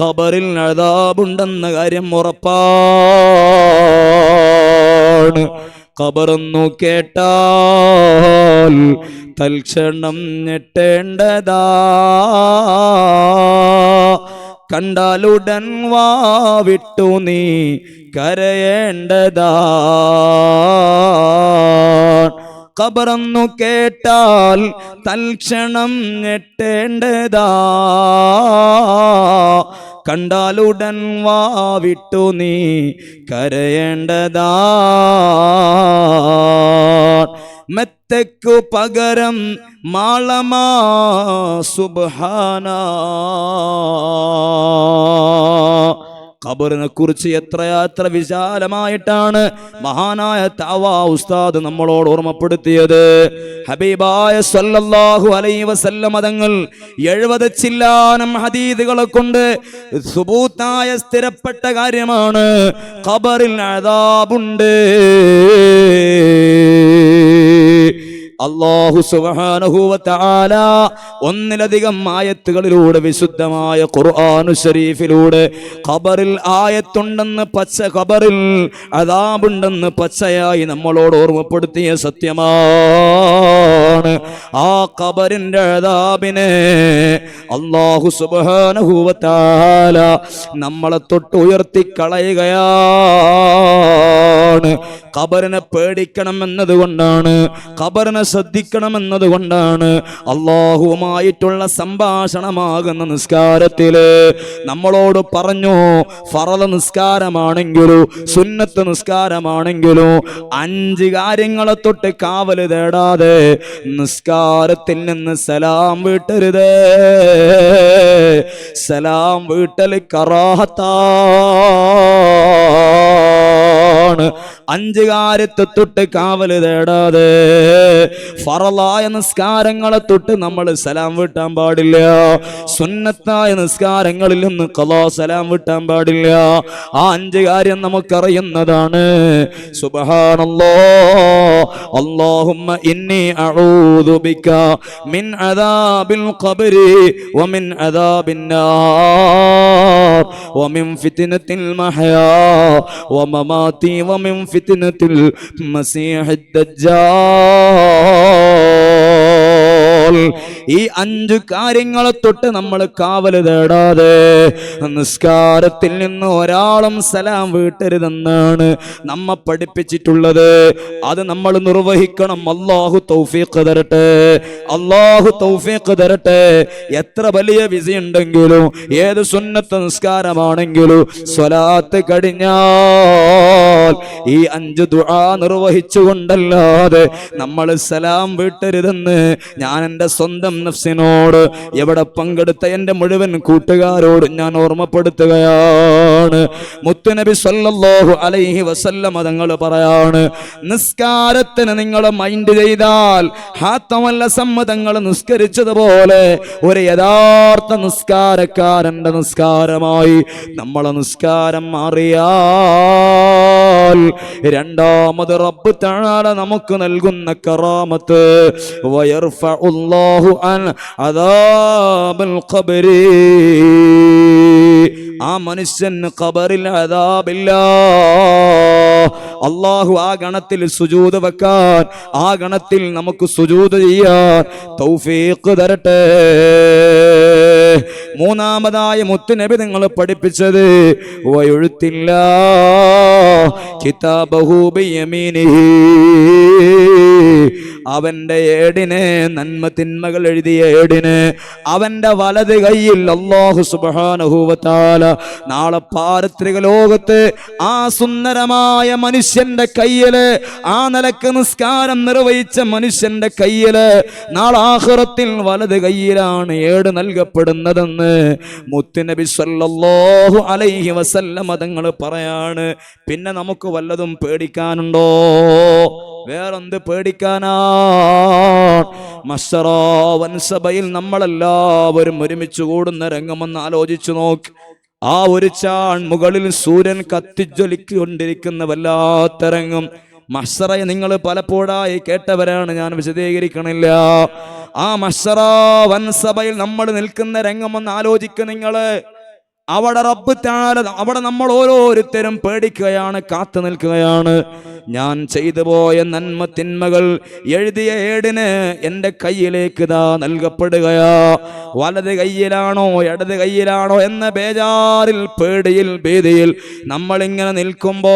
ഖബറിൽ അദാബുണ്ടെന്ന കാര്യം ഉറപ്പാണ്. ഖബറൊന്നു കേട്ടാൽ തൽക്ഷണം ഞെട്ടേണ്ടതാ. കണ്ടാലുടൻ വാവിട്ടു നീ കരയേണ്ടതാ. ഖബറൊന്നു കേട്ടാൽ തൽക്ഷണം ഞെട്ടേണ്ടതാ. കണ്ടാലുടൻ വാവിട്ടു നീ കരയേണ്ടതാ. മെത്തക്കു പകരം മാളമാ സുബ്ഹാനാ. ഖബറിനെ കുറിച്ച് എത്ര വിശാലമായിട്ടാണ് മഹാനായ തഅവാ ഉസ്താദ് നമ്മളോട് ഓർമ്മപ്പെടുത്തിയത്. ഹബീബായ സല്ലല്ലാഹു അലൈഹി വസല്ലം തങ്ങൾ 70 ചില്ലാനം ഹദീസുകളെ കൊണ്ട് സുബൂത്തായ സ്ഥിരപ്പെട്ട കാര്യമാണ്, ഖബറിൽ അദാബുണ്ട്. അല്ലാഹു സുബ്ഹാനഹു വ തആല ഒന്നിലധികം ആയത്തുകളിലൂടെ വിശുദ്ധമായ ഖുർആനു ശരീഫിലൂടെ ഖബറിൽ ആയത്തുണ്ടെന്ന് ഖബറിൽ അദാബുണ്ടെന്ന് പച്ചയായി നമ്മളോട് ഓർമ്മപ്പെടുത്തിയ സത്യമാണ്. ആ ഖബറിന്റെ അദാബിനെ അല്ലാഹു സുബ്ഹാനഹു വ തആല നമ്മളെ തൊട്ട് ഉയർത്തിക്കളയുകയാണ്. ഖബറിനെ പേടിക്കണം എന്നതുകൊണ്ടാണ്, ഖബറിനെ ശ്രദ്ധിക്കണം എന്നതുകൊണ്ടാണ് അല്ലാഹുവുമായിട്ടുള്ള സംഭാഷണമാകുന്ന നിസ്കാരത്തില് നമ്മളോട് പറഞ്ഞു, ഫറള് നിസ്കാരമാണെങ്കിലും സുന്നത്ത് നിസ്കാരമാണെങ്കിലും 5 കാര്യങ്ങളെ തൊട്ട് കാവല് തേടാതെ നിസ്കാരത്തിൽ നിന്ന് സലാം വീട്ടരുത്. സലാം വീട്ടൽ കറാഹത്താണ്. 5 കാര്യത്തെ തൊട്ട് കാവല് തേടാതെ ഫറളായ നിസ്കാരങ്ങളെ തൊട്ട് നമ്മൾ സലാം വീട്ടാൻ പാടില്ല. സുന്നത്തായ നിസ്കാരങ്ങളിൽ നിന്ന് ഖളാ സലാം വീട്ടാൻ പാടില്ല. ആ 5 കാര്യം നമുക്കറിയുന്നതാണ്. സുബ്ഹാനല്ലാഹ്, അല്ലാഹുമ്മ ഇന്നി അഊദു ബിക മിൻ അദാബിൽ ഖബ്രി വമിൻ അദാബിൻ നാർ വമിൻ ഫിത്നത്തിൽ മഹ്യാ വമമാതി വമിൻ ഫിത്നത്തിൽ മസീഹിദ് ദജ്ജാൽ. ഈ 5 കാര്യങ്ങളെ തൊട്ട് നമ്മൾ കാവല് തേടാതെ നിസ്കാരത്തിൽ നിന്ന് ഒരാളും സലാം വീട്ടരുതെന്നാണ് നമ്മെ പഠിപ്പിച്ചിട്ടുള്ളത്. അത് നമ്മൾ നിർവഹിക്കണം. അല്ലാഹു തൗഫീഖ് തരട്ടെ, അല്ലാഹു തൗഫീഖ് തരട്ടെ. എത്ര വലിയ വിസിയുണ്ടെങ്കിലും ഏത് സുന്നത്ത് നിസ്കാരമാണെങ്കിലും സ്വലാത്ത് കഴിഞ്ഞാൽ ഈ 5 ദുആ നിർവഹിച്ചുകൊണ്ടല്ലാതെ നമ്മൾ സലാം വീട്ടരുതെന്ന് ഞാൻ എൻ്റെ എന്റെ സ്വന്തം നഫ്സിനോട്, എവിടെ പങ്കെടുത്ത എന്റെ മുഴുവൻ കൂട്ടുകാരോട് ഞാൻ ഓർമ്മപ്പെടുത്തുകയാണ്. മുത്തുനബി സല്ലല്ലാഹു അലൈഹി വസല്ലം തങ്ങൾ പറയാണ്, നിസ്കാരത്തിന് നിങ്ങൾ മൈൻഡ് ചെയ്താൽ ഹാത്തമല്ല സമ്മതങ്ങൾ നിസ്കരിച്ചതുപോലെ ഒരു യഥാർത്ഥ നിസ്കാരക്കാരന്റെ നിസ്കാരമായി നമ്മളെ നിസ്കാരം മാറിയാൽ രണ്ടാമത് റബ്ബ് തആല നമുക്ക് നൽകുന്ന കറാമത്ത് വയർഫഉല്ലാഹു അൻ അദാബൽ ഖബരി, ആ മനുഷ്യന് ഖബറിൽ അദാബില്ല. അല്ലാഹു ആ ഗണത്തിൽ സുജൂദ് വെക്കാൻ, ആ ഗണത്തിൽ നമുക്ക് സുജൂദ് ചെയ്യാൻ തൗഫീഖ് തരട്ടെ. മൂന്നാമതായ മുത്തുനബി നിങ്ങൾ പഠിപ്പിച്ചത് വയുഴുത്തില്ല കിതാബഹു ബിയമീനിഹി, അവന്റെ ഏടിന്, നന്മ തിന്മകൾ എഴുതിയ ഏടിന് അവന്റെ വലത് കൈയിൽ അല്ലാഹു സുബ്ഹാനഹു വ തആല നാളെ പാരത്രിക ലോകത്ത് ആ സുന്ദരമായ മനുഷ്യന്റെ കയ്യില്, ആ നിലക്ക് നിസ്കാരം നിർവഹിച്ച മനുഷ്യന്റെ കയ്യില് നാളെ ആഖിറത്തിൽ വലത് കയ്യിലാണ് ഏട് നൽകപ്പെടുന്നതെന്ന് മുത്തുനബി സല്ലല്ലാഹു അലൈഹി വസല്ലം തങ്ങൾ പറയാണ്. പിന്നെ നമുക്ക് വല്ലതും പേടിക്കാനുണ്ടോ? വേറെന്ത് പേടിക്കാനാ? മശ്ശറ വൻസഭയിൽ നമ്മളെല്ലാവരും ഒരുമിച്ച് കൂടുന്ന രംഗമെന്ന് ആലോചിച്ചു നോക്ക്. ആ ഒരു ചാൺ മുകളിൽ സൂര്യൻ കത്തിജ്വലിക്കൊണ്ടിരിക്കുന്ന വല്ലാത്ത രംഗം. മശ്ശറയെ നിങ്ങൾ പലപ്പോഴായി കേട്ടവരാണ്, ഞാൻ വിശദീകരിക്കണില്ല. ആ മശ്ശറ വൻസഭയിൽ നമ്മൾ നിൽക്കുന്ന രംഗമെന്ന് ആലോചിക്കുക നിങ്ങള്. അവിടെ റബ്ബ് തആല, അവിടെ നമ്മൾ ഓരോരുത്തരും പേടിക്കുകയാണ്, കാത്തു നിൽക്കുകയാണ്. ഞാൻ ചെയ്തു പോയ നന്മ തിന്മകൾ എഴുതിയ ഏടിന് എൻ്റെ കയ്യിലേക്ക് ഇതാ നൽകപ്പെടുകയാ. വലത് കയ്യിലാണോ ഇടത് കയ്യിലാണോ എന്ന ബേജാറിൽ, പേടിയിൽ, ഭീതിയിൽ നമ്മളിങ്ങനെ നിൽക്കുമ്പോ,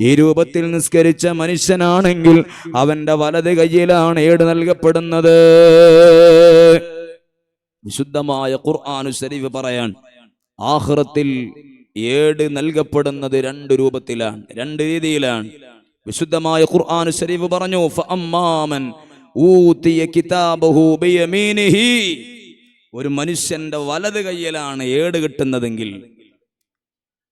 ഈ രൂപത്തിൽ നിസ്കരിച്ച മനുഷ്യനാണെങ്കിൽ അവന്റെ വലത് കയ്യിലാണ് ഏട് നൽകപ്പെടുന്നത്. വിശുദ്ധമായ ഖുർആനു ശരീഫ് പറയാൻ, ആഖിറത്തിൽ ഏട് നൽകപ്പെടുന്നത് രണ്ട് രൂപത്തിലാണ്, രണ്ട് രീതിയിലാണ്. വിശുദ്ധമായ ഖുർആനു ശരീഫ് പറഞ്ഞു, ഫഅമ്മാമൻ ഊതിയ കിതാബഹു ബിയമീനിഹി, ഒരു മനുഷ്യന്റെ വലത് കയ്യിലാണ് ഏട് കിട്ടുന്നതെങ്കിൽ,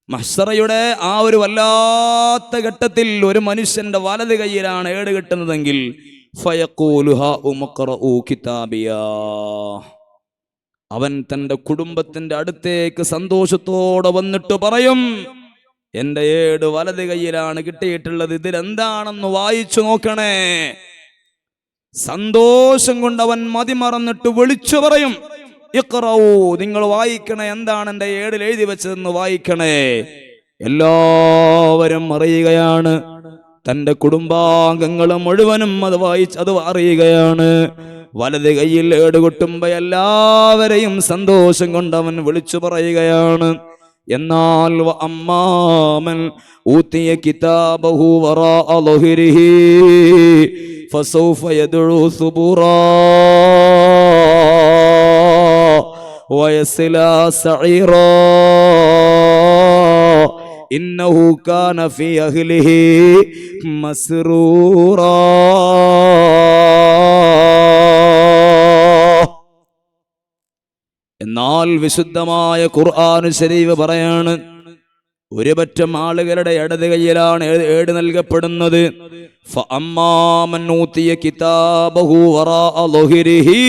മഹ്ശറയുടെ ആ ഒരു വല്ലാത്ത ഘട്ടത്തിൽ ഒരു മനുഷ്യന്റെ വലത് കയ്യിലാണ് ഏട് കിട്ടുന്നതെങ്കിൽ, ഫയഖൂലു ഹാ ഉഖ്റഊ കിതാബിയാ, അവൻ തന്റെ കുടുംബത്തിന്റെ അടുത്തേക്ക് സന്തോഷത്തോടെ വന്നിട്ട് പറയും, എന്റെ ഏട് വലത് കയ്യിലാണ് കിട്ടിയിട്ടുള്ളത്, ഇതിലെന്താണെന്ന് വായിച്ചു നോക്കണേ. സന്തോഷം കൊണ്ട് അവൻ മതിമറന്നിട്ട് വിളിച്ചു പറയും, ഇഖ്റഊ, നിങ്ങൾ വായിക്കണേ, എന്താണ് എന്റെ ഏടിൽ എഴുതി വെച്ചതെന്ന് വായിക്കണേ. എല്ലാവരും അറിയുകയാണ്, തന്റെ കുടുംബാംഗങ്ങൾ മുഴുവനും അത് അറിയുകയാണ്. വലത് കയ്യിൽ ഏട് കൊട്ടുമ്പോ എല്ലാവരെയും സന്തോഷം കൊണ്ട് അവൻ വിളിച്ചു പറയുകയാണ്. എന്നാൽ അമ്മാമൻ ഊതിയ കിതാബഹു വറാഅ ളുഹ്രിഹി ഫസൗഫ യദ്ഉ സുബൂറാ വയസ്ലാ സഈറാ ഇന്നഹു കാന ഫീ അഹ്ലിഹി മസ്റൂറാ. എന്നാൽ വിശുദ്ധമായ ഖുർആൻ ശരീഫ് പറയാണ്, ഒരു പറ്റം ആളുകളുടെ ഇടത് കയ്യിലാണ് ഏട് നൽകപ്പെടുന്നത്. ഫഅമ്മാമൻ ഊതിയ കിതാബഹു വറാഅ ളുഹ്രിഹി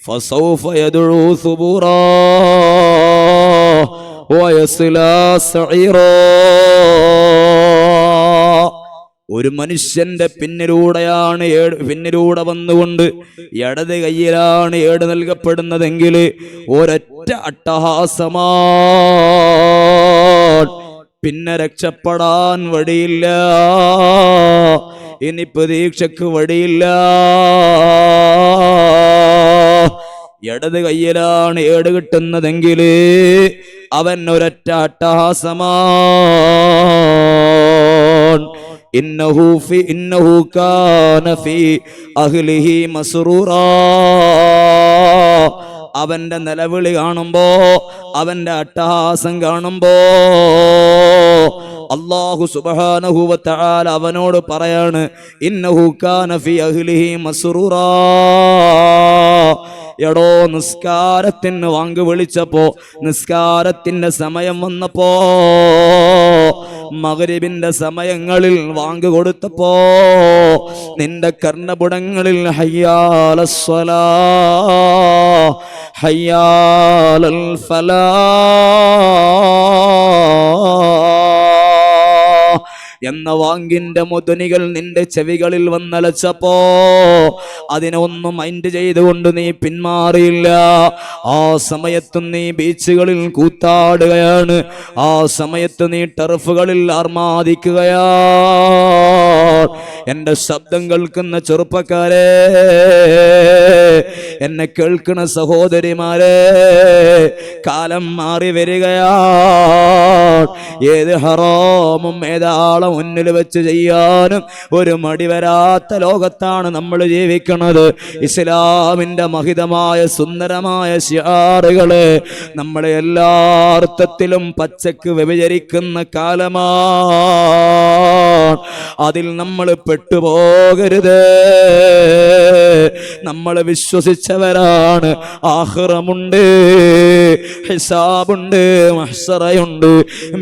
ഫസൗഫ യദ്ഉ സുബൂറാ വയസ്ലാ സഈറാ. ഒരു മനുഷ്യന്റെ പിന്നിലൂടെ വന്നുകൊണ്ട് ഇടത് കയ്യിലാണ് ഏട് നൽകപ്പെടുന്നതെങ്കിൽ ഒരൊറ്റ അട്ടഹാസമാണ്, പിന്നെ രക്ഷപ്പെടാൻ വഴിയില്ല, ഇനി പ്രതീക്ഷക്ക് വഴിയില്ല. ഇടത് കയ്യിലാണ് ഏട് കിട്ടുന്നതെങ്കിൽ അവൻ ഒരൊറ്റ അട്ടഹാസമാണ്. ഇന്നഹു കാന ഫീ അഹ്ലിഹി മസ്റൂറാ. അവന്റെ നിലവിളി കാണുമ്പോ, അവന്റെ അട്ടഹാസം കാണുമ്പോ അല്ലാഹു സുബ്ഹാനഹു വ തആല അവനോട് പറയാണ് ഇന്നഹു കാന ഫീ അഹ്ലിഹി മസ്റൂറാ. എടോ നിസ്കാരത്തിന് വാങ്ക് വിളിച്ചപ്പോ, നിസ്കാരത്തിന്റെ സമയം വന്നപ്പോ, മഗ്രിബിന്റെ സമയങ്ങളിൽ വാങ്ക് കൊടുത്തപ്പോ നിന്റെ കർണപുടങ്ങളിൽ ഹയ്യാലസ്സലാ ഹയ്യാലൽ ഫലാ എന്ന വാങ്കിന്റെ മുതുനികൾ നിന്റെ ചെവികളിൽ വന്നലച്ചപ്പോ അതിനെ ഒന്നും മൈൻഡ് ചെയ്തുകൊണ്ട് നീ പിന്മാറിയില്ല. ആ സമയത്ത് നീ ബീച്ചുകളിൽ കൂത്താടുകയാണ്, ആ സമയത്ത് നീ ടർഫുകളിൽ ആർമാദിക്കുകയാ. എന്റെ ശബ്ദം കേൾക്കുന്ന ചെറുപ്പക്കാരെ, എന്നെ കേൾക്കുന്ന സഹോദരിമാരെ, കാലം മാറി വരികയാ. ഏത് ഹറാമും ഏതാളും മുന്നിൽ വെച്ച് ചെയ്യാനും ഒരു മടി വരാത്ത ലോകത്താണ് നമ്മൾ ജീവിക്കുന്നത്. ഇസ്ലാമിന്റെ മഹിതമായ സുന്ദരമായ ശിആറുകള് നമ്മളെ എല്ലാ അർത്ഥത്തിലും പച്ചക്ക് വ്യഭിചരിക്കുന്ന കാലമാണ്. അതിൽ നമ്മൾ പെട്ടുപോകരുത്. നമ്മൾ വിശ്വസിച്ചവരാണ്. ആഖിറമുണ്ട്, ഹിസാബുണ്ട്, മഹ്ശറയുണ്ട്,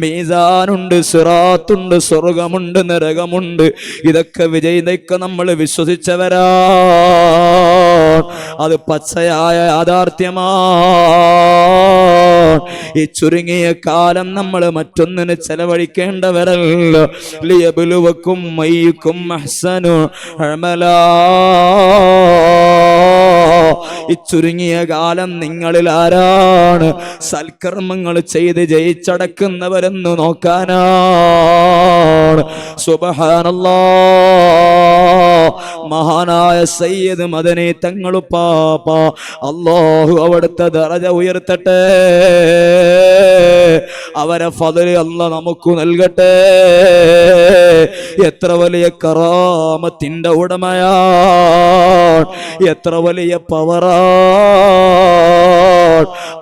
മീസാനുണ്ട്, സിറാത്തുണ്ട്, സ്വർഗമുണ്ട്, നരകമുണ്ട്. ഇതൊക്കെ വിജയിതൊക്കെ നമ്മൾ വിശ്വസിച്ചവരാ. അത് പച്ചയായ യാഥാർത്ഥ്യമാണ്. ഈ ചുരുങ്ങിയ കാലം നമ്മൾ മറ്റൊന്നിന് ചെലവഴിക്കേണ്ടവരല്ല. ലിയബ്ലുവക്കും അയ്യുക്കും അഹ്സനു അമലാ. ഈ ചുരുങ്ങിയ കാലം നിങ്ങളിൽ ആരാണ് സൽക്കർമ്മങ്ങൾ ചെയ്ത് ജയിച്ചടക്കുന്നവരെന്ന് നോക്കാനാണ്. സുബ്ഹാനല്ലാഹ്. മഹാനായ സയ്യിദ് മദനി തങ്ങൾ പാപ്പ, അല്ലാഹു അവിടുത്തെ ദറജ ഉയർത്തട്ടെ, അവരെ ഫദ്ല് അല്ലാഹ് നമുക്ക് നൽകട്ടെ. എത്ര വലിയ കറാമത്തിന്റെ ഉടമയാണ്, എത്ര വലിയ പവറാണ്.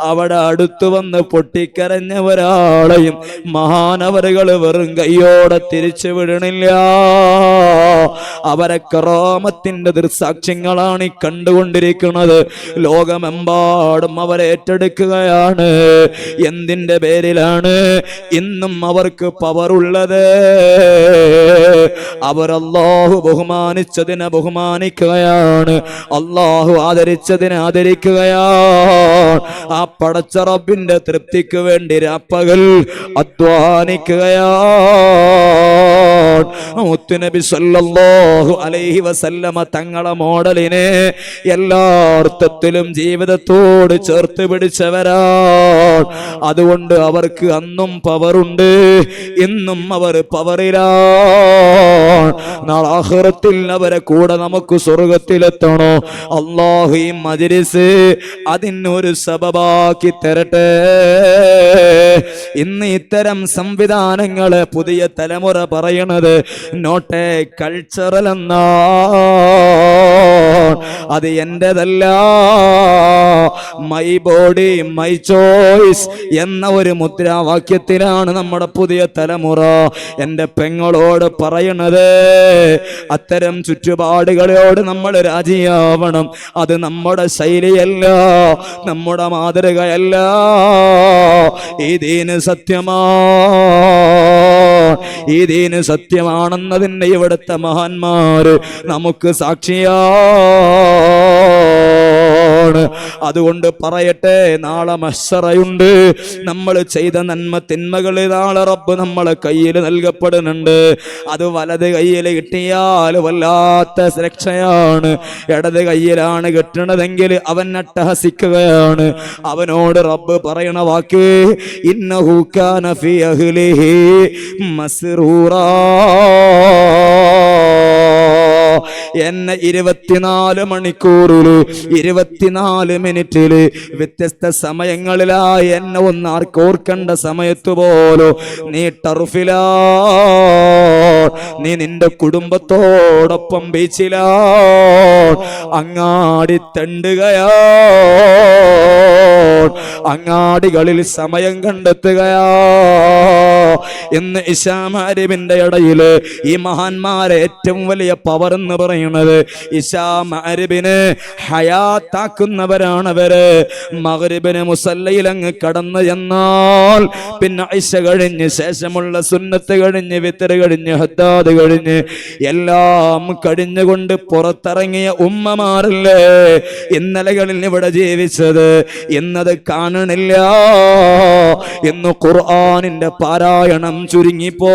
അവിടെ അടുത്തു വന്ന് പൊട്ടിക്കരഞ്ഞ ഒരാളെയും മഹാനവറുകൾ വെറും കയ്യോടെ തിരിച്ചു വിടണില്ല. അവരെ കറാമത്തിന്റെ ദൃസാക്ഷ്യങ്ങളാണ് ഈ കണ്ടുകൊണ്ടിരിക്കുന്നത്. ലോകമെമ്പാടും അവരെ ഏറ്റെടുക്കുകയാണ്. എന്തിന്റെ പേരിലാണ്? ഇന്നും അവർക്ക് പവറുള്ളത്. അവർ അല്ലാഹു ബഹുമാനിച്ചതിനെ ബഹുമാനിക്കുകയാണ്, അല്ലാഹു ആദരിച്ചതിനെ ആദരിക്കുകയാണ്. ആ പടച്ച റബ്ബിന്റെ തൃപ്തിക്ക് വേണ്ടി രാപ്പകൽ അധ്വാനിക്കുകയാണ്. മുത്തുനബി സല്ലല്ലാഹു അലൈഹി വസല്ലമ തങ്ങളെ മോഡലിനെ എല്ലാ അർത്ഥത്തിലും ജീവിതത്തോട് ചേർത്ത് പിടിച്ചവരാണ്. അതുകൊണ്ട് അവർക്ക് അന്നും പവറുണ്ട്, ഇന്നും അവർ പവറിലാണ്. നാളെ ആഖിറത്തിൽ അവരെ കൂടെ നമുക്ക് സ്വർഗത്തിലെത്തണോ. അല്ലാഹു ഈ മജ്‌ലിസ് അതിനൊരു സബബാക്കി തരട്ടെ. ഇന്ന് ഇത്തരം സംവിധാനങ്ങളെ പുതിയ തലമുറ പറയണത് നോട്ട് എ കൾച്ചറൽ എന്നാ. അത് എന്റേതല്ല, മൈ ബോഡി മൈ ചോയ്സ് എന്ന ഒരു മുദ്രാവാക്യത്തിലാണ് നമ്മുടെ പുതിയ തലമുറ. എൻ്റെ പെങ്ങളോട് പറയണത്, അത്തരം ചുറ്റുപാടുകളോട് നമ്മൾ രാജിയാവണം. അത് നമ്മുടെ ശൈലിയല്ല, നമ്മുടെ മാതൃകയല്ല. ഈ ദീന് സത്യമാണ്, ഈ ദീന് സത്യമാണെന്നതിൻ്റെ ഇവിടുത്തെ മഹാന്മാര് നമുക്ക് സാക്ഷിയാണ്. അതുകൊണ്ട് പറയട്ടെ, നാളെ മഹ്ശറയുണ്ട്. നമ്മൾ ചെയ്ത നന്മ തിന്മകൾ നാളെ റബ്ബ് നമ്മളെ കയ്യിൽ നൽകപ്പെടുന്നുണ്ട്. അത് വലത് കയ്യിൽ കിട്ടിയാൽ വല്ലാത്ത രക്ഷയാണ്. ഇടത് കയ്യിലാണ് കിട്ടണതെങ്കിൽ അവൻ അട്ടഹസിക്കുകയാണ്. അവനോട് റബ്ബ് പറയണ വാക്ക്, ഇന്നഹു കാന ഫീ അഹ്ലിഹി മസ്റൂറാ. എന്നെ 24 മണിക്കൂറില് 24 മിനിറ്റില് വ്യത്യസ്ത സമയങ്ങളിലായി എന്നെ ഒന്ന് ഓർക്കേണ്ട സമയത്ത് പോലും നീ ടർഫിലാ, നീ നിന്റെ കുടുംബത്തോടൊപ്പം ബീച്ചിലാ, അങ്ങാടി തെണ്ടുകയാ, അങ്ങാടികളിൽ സമയം കണ്ടെത്തുകയാ എന്ന് ഇശാ മഗ്‌രിബിന്റെ ഇടയില് ഈ മഹാന്മാരെ ഏറ്റവും വലിയ പവർ എന്ന് പറയുന്നത് ഇശാ മഗ്‌രിബിന് ഹയാത്താക്കുന്നവരാണവര്. മഗ്‌രിബിന് മുസല്ലയിൽ അങ്ങ് കടന്നു എന്നാൽ പിന്നെ ഇശ കഴിഞ്ഞ് ശേഷമുള്ള സുന്നത്ത് കഴിഞ്ഞ് വിത്തർ കഴിഞ്ഞ് ഹദ്ദാദ് കഴിഞ്ഞ് എല്ലാം കഴിഞ്ഞുകൊണ്ട് പുറത്തിറങ്ങിയ ഉമ്മമാരല്ലേ ഇന്നലകളിൽ ഇവിടെ ജീവിച്ചത്, എന്നത് കാണണില്ല. ഇന്ന് ഖുർആനിന്റെ പാരായണം ചുരുങ്ങിപ്പോ,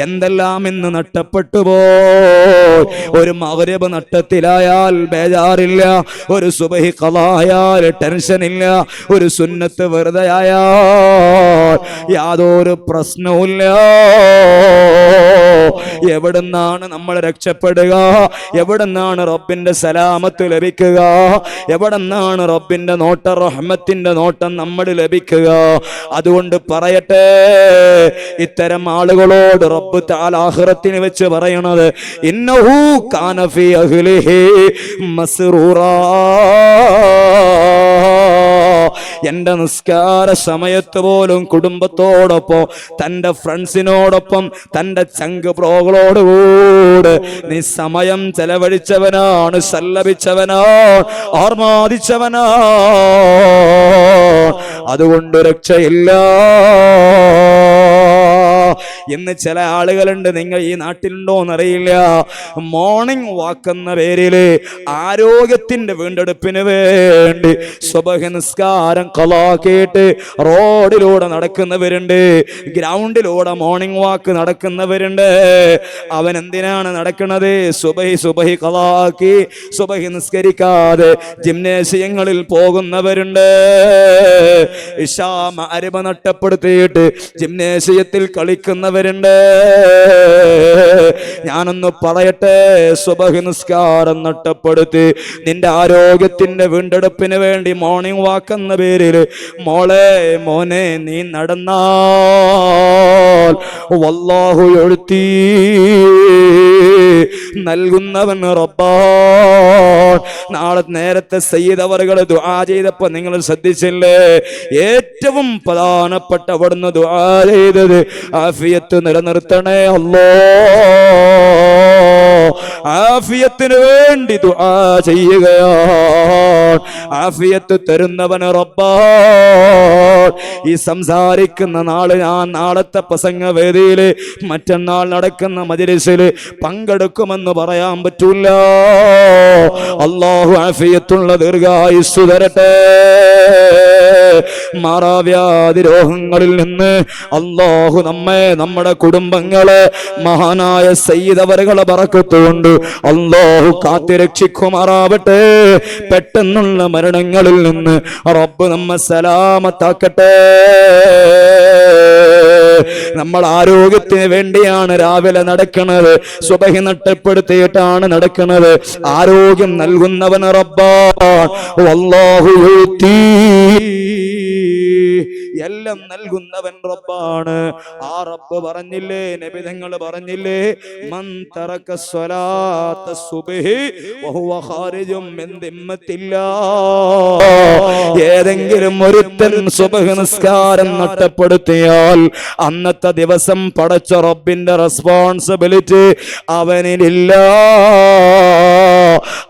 എന്തെല്ലാം ഇന്ന് നഷ്ടപ്പെട്ടു പോയി. ഒരു മഗ്‌രിബ് നഷ്ടത്തിലായാൽ ബേജാറില്ല, ഒരു സുബഹി ഖളായാൽ ടെൻഷനില്ല, ഒരു സുന്നത്ത് വെറുതെ ആയാൽ യാതൊരു പ്രശ്നവുമില്ല. എവിടുന്നാണ് നമ്മൾ രക്ഷപ്പെടുക? എവിടുന്നാണ് റബ്ബിന്റെ സലാമത്ത് ലഭിക്കുക? എവിടുന്നാണ് റബ്ബിന്റെ നോട്ടം, റഹ്മത്തിന്റെ നോട്ടം നമ്മൾ ലഭിക്കുക? അതുകൊണ്ട് പറയട്ടെ, ഇത്തരം ആളുകളോട് റബ്ബ് തആല ആഖിറത്തിനെ വെച്ച് പറയണത് ഇന്നഹു കാന ഫീ അഹ്ലിഹി മസ്റൂറാ. എന്റെ നിസ്കാര സമയത്ത് പോലും കുടുംബത്തോടൊപ്പം, തന്റെ ഫ്രണ്ട്സിനോടൊപ്പം, തന്റെ ചങ്ക് ബ്രോകളോടുകൂടെ നീ സമയം ചെലവഴിച്ചവനാണ്, സല്ലപിച്ചവനാണ്, ആർമാദിച്ചവനാണ്. അതുകൊണ്ട് രക്ഷയില്ല. ഇന്ന് ചില ആളുകളുണ്ട്, നിങ്ങൾ ഈ നാട്ടിലുണ്ടോ എന്നറിയില്ല, മോർണിംഗ് വാക്ക് എന്ന പേരില് ആരോഗ്യത്തിന്റെ വീണ്ടെടുപ്പിന് വേണ്ടി സുബഹി നിസ്കാരം ഖളാക്കിയിട്ട് റോഡിലൂടെ നടക്കുന്നവരുണ്ട്, ഗ്രൗണ്ടിലൂടെ മോർണിംഗ് വാക്ക് നടക്കുന്നവരുണ്ട്. അവൻ എന്തിനാണ് നടക്കുന്നത്? സുബഹി ഖളാക്കി സുബഹി നിസ്കരിക്കാതെ ജിംനേഷ്യങ്ങളിൽ പോകുന്നവരുണ്ട്. ഇശാ മഗ്‌രിബ് നഷ്ടപ്പെടുത്തിയിട്ട് ജിംനേഷ്യത്തിൽ കളിക്കുന്നവരുണ്ട്. ഞാനൊന്ന് പറയട്ടെ, സുബഹി നിസ്കാരം നഷ്ടപ്പെടുത്തി നിന്റെ ആരോഗ്യത്തിന്റെ വീണ്ടെടുപ്പിന് വേണ്ടി മോർണിംഗ് വാക്ക് എന്ന പേരിൽ മോനെ നീ നടന്നാൽ വല്ലാഹു എഴുത്തി നൽകുന്നവൻ റബ്ബാൻ. നാളെ നേരത്തെ സയ്യിദ് അവറുകൾ ദുആ ചെയ്തപ്പോ നിങ്ങൾ ശ്രദ്ധിച്ചില്ലേ? ഏറ്റവും പ്രധാനപ്പെട്ട അവിടുന്ന് ദുആ ചെയ്തത് ആഫിയത്ത് നിലനിർത്തണേ അല്ലാഹ്, ആഫിയത്തിന് വേണ്ടി ദുആ ചെയ്യുകയാണ്. ആഫിയത്ത് തരുന്നവൻ റബ്ബാൻ. ഈ സംസാരിക്കുന്ന ഞാൻ നാളത്തെ പ്രസംഗവേദിയിൽ മറ്റന്നാൾ നടക്കുന്ന മജ്‌ലിസിൽ പങ്കെടുക്കുമെന്ന് പറയാൻ പറ്റൂല. അല്ലാഹു ആഫിയത്തുള്ള ദീർഘായുസ്സ് തരട്ടെ. മാറാവ്യാധി രോഗങ്ങളിൽ നിന്ന് അല്ലാഹു നമ്മെ, നമ്മുടെ കുടുംബങ്ങളെ മഹാനായ സയ്യിദ് അവറുകളെ ബറക്കത്തുകൊണ്ട് അല്ലാഹു കാത്തുരക്ഷിക്കുമാറാവട്ടെ. പെട്ടെന്നുള്ള മരണങ്ങളിൽ നിന്ന് റബ്ബ് നമ്മെ സലാമത്താക്കട്ടെ. നമ്മൾ ആരോഗ്യത്തിന് വേണ്ടിയാണ് രാവിലെ നടക്കുന്നത്, സുബഹി നഷ്ടപ്പെടുത്തിയിട്ടാണ് നടക്കുന്നത്. ആരോഗ്യം നൽകുന്നവൻ റബ്ബാൻ. വല്ലാഹു യുതി, എല്ലാം നൽകുന്നവൻ റബ്ബാണ്. ആ റബ്ബ് പറഞ്ഞില്ലേ, നബി തങ്ങൾ പറഞ്ഞില്ലേ, മൻ തറക സ്വലാത്ത സുബ്ഹി വഹുവ ഖാരിജും മിൻ ദിമ്മത്തില്ലാഹ്. ഏതെങ്കിലും ഒരുത്തൻ സുബ്ഹ് നിസ്കാരം നഷ്ടപ്പെടുത്തിയാൽ അന്നത്തെ ദിവസം പടച്ച റബ്ബിന്റെ റെസ്പോൺസിബിലിറ്റി അവനിലില്ല.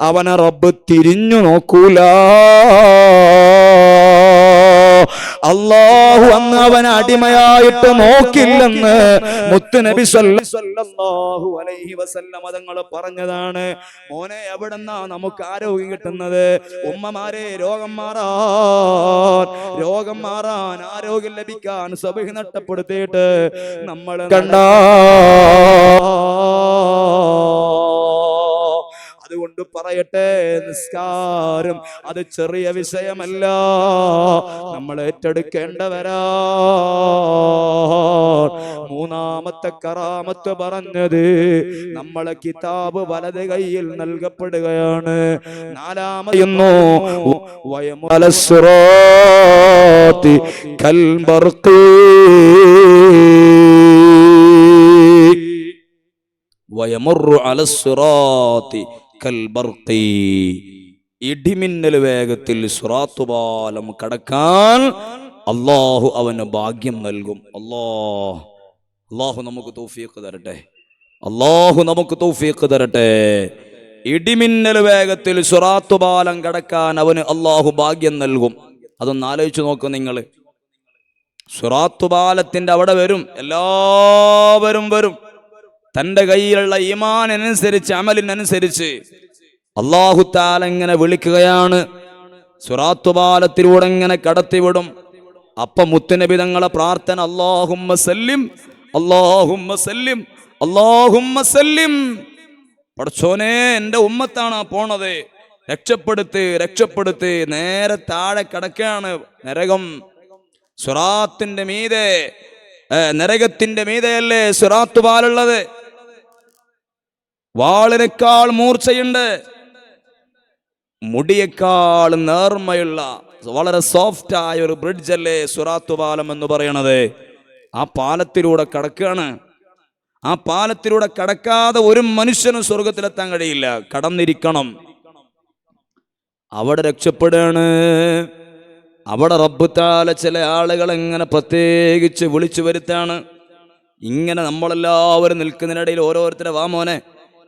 അവനെ റബ്ബ് തിരിഞ്ഞു നോക്കൂല. അല്ലാഹു അന്ന് അവൻ അടിമയായിട്ട് നോക്കില്ലെന്ന് മുത്തുനബി സല്ലല്ലാഹു അലൈഹി വസല്ലം തങ്ങൾ പറഞ്ഞതാണ്. മോനെ, എവിടെന്നാ നമുക്ക് ആരോഗ്യം കിട്ടുന്നത്? ഉമ്മമാരെ, രോഗം മാറാൻ ആരോഗ്യം ലഭിക്കാൻ സുബ്ഹി നഷ്ടപ്പെടുത്തിയിട്ട് നമ്മൾ കണ്ട. അതുകൊണ്ട് അതുകൊണ്ട് പറയട്ടെ, നിസ്കാരം അത് ചെറിയ വിഷയമല്ല, നമ്മൾ ഏറ്റെടുക്കേണ്ടവരാ. മൂന്നാമത്തെ കറാമത്ത് പറഞ്ഞത് നമ്മളെ കിതാബ് വലത് കൈയിൽ നൽകപ്പെടുകയാണ്. നാലാമതെന്നോ വയമലസ്റാത്തി കൽബർഖി, വയമറു അലസ്റാത്തി കൽബർഖി, ഇടിമിന്നൽ വേഗത്തിൽ സിറാത്ത് പാലം കടക്കാൻ അല്ലാഹു അവന് ഭാഗ്യം നൽകും. അല്ലാഹു നമുക്ക് തൗഫീഖ് തരട്ടെ. അല്ലാഹു നമുക്ക് തൗഫീഖ് തരട്ടെ. ഇടിമിന്നൽ വേഗത്തിൽ സിറാത്ത് പാലം കടക്കാൻ അവന് അല്ലാഹു ഭാഗ്യം നൽകും. അതൊന്ന് ആലോചിച്ച് നോക്ക് നിങ്ങൾ. സിറാത്ത് പാലത്തിന്റെ അവിടെ വരും, എല്ലാവരും വരും. തന്റെ കയ്യിലുള്ള ഈമാനനുസരിച്ച്, അമലിനനുസരിച്ച് അല്ലാഹു തആല ഇങ്ങനെ വിളിക്കുകയാണ്. സിറാത്ത് പാലത്തിലൂടെ ഇങ്ങനെ കടത്തിവിടും. അപ്പൊ മുത്തുനബി തങ്ങളെ പ്രാർത്ഥന, അല്ലാഹുമ്മ സല്ലിം, അല്ലാഹുമ്മ സല്ലിം, അല്ലാഹുമ്മ സല്ലിം. പടച്ചോനെ, എന്റെ ഉമ്മത്താണ് പോണത്, രക്ഷപ്പെടുത്ത്, രക്ഷപ്പെടുത്ത്. നേരെ താഴെ കിടക്കുകയാണ് നരകം. സിറാത്തിന്റെ മീതെ, നരകത്തിന്റെ മീതെയല്ലേ സിറാത്ത് പാലുള്ളത്. വാളിനേക്കാൾ മൂർച്ചയുണ്ട്, മുടിയേക്കാൾ നേർമയുള്ള വളരെ സോഫ്റ്റ് ആയ ഒരു ബ്രിഡ്ജ് അല്ലേ സിറാത്ത് പാലം എന്ന് പറയണത്. ആ പാലത്തിലൂടെ കടക്കുകയാണ്. ആ പാലത്തിലൂടെ കടക്കാതെ ഒരു മനുഷ്യനും സ്വർഗത്തിലെത്താൻ കഴിയില്ല. കടന്നിരിക്കണം. അവിടെ രക്ഷപ്പെടുകയാണ്. അവിടെ റബ്ബ് തആല ചില ആളുകളെ ഇങ്ങനെ പ്രത്യേകിച്ച് വിളിച്ചു വരുത്താണ്. ഇങ്ങനെ നമ്മളെല്ലാവരും നിൽക്കുന്നതിനിടയിൽ ഓരോരുത്തരെ, വാ മോനെ,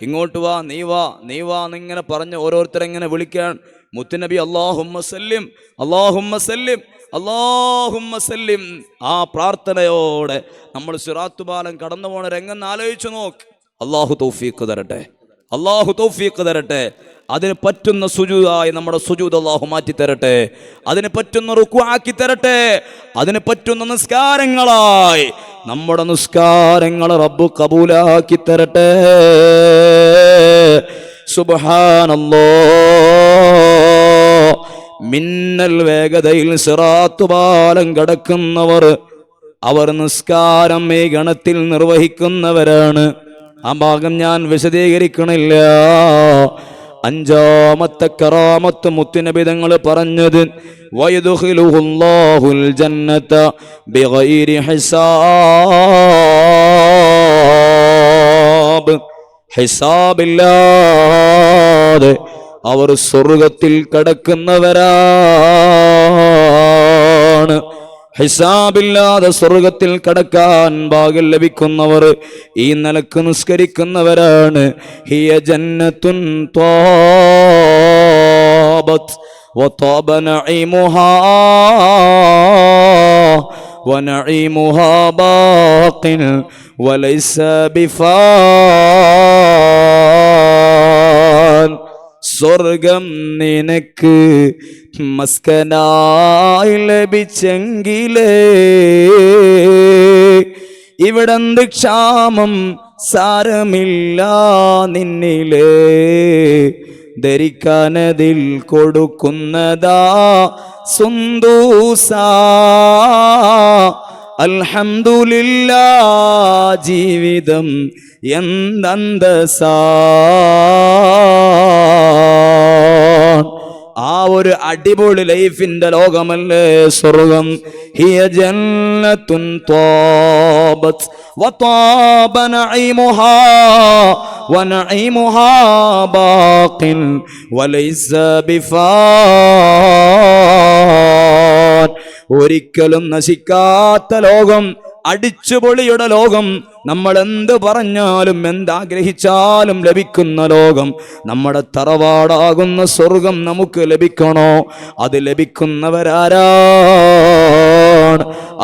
ഇങ്ങോട്ട് വാ, നീ വാ, നീ വാ എന്നിങ്ങനെ പറഞ്ഞ് ഓരോരുത്തരെ ഇങ്ങനെ വിളിക്കാൻ മുത്തുനബി അല്ലാഹുമ്മ സല്ലിം, അല്ലാഹുമ്മ സല്ലിം, അല്ലാഹുമ്മ സല്ലിം. ആ പ്രാർത്ഥനയോടെ നമ്മൾ സിറാത്ത് പാലം കടന്നു പോണ രംഗം ആലോചിച്ചു നോക്ക്. അല്ലാഹു തൗഫീഖ് തരട്ടെ, അല്ലാഹു തൗഫീഖ് തരട്ടെ. അതിന് പറ്റുന്ന സുജൂദായി നമ്മുടെ സുജൂദ് അല്ലാഹു മാറ്റി തരട്ടെ. അതിന് പറ്റുന്ന റുക്കൂ ആക്കി തരട്ടെ. അതിന് പറ്റുന്ന നിസ്കാരങ്ങളായി നമ്മുടെ നിസ്കാരങ്ങൾ റബ്ബ് കബൂലാക്കി തരട്ടെ. സുബ്ഹാനല്ലാഹ്. മിന്നൽ വേഗതയിൽ സിറാത്ത് പാലം കടക്കുന്നവർ, അവർ നിസ്കാരം ഈ ഗണത്തിൽ നിർവഹിക്കുന്നവരാണ്. ആ ഭാഗം ഞാൻ വിശദീകരിക്കണില്ല. അഞ്ചാമത്തെ കറാമത്ത് മുത്തുനബി തങ്ങൾ പറഞ്ഞത്, വയദ്ഖിലുഹുല്ലാഹുൽ ജന്നത ബിഗൈരി ഹിസാബ്. ഹിസാബില്ലാതെ അവർ സ്വർഗത്തിൽ കടക്കുന്നവരാണ്. ഹിസാബില്ലാതെ സ്വർഗത്തിൽ കടക്കാൻ ഭാഗ്യം ലഭിക്കുന്നവർ ഈ നിലക്ക് നിസ്കരിക്കുന്നവരാണ്. ഹിയ ജന്നത്തുൻ ത്വാബത് വതബ നഈമുഹാ വനഈമുഹാ ബാഖിൻ വലൈസ ബിഫാൻ. സ്വർഗം നിനക്ക് മസ്കനായി ലഭിച്ചെങ്കിലേ ഇവിടെന്ത് ക്ഷാമം സാരമില്ല നിന്നിലേ. ധരിക്കാനതിൽ കൊടുക്കുന്നതാ സുന്ദൂസ. അൽഹംദുലില്ലാ, ജീവിതം എന്തന്തസാ. ആ ഒരു അടിപൊളി ലൈഫിന്റെ ലോകമല്ലേ സ്വർഗം. ഹിയ ജന്നത്തുൻ ത്വാബത് വതാബ നഈമുഹാ വനഈമുഹാ ബാഖിൻ വലൈസ ബിഫാൻ. ഒരിക്കലും നശിക്കാത്ത ലോകം, അടിച്ചുപൊളിയുടെ ലോകം. നമ്മൾ എന്ത് പറഞ്ഞാലും എന്താഗ്രഹിച്ചാലും ലഭിക്കുന്ന ലോകം. നമ്മുടെ തറവാടാകുന്ന സ്വർഗം നമുക്ക് ലഭിക്കണോ? അത് ലഭിക്കുന്നവരാരാണ്?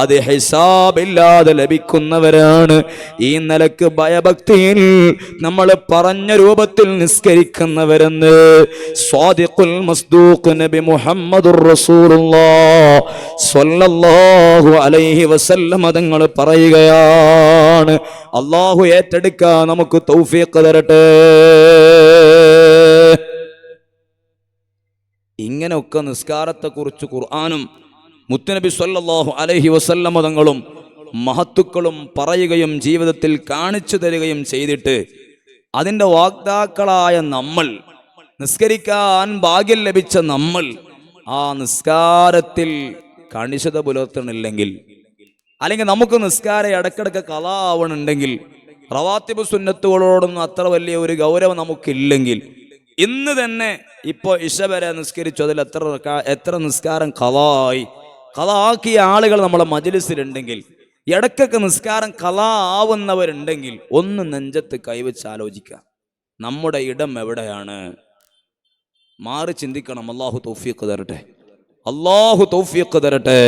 അത് ഹിസാബില്ലാതെ ലഭിക്കുന്നവരാണ്. ഈ നിലക്ക് ഭയഭക്തിയിൽ നമ്മൾ പറഞ്ഞ രൂപത്തിൽ നിസ്കരിക്കുന്നവരെന്ന് സ്വാദിഖുൽ മസ്ദൂഖ് നബി മുഹമ്മദുർ റസൂലുള്ളാഹി സ്വല്ലല്ലാഹു അലൈഹി വസല്ലം തങ്ങൾ പറയുകയാണ്. അല്ലാഹു ഏറ്റെടുക്കാൻ നമുക്ക് തൗഫീഖ് തരട്ടെ. ഇങ്ങനെയൊക്കെ നിസ്കാരത്തെക്കുറിച്ച് ഖുർആനും മുത്തുനബി സ്വല്ലല്ലാഹു അലൈഹി വസല്ലമ തങ്ങളും മഹത്തുക്കളും പറയുകയും ജീവിതത്തിൽ കാണിച്ചു തരികയും ചെയ്തിട്ട് അതിൻ്റെ വാഗ്ദാക്കളായ നമ്മൾ, നിസ്കരിക്കാൻ ഭാഗ്യം ലഭിച്ച നമ്മൾ ആ നിസ്കാരത്തിൽ കണിശത പുലർത്തണില്ലെങ്കിൽ, അല്ലെങ്കിൽ നമുക്ക് നിസ്കാരം ഇടക്കിടക്ക് ഖളാ ആവണുണ്ടെങ്കിൽ, റവാത്തിബ് സുന്നത്തുകളോടൊന്നും അത്ര വലിയ ഒരു ഗൗരവം നമുക്കില്ലെങ്കിൽ, ഇന്ന് തന്നെ ഇപ്പോൾ ഇശ വരെ നിസ്കരിച്ചു, അതിൽ എത്ര നിസ്കാരം ഖളാ ആക്കിയ ആളുകൾ നമ്മളെ മജ്‌ലിസിലുണ്ടെങ്കിൽ, ഇടക്കൊക്കെ നിസ്കാരം ഖളാ ആവുന്നവരുണ്ടെങ്കിൽ ഒന്ന് നെഞ്ചത്ത് കൈവച്ച് ആലോചിക്കുക, നമ്മുടെ ഇടം എവിടെയാണ്? മാറി ചിന്തിക്കണം. അല്ലാഹു തൗഫീഖ് തരട്ടെ, അല്ലാഹു തൗഫീഖ് തരട്ടെ.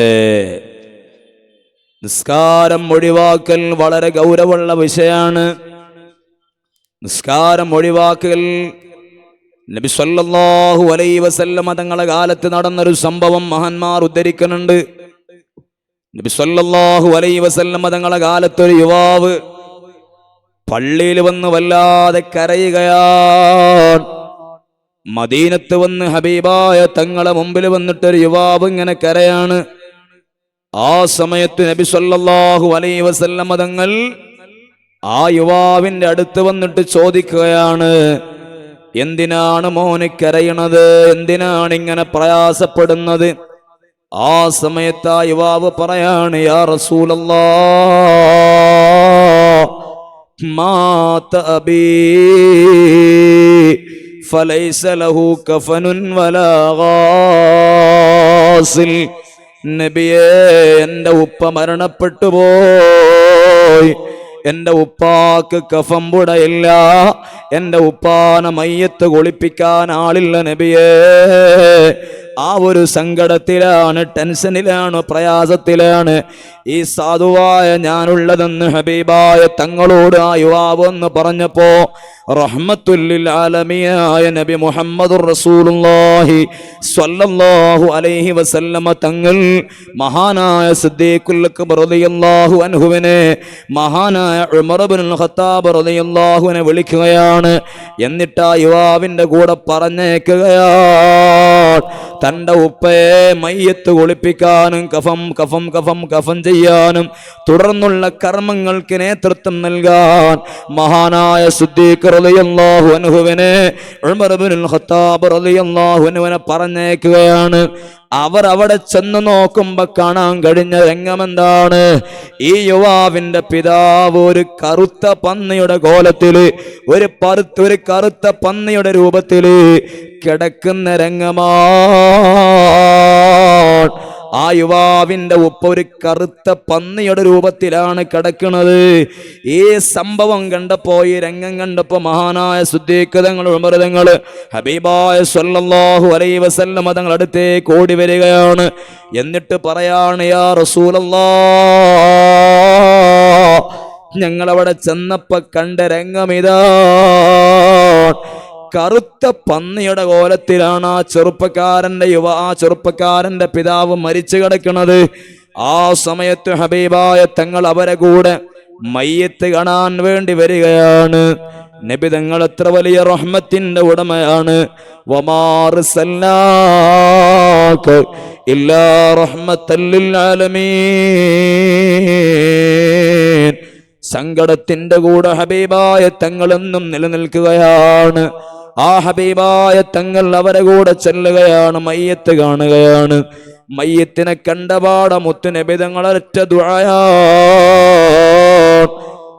നിസ്കാരം ഒഴിവാക്കൽ വളരെ ഗൗരവമുള്ള വിഷയമാണ്. നിസ്കാരം ഒഴിവാക്കൽ നബി സല്ലല്ലാഹു അലൈഹി വസല്ലമ തങ്ങളുടെ കാലത്ത് നടന്നൊരു സംഭവം മഹാന്മാർ ഉദ്ധരിക്കുന്നുണ്ട്. നബി സല്ലല്ലാഹു അലൈഹി വസല്ലമ തങ്ങളുടെ കാലത്ത് ഒരു യുവാവ് പള്ളിയിൽ വന്ന് വല്ലാതെ കരയുകയാണ്. മദീനത്ത് വന്ന് ഹബീബായ തങ്ങളെ മുമ്പിൽ വന്നിട്ടൊരു യുവാവ് ഇങ്ങനെ കരയാണ്. ആ സമയത്ത് നബി സല്ലല്ലാഹു അലൈഹി വസല്ലമ തങ്ങൾ ആ യുവാവിന്റെ അടുത്ത് വന്നിട്ട് ചോദിക്കുകയാണ്, എന്തിനാണ് മോന് കരയണത്? എന്തിനാണ് ഇങ്ങനെ പ്രയാസപ്പെടുന്നത്? ആ സമയത്ത് ആ യുവാവ് പറയാണ്, യാ റസൂലല്ലാഹ് മാത അബീ ഫലൈസ ലഹു കഫനുൻ വലാ ഗാസിൽ. നബിയേ, എൻ്റെ ഉപ്പ മരണപ്പെട്ടു പോയി, എൻ്റെ ഉപ്പാക്ക് കഫം പുടയില്ല, എൻ്റെ ഉപ്പാനെ മയ്യത്ത് കുളിപ്പിക്കാൻ ആളില്ല നബിയേ. ആ ഒരു സങ്കടത്തിലാണ്, ടെൻഷനിലാണ്, പ്രയാസത്തിലാണ് ഈ സാധുവായ ഞാനുള്ളതെന്ന് ഹബീബായ തങ്ങളോട് ആ യുവാവ് എന്ന് പറഞ്ഞപ്പോ റഹ്മത്തുല്ലിൽ ആലമീനായ നബി മുഹമ്മദുർ റസൂലുള്ളാഹി സ്വല്ലല്ലാഹു അലൈഹി വസല്ലമ തങ്ങൾ മഹാനായ സിദ്ദീഖുൽ അക്ബർ റളിയല്ലാഹു അൻഹുവിനെ മഹാനായ ഉമർ ഇബ്നുൽ ഖത്താബ് റളിയല്ലാഹു അൻഹു വിളിക്കുകയാണ്. എന്നിട്ട് ആ യുവാവിന്റെ കൂടെ പറഞ്ഞേക്കുകയാണ്, തൻ്റെ ഉപ്പയെ മയ്യത്ത് കുളിപ്പിക്കാനും കഫം ചെയ്യാനും തുടർന്നുള്ള കർമ്മങ്ങൾക്ക് നേതൃത്വം നൽകാൻ മഹാനായ സിദ്ദീഖ് റളിയല്ലാഹു അൻഹുവിനെ ഉമർ ഇബ്നുൽ ഖത്താബ് റളിയല്ലാഹു അൻഹുവിനെ പറഞ്ഞേക്കുകയാണ്. അവർ അവിടെ ചെന്ന് നോക്കുമ്പോ കാണാൻ കഴിഞ്ഞ രംഗമെന്താണ്? ഈ യുവാവിന്റെ പിതാവ് ഒരു കറുത്ത പന്നിയുടെ കോലത്തില്, ഒരു കറുത്ത പന്നിയുടെ രൂപത്തില് കിടക്കുന്ന രംഗമാണ്. ആ യുവാവിന്റെ ഉപ്പ ഒരു കറുത്ത പന്നിയുടെ രൂപത്തിലാണ് കിടക്കുന്നത്. ഈ സംഭവം കണ്ടപ്പോ, ഈ രംഗം കണ്ടപ്പോ മഹാനായ സിദ്ദീഖ് തങ്ങൾ, ഉമർ തങ്ങൾ ഹബീബായ സ്വല്ലല്ലാഹു അലൈഹി വസല്ലമ തങ്ങൾ അടുത്തേക്ക് ഓടി വരികയാണ്. എന്നിട്ട് പറയാണ്, യാ റസൂലല്ലാഹ്, ഞങ്ങളവിടെ ചെന്നപ്പോ കണ്ട രംഗമിതാ. കറുത്ത പന്നിയുടെ കോലത്തിലാണ് ആ ചെറുപ്പക്കാരന്റെ പിതാവ് മരിച്ചു കിടക്കുന്നത്. ആ സമയത്ത് ഹബീബായ തങ്ങൾ അവരെ കൂടെ മയ്യത്ത് കാണാൻ വേണ്ടി വരികയാണ്. നബി തങ്ങൾ എത്ര വലിയ റഹ്മത്തിന്റെ ഉടമയാണ്. വമാ അർസൽനാക ഇല്ലാ റഹ്മത്തൽ ലിൽ ആലമീൻ. സങ്കടത്തിന്റെ കൂടെ ഹബീബായ തങ്ങൾ എന്നും നിലനിൽക്കുകയാണ്. ആ ഹബീബായ തങ്ങൾ അവരെ കൂടെ ചെല്ലുകയാണ്, മയ്യത്ത് കാണുകയാണ്. മയ്യത്തിനെ കണ്ടപാടെ മുത്ത് നബി തങ്ങൾ ഒരൊറ്റ ദുആയാണ്,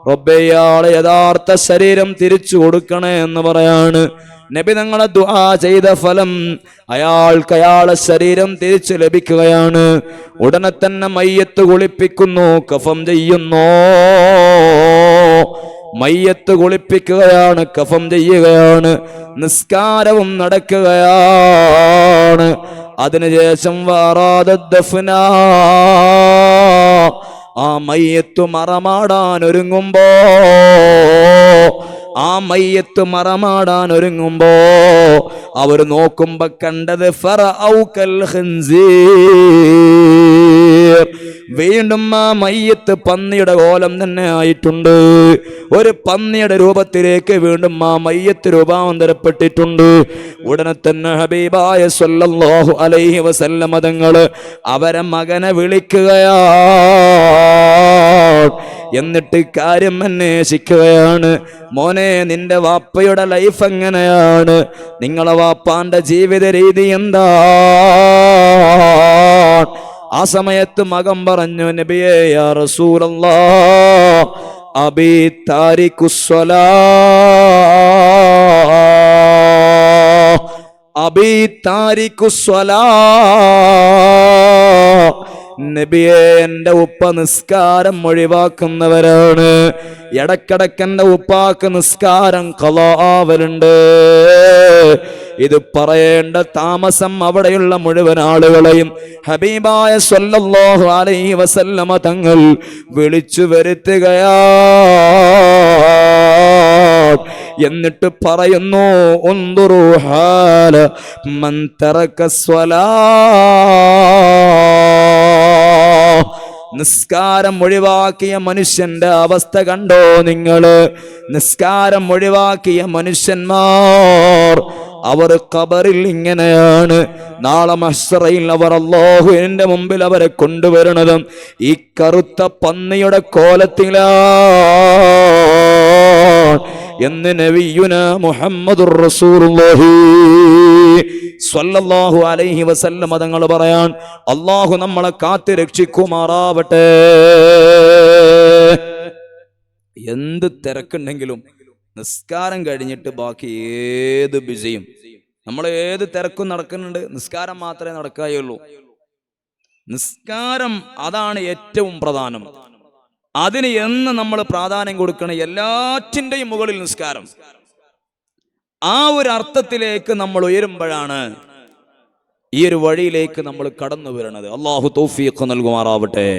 റബ്ബേ ഇയാളെ യഥാർത്ഥ ശരീരം തിരിച്ചു കൊടുക്കണേ എന്ന് പറയാണ്. നബി തങ്ങളെ ദുആ ചെയ്ത ഫലം അയാൾക്ക് അയാളെ ശരീരം തിരിച്ചു ലഭിക്കുകയാണ്. ഉടനെ തന്നെ മയ്യത്ത് കുളിപ്പിക്കുന്നു, കഫം ചെയ്യുന്നു. മയ്യത്ത് കുളിപ്പിക്കുകയാണ്, കഫം ചെയ്യുകയാണ്, നിസ്കാരവും നടക്കുകയാണ്. അതിനുശേഷം വാറാദദ്ദഫ്നാ, ആ മയ്യത്ത് മറമാടാൻ ഒരുങ്ങുമ്പോ അവർ നോക്കുമ്പോ കണ്ടത് ഫറഔകൽ ഖിൻസീർ, വീണ്ടും ആ മയ്യത്ത് പന്നിയുടെ കോലം തന്നെ ആയിട്ടുണ്ട്. ഒരു പന്നിയുടെ രൂപത്തിലേക്ക് വീണ്ടും ആ മയ്യത്ത് രൂപാന്തരപ്പെട്ടിട്ടുണ്ട്. ഉടനെ തന്നെ ഹബീബായ സ്വല്ലല്ലാഹു അലൈഹി വസല്ലമ തങ്ങള് അവരെ മകനെ വിളിക്കുകയാ. എന്നിട്ട് കാര്യം അന്വേഷിക്കുകയാണ്. മോനെ, നിന്റെ വാപ്പയുടെ ലൈഫ് എങ്ങനെയാണ്? നിങ്ങളെ വാപ്പാന്റെ ജീവിത രീതി എന്താ? ആ സമയത്ത് മകൻ പറഞ്ഞു, നബിയേ യാ റസൂലല്ലാഹ് അബീ താരിഖുസ്സലാ അബീ താരിഖുസ്സലാ. നബിയെ, എന്റെ ഉപ്പ നിസ്കാരം ഒഴിവാക്കുന്നവരാണ്. ഇടക്കിടക്ക് എന്റെ ഉപ്പാക്ക് നിസ്കാരം ഖളാ ആവലുണ്ട്. ഇത് പറയേണ്ട താമസം അവിടെയുള്ള മുഴുവൻ ആളുകളെയും ഹബീബായ സ്വല്ലല്ലാഹു അലൈഹി വസല്ലമ തങ്ങൾ വിളിച്ചു വരുത്തുകയാ. എന്നിട്ട് പറയുന്നു, ഉൻദുറു ഹാല മൻ തറക സ്വലാ. നിസ്കാരം ഒഴിവാക്കിയ മനുഷ്യന്റെ അവസ്ഥ കണ്ടോ നിങ്ങള്? നിസ്കാരം ഒഴിവാക്കിയ മനുഷ്യന്മാർ അവർ ഖബറിൽ ഇങ്ങനെയാണ്. നാളെ മഹ്ശറയിൽ അവർ അല്ലാഹുവിന്റെ മുമ്പിൽ അവരെ കൊണ്ടുവരുന്നതും ഈ കറുത്ത പന്നിയുടെ കോലത്തിലാണ് എന്ന് നബിയുനാ മുഹമ്മദുർ റസൂലുള്ളാഹി സ്വല്ലല്ലാഹു അലൈഹി വസല്ലം തങ്ങൾ പറയാൻ, അല്ലാഹു നമ്മളെ കാത്ത് രക്ഷിക്കുമാറാവട്ടെ. എന്ത് തിരക്കുണ്ടെങ്കിലും നിസ്കാരം കഴിഞ്ഞിട്ട് ബാക്കി ഏത് ബിസിയും, നമ്മൾ ഏത് തിരക്കും നടക്കുന്നുണ്ട്, നിസ്കാരം മാത്രമേ നടക്കുകയുള്ളൂ. നിസ്കാരം അതാണ് ഏറ്റവും പ്രധാനം. അതിന് എന്ന് നമ്മൾ പ്രാധാന്യം കൊടുക്കണം. എല്ലാറ്റിൻ്റെയും മുകളിൽ നിസ്കാരം. ആ ഒരു അർത്ഥത്തിലേക്ക് നമ്മൾ ഉയരുമ്പോഴാണ് ഈ ഒരു വഴിയിലേക്ക് നമ്മൾ കടന്നു വരുന്നത്. അല്ലാഹു തൗഫീഖ് നൽകുമാറാവട്ടെ.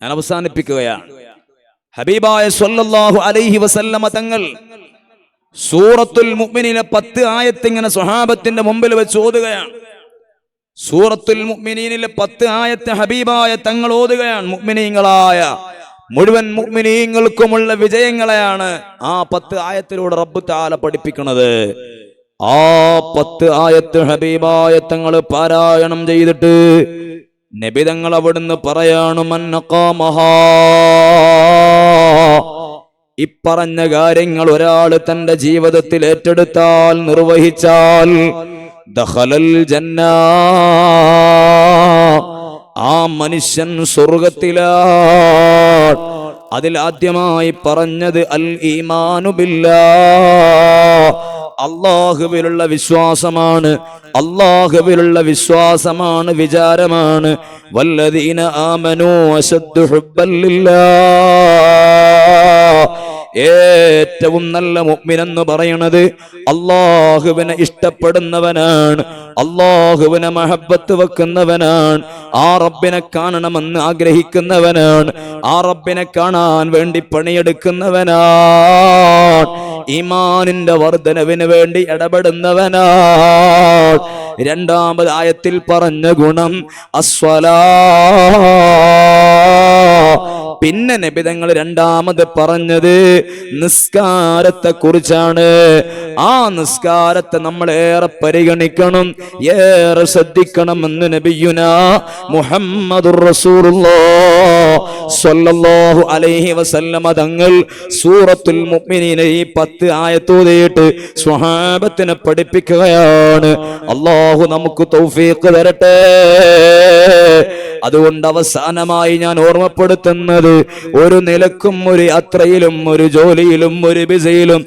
ഞാൻ അവസാനിപ്പിക്കുകയാണ്. ഹബീബായ സ്വല്ലല്ലാഹു അലൈഹി വസല്ലമ തങ്ങൾ സൂറത്തുൽ മുഅ്മിനീനിലെ 10 ആയത്ത് ഇങ്ങനെ സ്വഹാബത്തിന്റെ മുമ്പിൽ വെച്ച് ഓതുകയാണ്. സൂറത്തുൽ മുഅ്മിനീനിലെ 10 ആയത്ത് ഹബീബായ തങ്ങൾ ഓതുകയാണ്. മുഅ്മിനീങ്ങളായ മുഴുവൻ മുഅ്മിനീങ്ങൾക്കുമുള്ള വിജയങ്ങളെയാണ് ആ 10 ആയത്തിലൂടെ റബ്ബ് തആല പഠിപ്പിക്കുന്നത്. ആ 10 ആയത്ത് ഹബീബായ തങ്ങൾ പാരായണം ചെയ്തിട്ട് നബി തങ്ങൾ അവിടുന്ന് പറയാണ്, മന്നഖാമഹാ, ഇപ്പറഞ്ഞ കാര്യങ്ങൾ ഒരാൾ തന്റെ ജീവിതത്തിൽ ഏറ്റെടുത്താൽ, നിർവഹിച്ചാൽ, ദഖലൽ ജന്ന, ആ മനുഷ്യൻ സ്വർഗത്തിലാണ്. അതിൽ ആദ്യമായി പറഞ്ഞത് അൽ ഈമാനു ബില്ലാഹ്, അല്ലാഹുവിലുള്ള വിശ്വാസമാണ്. അല്ലാഹുവിലുള്ള വിശ്വാസമാണ്, വിചാരമാണ്. വല്ലദീന ആമനൂ അശദ്ദു ഹുബ്ബൻ ലില്ലാഹ്, ഏറ്റവും നല്ല മുഅ്മിൻ എന്ന് പറയുന്നത് അല്ലാഹുവിനെ ഇഷ്ടപ്പെടുന്നവനാണ്, അല്ലാഹുവിനെ മഹബ്ബത്ത് വെക്കുന്നവനാണ്, ആ റബ്ബിനെ കാണണമെന്ന് ആഗ്രഹിക്കുന്നവനാണ്, ആ റബ്ബിനെ കാണാൻ വേണ്ടി പണിയെടുക്കുന്നവനാണ്, ഈമാനിന്റെ വർധനവിന് വേണ്ടി ഇടപെടുന്നവനാണ്. രണ്ടാമത് ആയത്തിൽ പറഞ്ഞ ഗുണം അസ്വലാ. പിന്നെ നബി തങ്ങൾ രണ്ടാമത് പറഞ്ഞത് നിസ്കാരത്തെ കുറിച്ചാണ്. ആ നിസ്കാരത്തെ നമ്മൾ ഏറെ പരിഗണിക്കണം, ഏറെ ശ്രദ്ധിക്കണമെന്ന് നബിയുനാ മുഹമ്മദുർ റസൂലുള്ളാഹി സ്വല്ലല്ലാഹു അലൈഹി വസല്ലമ തങ്ങൾ സൂറത്തുൽ മുഅ്മിനീനെ ഈ 10 ആയത്ത് ഓതിയിട്ട് സ്വഹാബത്തിനെ പഠിപ്പിക്കുകയാണ്. അല്ലാഹു നമുക്ക് തൗഫീഖ് തരട്ടെ. അതുകൊണ്ട് അവസാനമായി ഞാൻ ഓർമ്മപ്പെടുത്തുന്നത്, ഒരു നിലക്കും ഒരു യാത്രയിലും ഒരു ജോലിയിലും ഒരു ബിസിയിലും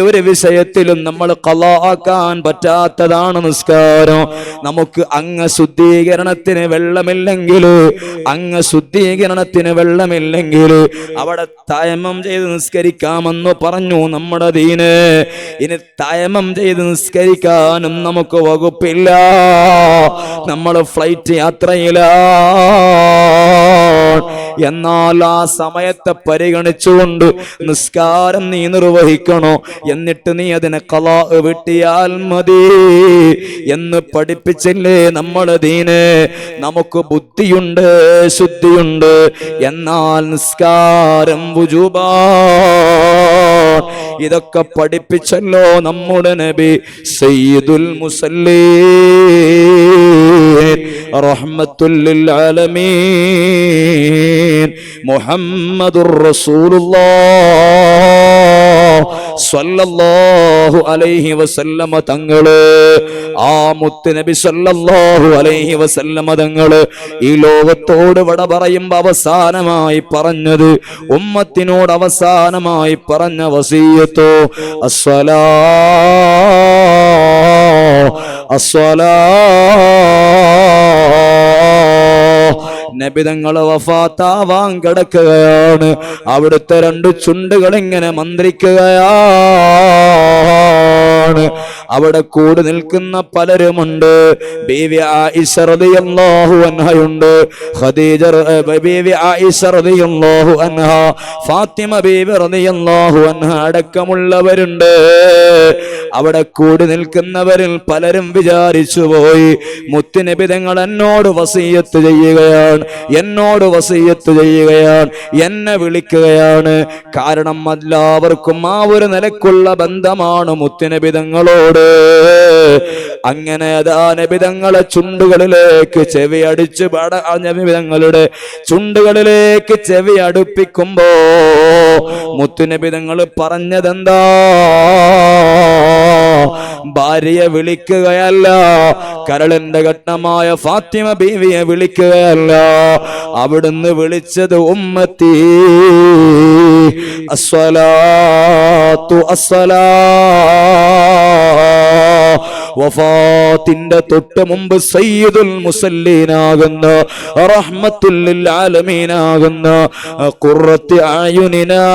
ഒരു വിഷയത്തിലും നമ്മൾ ഖളാ ആക്കാൻ പറ്റാത്തതാണ് നിസ്കാരം. നമുക്ക് അംഗശുദ്ധീകരണത്തിന് വെള്ളമില്ലെങ്കിൽ അവിടെ തയമ്മം ചെയ്ത് നിസ്കരിക്കാമെന്ന് പറഞ്ഞു നമ്മുടെ ദീന്. ഇനി തയമ്മം ചെയ്ത് നിസ്കരിക്കാനും നമുക്ക് വകുപ്പില്ല. നമ്മൾ ഫ്ലൈറ്റ് യാത്രയിലാണ്. എന്നാൽ ആ സമയത്തെ പരിഗണിച്ചുകൊണ്ട് നിസ്കാരം നീ നിർവഹിക്കണോ, എന്നിട്ട് നീ അതിനെ ഖളാ വിട്ടിയാൽ മതി എന്ന് പഠിപ്പിച്ചില്ലേ നമ്മുടെ ദീന്. നമുക്ക് ബുദ്ധിയുണ്ട്, ശുദ്ധിയുണ്ട്, എന്നാൽ നിസ്കാരം വുജൂബാ. ഇതൊക്കെ പഠിപ്പിച്ചല്ലോ നമ്മുടെ നബി സയ്യിദുൽ മുസല്ലീൻ റഹ്മത്തുൽ ലിൽ ആലമീൻ മുഹമ്മദുർ റസൂലുള്ളാഹ് സ്വല്ലല്ലാഹു അലൈഹി വസല്ലമ തങ്ങള്. ആ മുത്ത് നബി സ്വല്ലല്ലാഹു അലൈഹി വസല്ലമ തങ്ങള് ഈ ലോകത്തോട് വിട പറയുമ്പോ അവസാനമായി പറഞ്ഞത്, ഉമ്മത്തിനോട് അവസാനമായി പറഞ്ഞ വസിയത്തോ അസ്സലാ അസ്സലാ. നബിതങ്ങൾ വഫാത്താവാൻ കിടക്കുകയാണ്. അവിടുത്തെ രണ്ട് ചുണ്ടുകൾ ഇങ്ങനെ മന്ത്രിക്കുകയാണ്. അവിടെ കൂടി നിൽക്കുന്ന പലരുമുണ്ട്. ബീവി ആയിഷ റളിയല്ലാഹു അൻഹയുണ്ട്, ഖദീജ ബീവി ആയിഷ റളിയല്ലാഹു അൻഹ, ഫാത്തിമ ബീവി റളിയല്ലാഹു അൻഹ അടക്കമുള്ളവരുണ്ട്. അവിടെ കൂടി നിൽക്കുന്നവരിൽ പലരും വിചാരിച്ചു പോയി, മുത്തുനബി തങ്ങൾ എന്നോട് വസിയത്ത് ചെയ്യുകയാണ്, എന്നോട് വസിയത്ത് ചെയ്യുകയാണ്, എന്നെ വിളിക്കുകയാണ്. കാരണം എല്ലാവർക്കും ആ ഒരു നിലക്കുള്ള ബന്ധമാണ് മുത്തുനബി തങ്ങളോട്. അങ്ങനെ അതാ നബി തങ്ങളെ ചുണ്ടുകളിലേക്ക് ചെവി അടിച്ച് നബി തങ്ങളുടെ ചുണ്ടുകളിലേക്ക് ചെവി അടുപ്പിക്കുമ്പോ മുത്തുനബി തങ്ങൾ പറഞ്ഞതെന്താ? ഭാര്യയെ വിളിക്കുകയല്ല, കരളിന്റെ ഘട്ടമായ ഫാത്തിമ ബീവിയെ വിളിക്കുകയല്ല, അവിടുന്ന് വിളിച്ചത് ഉമ്മത്തി അസ്സലാത്തു അസ്സലാ. വഫാത്തിന്റെ തൊട്ട് മുമ്പ് സയ്യിദുൽ മുസല്ലീനാകുന്ന റഹ്മത്തുൽ ലിൽ ആലമീനാകുന്ന ഖുർറത്തു അയുനിനാ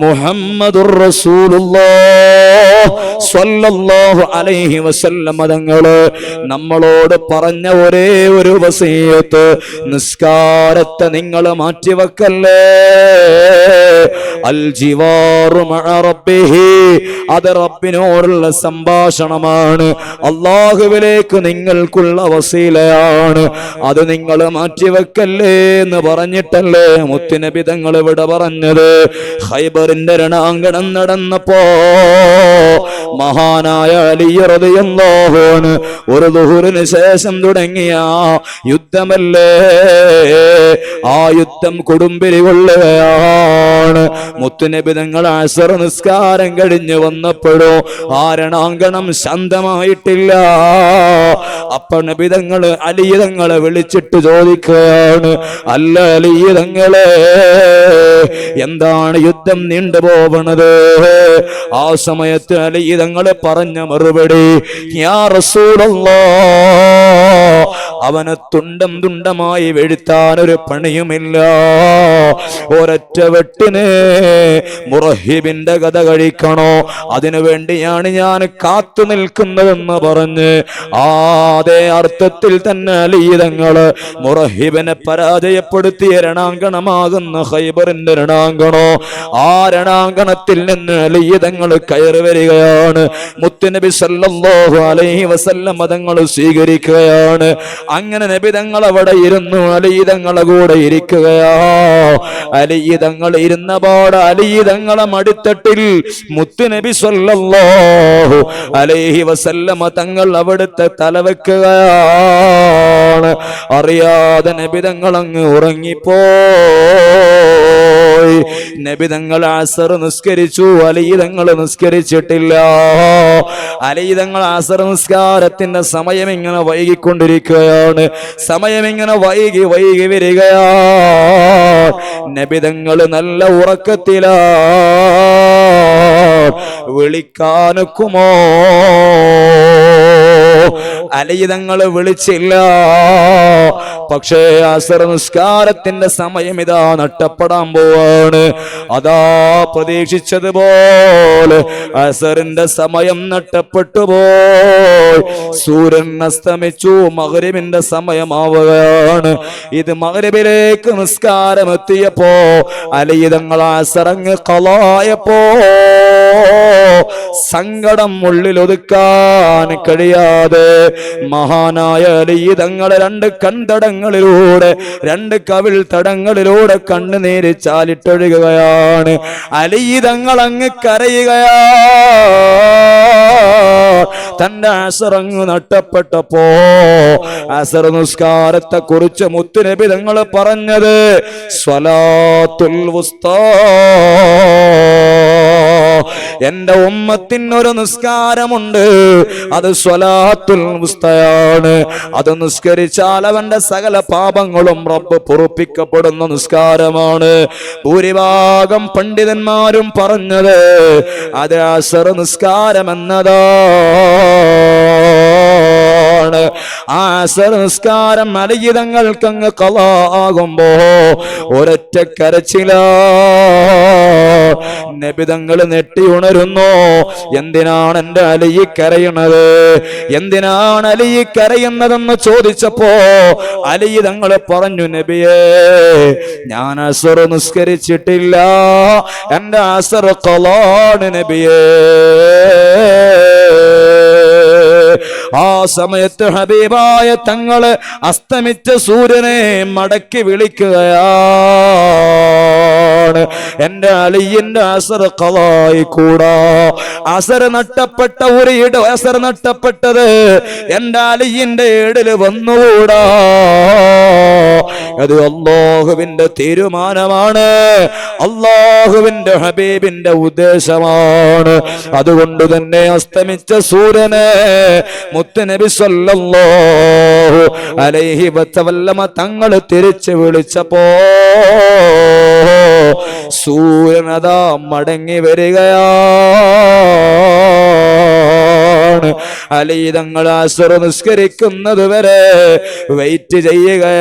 മുഹമ്മദുർ റസൂലുള്ളാഹ് സ്വല്ലല്ലാഹു അലൈഹി വസല്ലം തങ്ങള് നമ്മളോട് പറഞ്ഞ ഒരേ ഒരു വസിയത്ത്, നിസ്കാരത്തെ നിങ്ങൾ മാറ്റിവെക്കല്ലേ. അൽ ജിവാറു മഅ റബ്ബിഹി, അത് റബ്ബിനോടുള്ള സംഭാഷണമാണ്, അല്ലാഹുവിലേക്ക് നിങ്ങൾക്കുള്ള വസീലയാണ്. അത് നിങ്ങൾ മാറ്റിവെക്കല്ലേ എന്ന് പറഞ്ഞിട്ടല്ലേ മുത്തുനബി തങ്ങൾ ഇവിടെ പറഞ്ഞത്. ഖൈബറിന്റെ രണാങ്കണം നടന്നപ്പോ മഹാനായ അലി റളിയല്ലാഹു അൻഹു ഒരു ദുഹൂറിന് ശേഷം തുടങ്ങിയ യുദ്ധമല്ലേ, ആ യുദ്ധം കൊടുമ്പിരി കൊള്ളുകയാണ്. മുത്തുനബി തങ്ങൾ അസ്ർ നിസ്കാരം കഴിഞ്ഞ് വന്നപ്പോഴോ ആ രണാങ്കണം ശാന്തമായിട്ടില്ല. അപ്പൊ നബി തങ്ങൾ അലി തങ്ങളെ വിളിച്ചിട്ട് ചോദിക്കുകയാണ്, അല്ല അലി തങ്ങളെ, എന്താണ് യുദ്ധം നീണ്ടുപോകണത്? ആ സമയത്ത് അലി തങ്ങൾ പറഞ്ഞ മറുപടി, യാ റസൂലല്ലാഹ്, അവനെ തുണ്ടം തുണ്ടമായി വീഴ്ത്താൻ ഒരു പണിയുമില്ല, ഒരൊറ്റ വെട്ടിന് മുറഹിബിന്റെ കഥ കഴിക്കണോ, അതിനു വേണ്ടിയാണ് ഞാൻ കാത്തു നിൽക്കുന്നതെന്ന് പറഞ്ഞ് അതേ അർത്ഥത്തിൽ തന്നെ അലി തങ്ങള് മുറഹിബിനെ പരാജയപ്പെടുത്തിയ രണാങ്കണമാകുന്ന ഖൈബറിന്റെ രണാങ്കണോ, ആ രണാങ്കണത്തിൽ നിന്ന് അലി തങ്ങൾ കയറി വരികയാണ്. മുത്തുനബി സല്ലല്ലാഹു അലൈഹി വസല്ലം തങ്ങൾ സ്വീകരിക്കുകയാണ്. അങ്ങനെ നബി തങ്ങൾ അവിടെ ഇരുന്നു, അലി തങ്ങളെ കൂടെ ഇരിക്കുകയാ. അലി തങ്ങൾ ഇരുന്ന പാട് അലി തങ്ങളെ മടിത്തട്ടിൽ മുത്തുനബി സല്ലല്ലാഹു അലൈഹി വസല്ലം തങ്ങൾ അവിടുത്തെ തലവെക്കുകയാണ്. അറിയാതെ നബി തങ്ങൾ അങ്ങ് ഉറങ്ങിപ്പോയി. നബി തങ്ങൾ അസ്ർ നിസ്കരിച്ചു, അലി തങ്ങൾ നിസ്കരിച്ചിട്ടില്ല. അലി തങ്ങൾ അസ്ർ നിസ്കാരത്തിന്റെ സമയം ഇങ്ങനെ വൈകിക്കൊണ്ടിരിക്കുകയാണ്. സമയം ഇങ്ങനെ വൈകി വൈകി വരികയാ. നബി തങ്ങൾ നല്ല ഉറക്കത്തിലാ. വിളിക്കാനൊക്കുമോ? അലി തങ്ങൾ വിളിച്ചില്ല. പക്ഷേ അസർ നിസ്കാരത്തിന്റെ സമയം ഇതാ നഷ്ടപ്പെടാൻ പോവാണ്. അതാ പ്രതീക്ഷിച്ചതുപോലെ അസറിന്റെ സമയം നഷ്ടപ്പെട്ടു പോയി. സൂര്യൻ അസ്തമിച്ചു, മഗ്രിബിന്റെ സമയമാവുകയാണ്. ഇത് മഗ്രിബിലേക്ക് നിസ്കാരം എത്തിയപ്പോ അലി തങ്ങൾ അസറങ്ങ് ഖളായപ്പോ സങ്കടം ഉള്ളിൽ ഒതുക്കാൻ കഴിയാതെ മഹാനായ അലി തങ്ങൾ രണ്ട് കൺതടങ്ങളിലൂടെ, രണ്ട് കവിൾ തടങ്ങളിലൂടെ കണ്ണുനീര് ചാലിട്ടൊഴുകുകയാണ്. അലി തങ്ങൾ അങ്ങ് കരയുകയാ. തന്റെ അസറങ്ങ് നഷ്ടപ്പെട്ടപ്പോ അസർ നിസ്കാരത്തെ കുറിച്ച് മുത്തുനബി തങ്ങൾ പറഞ്ഞത് സ്വലാത്തുൽ വുസ്താ, എന്റെ ഉമ്മത്തിനൊരു നിസ്കാരമുണ്ട്, അത് സ്വലാത്തുൽ വുസ്തയാണ്. അത് നിസ്കരിച്ചാൽ അവന്റെ സകല പാപങ്ങളും റബ്ബ് പൊറുപ്പിക്കപ്പെടുന്ന നിസ്കാരമാണ്. ഭൂരിഭാഗം പണ്ഡിതന്മാരും പറഞ്ഞത് അത് അസർ നിസ്കാരം എന്നതാണ്. ആ അസർ നിസ്കാരം അലി തങ്ങൾക്കങ്ങ് ഖളാ ആകുമ്പോ ഒരൊറ്റ കരച്ചിലാ. നബി തങ്ങൾ നെട്ടി ഉണരുന്നു. എന്തിനാണ് എന്റെ അലി കരയുന്നത്, എന്തിനാണ് അലി കരയുന്നതെന്ന് ചോദിച്ചപ്പോ അലി തങ്ങൾ പറഞ്ഞു, നബിയേ, ഞാൻ അസർ നിസ്കരിച്ചിട്ടില്ല, എന്റെ അസർ ഖളാണ് നബിയേ. ആ സമയത്ത് ഹബീബായ തങ്ങള് അസ്തമിച്ച സൂര്യനെ മടക്കി വിളിക്കുകയാണ്. എന്റെ അലിയിന്റെ അസർ ഖളായി കൂടാ. അസർ നഷ്ടപ്പെട്ട ഒരു അസർ നഷ്ടപ്പെട്ടത് എന്റെ അലിയിന്റെ ഏടില് വന്നുകൂടാ. അത് അല്ലാഹുവിന്റെ തീരുമാനമാണ്, അല്ലാഹുവിന്റെ ഹബീബിന്റെ ഉദ്ദേശമാണ്. അതുകൊണ്ട് തന്നെ അസ്തമിച്ച സൂര്യനെ മുത്തുനബി സ്വല്ലല്ലാഹു അലൈഹി വസല്ലമ തങ്ങൾ തിരിച്ചു വിളിച്ചപ്പോ സൂര്യനതാ മടങ്ങി വരികയാണ്. അലി തങ്ങൾ അസ്ർ നിസ്കരിക്കുന്നത് വരെ വെയിറ്റ് ചെയ്യുകയാണ്.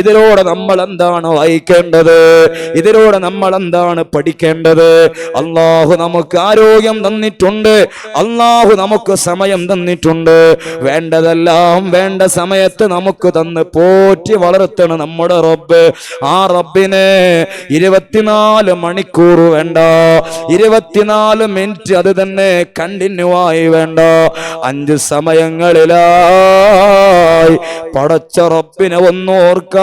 ഇതിലൂടെ നമ്മൾ എന്താണ് വായിക്കേണ്ടത്, ഇതിലൂടെ നമ്മൾ എന്താണ് പഠിക്കേണ്ടത്? അല്ലാഹു നമുക്ക് ആരോഗ്യം തന്നിട്ടുണ്ട്, അല്ലാഹു നമുക്ക് സമയം തന്നിട്ടുണ്ട്. വേണ്ടതെല്ലാം വേണ്ട സമയത്ത് നമുക്ക് തന്ന് പോറ്റി വളർത്തണം നമ്മുടെ റബ്ബ്. ആ റബ്ബിനെ 24 മണിക്കൂർ വേണ്ട, 24 മിനിറ്റ് അത് തന്നെ കണ്ടിന്യൂ ആയി വേണ്ട, 5 സമയങ്ങളിലായി പടച്ച റബ്ബിനെ ഒന്നോർക്കാൻ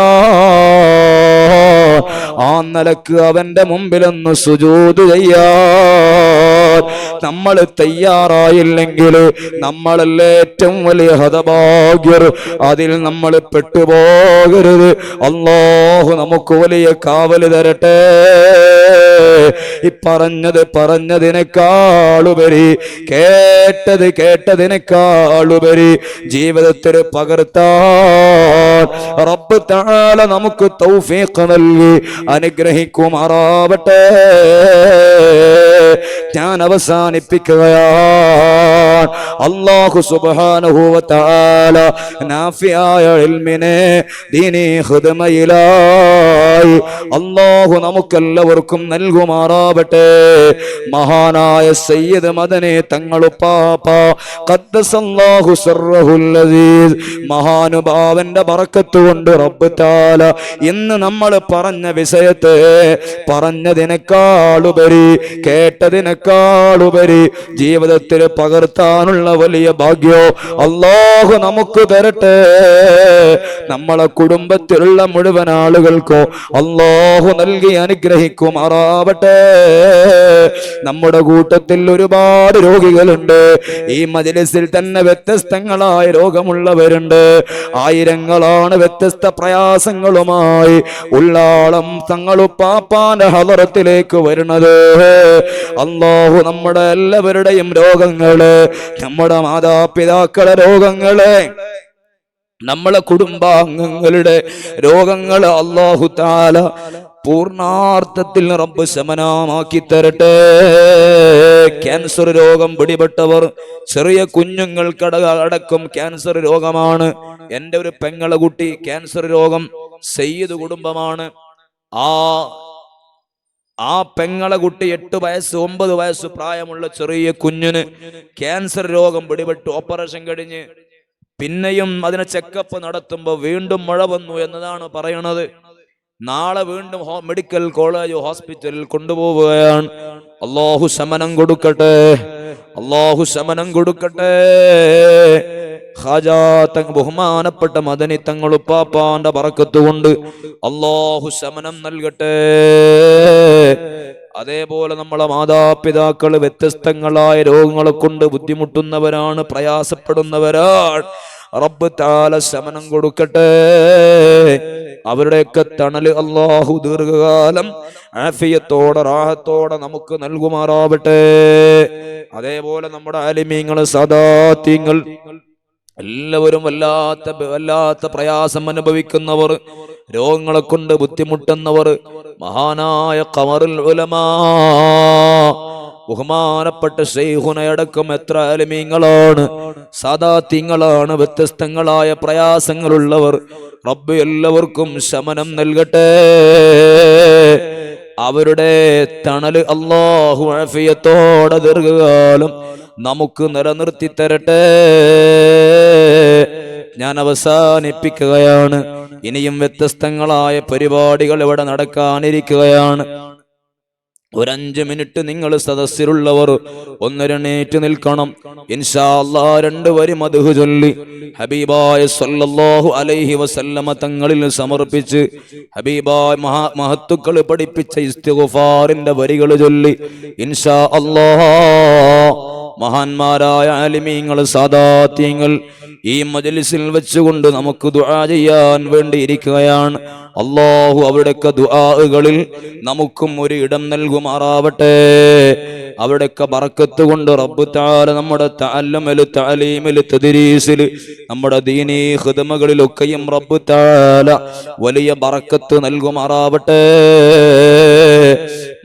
ആ നിലക്ക് അവന്റെ മുമ്പിലൊന്ന് സുജൂദ് ചെയ്യാൻ നമ്മൾ തയ്യാറായില്ലെങ്കിൽ നമ്മളല്ലേ ഏറ്റവും വലിയ ഹതഭാഗ്യർ. അതിൽ നമ്മൾ പെട്ടുപോകരുത്. അല്ലാഹു നമുക്ക് വലിയ കാവല് തരട്ടെ. ഈ പറഞ്ഞതിനേക്കാളുപരി കേട്ടതിനേക്കാളുപരി ജീവിതത്തിൽ പകർത്താൻ റബ്ബ് തആല നമുക്ക് തൗഫീഖ് നൽകി അനുഗ്രഹിക്കുമാറാവട്ടെ. ഞാൻ അവസാനിപ്പിക്കുകയാണ്. അല്ലാഹു സുബ്ഹാനഹു വ തആല നാഫിയായ ഇൽമിനെ ദീനി ഖിദ്മയിലായി അല്ലാഹു നമുക്കെല്ലാവർക്കും നൽകുമാറാവട്ടെ. മഹാനായ സയ്യിദ് മദനി തങ്ങളുപ്പാപ്പ ഖദ്ദസല്ലാഹു സിർറഹുൽ അസീസ് മഹാനുഭാവന്റെ ബറക്കത്ത് കൊണ്ട് റബ്ബ് തആല ഇന്ന് നമ്മൾ പറഞ്ഞ വിഷയത്തെ പറഞ്ഞതിനേക്കാളുപരി കേട്ടതിനേക്കാളുപരി ജീവിതത്തിൽ പകർത്താനുള്ള വലിയ ഭാഗ്യോ അല്ലാഹു നമുക്ക് തരട്ടെ. നമ്മളെ കുടുംബത്തിലുള്ള മുഴുവൻ ആളുകൾക്കോ അല്ലാഹു നൽകി അനുഗ്രഹിക്കുമാറാവട്ടെ. നമ്മുടെ കൂട്ടത്തിൽ ഒരുപാട് രോഗികളുണ്ട്. ഈ മജ്‌ലിസിൽ തന്നെ വ്യത്യസ്തങ്ങളായ രോഗമുള്ളവരുണ്ട്. ആയിരങ്ങളാണ് വ്യത്യസ്ത പ്രയാസങ്ങളുമായി ഉള്ളാളം തങ്ങളുപ്പാപ്പാന്റെ ഹളറത്തിലേക്ക് വരുന്നത്. അല്ലാഹു നമ്മുടെ എല്ലാവരുടെയും രോഗങ്ങള്, നമ്മുടെ മാതാപിതാക്കളുടെ രോഗങ്ങള്, നമ്മളെ കുടുംബാംഗങ്ങളുടെ രോഗങ്ങൾ അല്ലാഹു തആല പൂർണാർത്ഥത്തിൽ റബ്ബ് ശമനമാക്കി തരട്ടെ. ക്യാൻസർ രോഗം പിടിപെട്ടവർ, ചെറിയ കുഞ്ഞുങ്ങൾക്കടക്കം ക്യാൻസർ രോഗമാണ്. എൻ്റെ ഒരു പെങ്ങളെ കുട്ടി ക്യാൻസർ രോഗം, സയ്യിദ് കുടുംബമാണ്. ആ പെങ്ങളെ കുട്ടി 8 വയസ്സ് 9 വയസ്സ് പ്രായമുള്ള ചെറിയ കുഞ്ഞിന് ക്യാൻസർ രോഗം പിടിപെട്ട് ഓപ്പറേഷൻ കഴിഞ്ഞ് പിന്നെയും അതിനെ ചെക്കപ്പ് നടത്തുമ്പോൾ വീണ്ടും മഴ വന്നു എന്നതാണ് പറയണത്. നാളെ വീണ്ടും മെഡിക്കൽ കോളേജ് ഹോസ്പിറ്റലിൽ കൊണ്ടുപോവുകയാണ്. അല്ലാഹു ശമനം കൊടുക്കട്ടെ, അല്ലാഹു ശമനം കൊടുക്കട്ടെ. ഖാജാ ബഹുമാനപ്പെട്ട മദനി തങ്ങൾ ഉപ്പാപ്പാന്റെ ബറക്കത്ത് കൊണ്ട് അല്ലാഹു ശമനം നൽകട്ടെ. അതേപോലെ നമ്മളെ മാതാപിതാക്കൾ വ്യത്യസ്തങ്ങളായ രോഗങ്ങളെ കൊണ്ട് ബുദ്ധിമുട്ടുന്നവരാണ്, പ്രയാസപ്പെടുന്നവരാണ്. റബ്ബ് തആല ശമനം കൊടുക്കട്ടെ. അവരുടെയൊക്കെ തണല് അല്ലാഹു ദീർഘകാലം ആഫിയത്തോടെ റാഹത്തോടെ നമുക്ക് നൽകുമാറാവട്ടെ. അതേപോലെ നമ്മുടെ ആലിമീങ്ങൾ, സദാത്യങ്ങൾ എല്ലാവരും വല്ലാത്ത പ്രയാസം അനുഭവിക്കുന്നവർ, രോഗങ്ങളെ കൊണ്ട് ബുദ്ധിമുട്ടുന്നവർ, മഹാനായ ഖമറുൽ ഉലമാ ബഹുമാനപ്പെട്ട ശൈഖുനയടക്കം എത്ര ആലിമീങ്ങളാണ്, സാദാത്യങ്ങളാണ്, വ്യത്യസ്തങ്ങളായ പ്രയാസങ്ങളുള്ളവർ. റബ്ബ് എല്ലാവർക്കും ശമനം നൽകട്ടെ. അവരുടെ തണല് അല്ലാഹു ആഫിയത്തോടെ ദീർഘകാലം നമുക്ക് നിലനിർത്തി തരട്ടെ. ഞാൻ അവസാനിപ്പിക്കുകയാണ്. ഇനിയും വ്യത്യസ്തങ്ങളായ പരിപാടികൾ ഇവിടെ നടക്കാനിരിക്കുകയാണ്. ഒരു 5 മിനിറ്റ് നിങ്ങൾ സദസ്സിലുള്ളവർ ഒന്നെഴുന്നേറ്റ് നിൽക്കണം. ഇൻഷാ അല്ലാഹ് 2 വരി മദ്ഹ് ചൊല്ലി ഹബീബായ സല്ലല്ലാഹു അലൈഹി വസല്ലമ തങ്ങളിൽ സമർപ്പിച്ച് ഹബീബായ മഹത്തുക്കൾ പഠിപ്പിച്ച ഇസ്തിഗ്ഫാറിന്റെ വരികൾ ചൊല്ലി ഇൻഷാ അല്ലാഹ് മഹാന്മാരായ ആലിമീങ്ങൾ, സാദാത്യങ്ങൾ ഈ മജ്ലിസിൽ വെച്ചുകൊണ്ട് നമുക്ക് ദുആ ചെയ്യാൻ വേണ്ടി ഇരിക്കുകയാണ്. അല്ലാഹു അവരുടെയൊക്കെ ദുആകളിൽ നമുക്കും ഒരു ഇടം നൽകുമാറാവട്ടെ. അവരുടെയൊക്കെ ബറക്കത്ത് കൊണ്ട് റബ്ബ് തആല നമ്മുടെ തഅല്ലുമിൽ, തഅലീമിൽ, തദ്രീസിൽ, നമ്മുടെ ദീനീ ഖിദ്മകളിലൊക്കെയും റബ്ബ് തആല വലിയ ബറക്കത്ത് നൽകുമാറാവട്ടെ.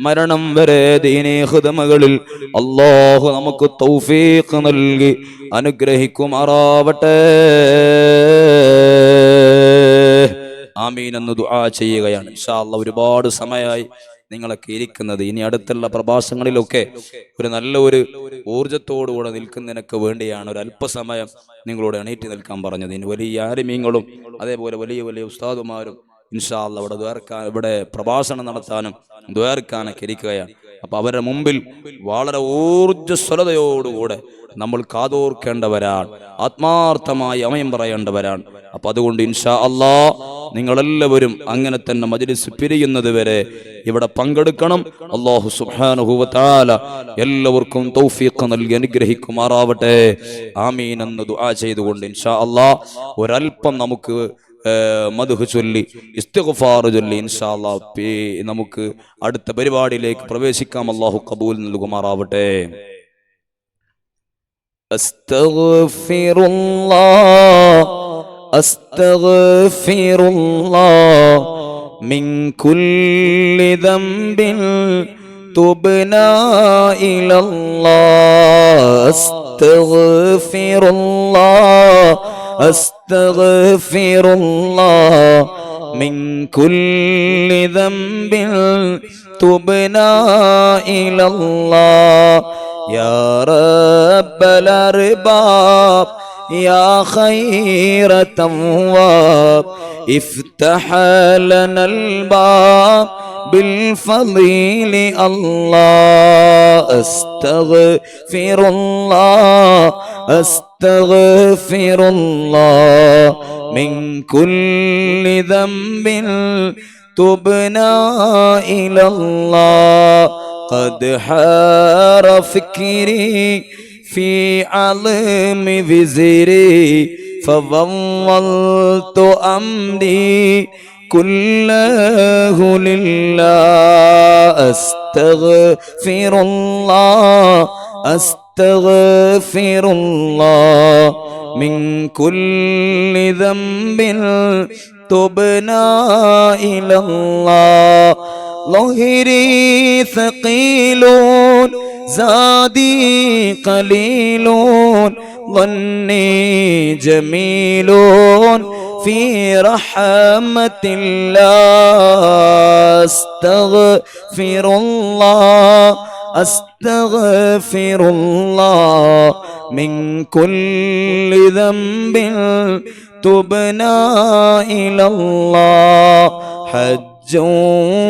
മരണം വരെ ദീനീ ഖിദ്മകളിൽ അല്ലാഹു നമുക്ക് തൗഫീഖ് നൽകി അനുഗ്രഹിക്കുമാറാവട്ടെ. ആമീൻ എന്ന് ദുആ ചെയ്യുകയാണ്. ഇൻഷാ അല്ലാഹ് ഒരുപാട് സമയമായി നിങ്ങളൊക്കെ ഇരിക്കുന്നത്. ഇനി അടുത്തുള്ള പ്രഭാഷണങ്ങളിലൊക്കെ ഒരു നല്ല ഒരു ഊർജത്തോടുകൂടെ നിൽക്കുന്നതിനൊക്കെ വേണ്ടിയാണ് ഒരു അല്പസമയം നിങ്ങളോട് എണീറ്റ് നിൽക്കാൻ പറഞ്ഞത്. ഇനി വലിയ ആലിമീങ്ങളും അതേപോലെ വലിയ വലിയ ഉസ്താദുമാരും ഇൻഷാ അല്ലാഹ് ഇവിടെ പ്രഭാഷണം നടത്താനും ദ്വാരക്കാനൊക്കെ ഇരിക്കുകയാണ്. അപ്പൊ അവരുടെ മുമ്പിൽ വളരെ ഊർജ്ജസ്വലതയോടുകൂടെ നമ്മൾ കാതോർക്കേണ്ടവരാണ്, ആത്മാർത്ഥമായി അമയം പറയേണ്ടവരാണ്. അപ്പൊ അതുകൊണ്ട് ഇൻഷാ അല്ലാഹ് നിങ്ങളെല്ലാവരും അങ്ങനെ തന്നെ മജ്ലിസ് പിരിയുന്നത് വരെ ഇവിടെ പങ്കെടുക്കണം. അല്ലാഹു സുബ്ഹാനഹു വ തആല എല്ലാവർക്കും തൗഫീഖ് നൽകി അനുഗ്രഹിക്കുമാറാവട്ടെ. ആമീൻ എന്ന് ദുആ ചെയ്തുകൊണ്ട് ഇൻഷാ അല്ലാഹ് ഒരൽപ്പം നമുക്ക് മദ്ഹ് ചൊല്ലി ഇസ്തിഗ്ഫാർ ചൊല്ലി ഇൻഷാ അല്ലാഹ് നമുക്ക് അടുത്ത പരിപാടിയിലേക്ക് പ്രവേശിക്കാം. അല്ലാഹു ഖബൂൽ നൽകുമാറാവട്ടെ. അസ്തഗ്ഫിറുല്ലാഹ് അസ്തഗ്ഫിറുല്ലാഹ് മിൻ കുല്ലി ദംബിൻ തുബ്നാ ഇലല്ലാഹ്. അസ്തഗ്ഫിറുല്ലാഹ് അസ്തഗ്ഫിറുല്ലാഹ് മിൻ കുല്ലി ദംബിൻ തുബ്നാ ഇലല്ലാഹ്. യാ റബ്ബൽ അർബാബ് യാ ഖൈറ തവ്വാബ് ഇഫ്തഹ് ലനൽ ബാബ് بالفضيل الله. أستغفر الله أستغفر الله من كل ذنب تبنا إلى الله. قد حار فكري في عظم وزري فظللت أمري كله لله. أستغفر الله أستغفر الله من كل ذنب تبنا إلى الله ظهري ثقيل زادي قليل ظني جميل في رحمة الله أستغفر الله أستغفر الله من كل ذنب تبنا إلى الله حج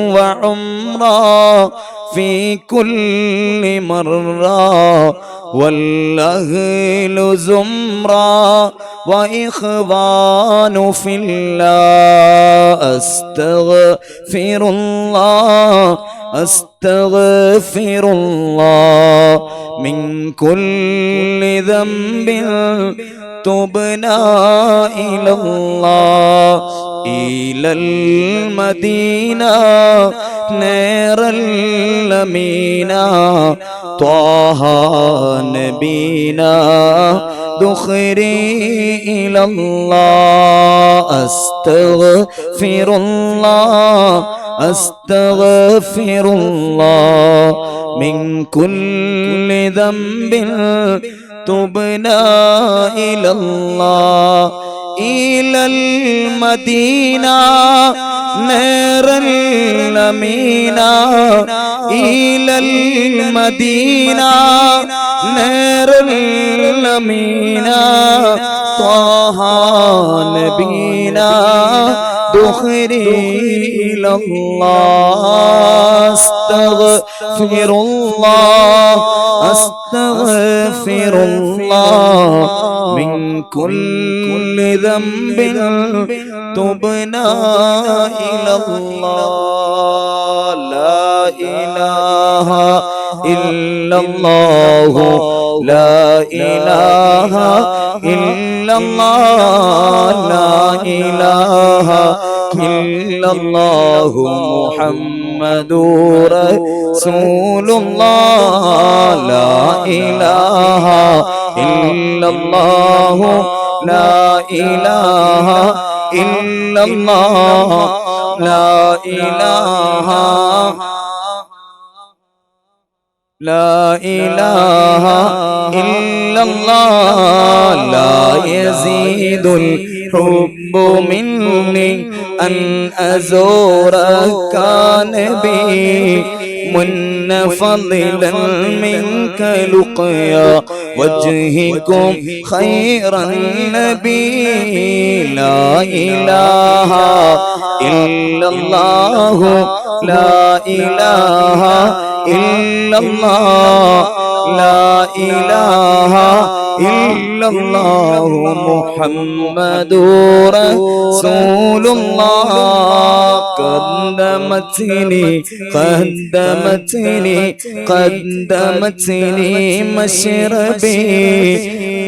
وعمرة في كل مرة والأهل زمرة وإخوان في الله أستغفر الله أستغفر الله من كل ذنب تبنا إلى الله إلى المدينة نير الأمينة طه نبينا دخري إلى الله أستغفر الله أستغفر الله من كل ذنب تبنا إلى الله إلى المدينة نير الأمينة إلى المدينة نير الأمينة طه نبينا دخري إلى الله أستغفر الله أستغفر الله من كل ذنب تبنا إلى الله لا إله إلا الله لا إله إلا الله لا إله إلا الله محمد رسول الله لا إله إلا الله لا إله إلا الله لا إله لا إله إلا الله لا يزيد الحب مني أن أزورك نبي من فضلا منك لقيا وجهكم خير النبي لا إله إلا الله لا إله إلا الله لا إله إلا الله محمد رسول الله قدمتني قدمتني قدمتني مشربي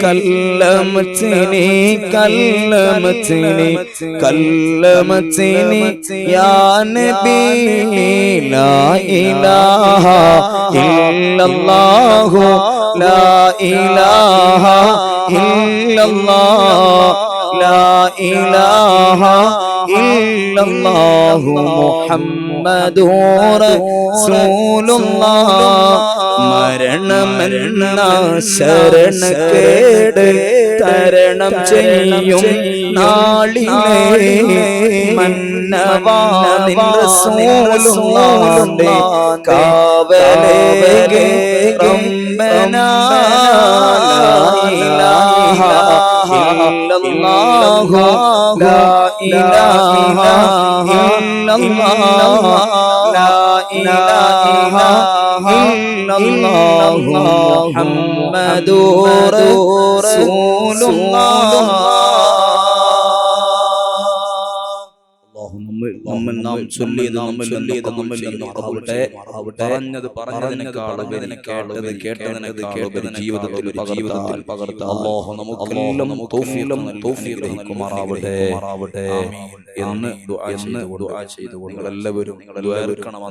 كلمتني كلمتني كلمتني يا نبي لا إله إلا الله لا إله إلا الله لا إله إلا الله محمد رسول الله മരണമെന്ന ശരണക്കേട് തരണം ചെയ്യും നാളിലെ മന്നവാനിൻ റസൂലുള്ളാഹിന്റെ കാവലേകെ റബ്ബനാ ലാ ഇലാഹ ഇല്ലല്ലാഹു ലാ ഇലാഹ ഇല്ലല്ലാഹു ലാ ഇലാഹ ഇല്ലല്ലാഹു മുഹമ്മദുർ റസൂലുള്ളാഹ് നമ്മൾ നാം ചൊല്ലിയത് പറഞ്ഞതിനേക്കാൾ കേട്ടതിനേക്കാൾ ജീവിതത്തിൽ പകർത്താൻ അല്ലാഹു നമുക്കെല്ലാം തൗഫീഖ് നൽകുമാറാവട്ടെ എന്ന് ദുആ ചെയ്തുകൊണ്ട് നിങ്ങളെല്ലാവരും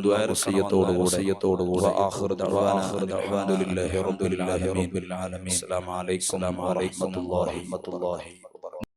ദുആ വസിയത്തോടുകൂടെ ആഖിറു ദഅവാനാ അൽഹംദുലില്ലാഹി റബ്ബിൽ ആലമീൻ. അസ്സലാമു അലൈക്കും വറഹ്മത്തുള്ളാഹി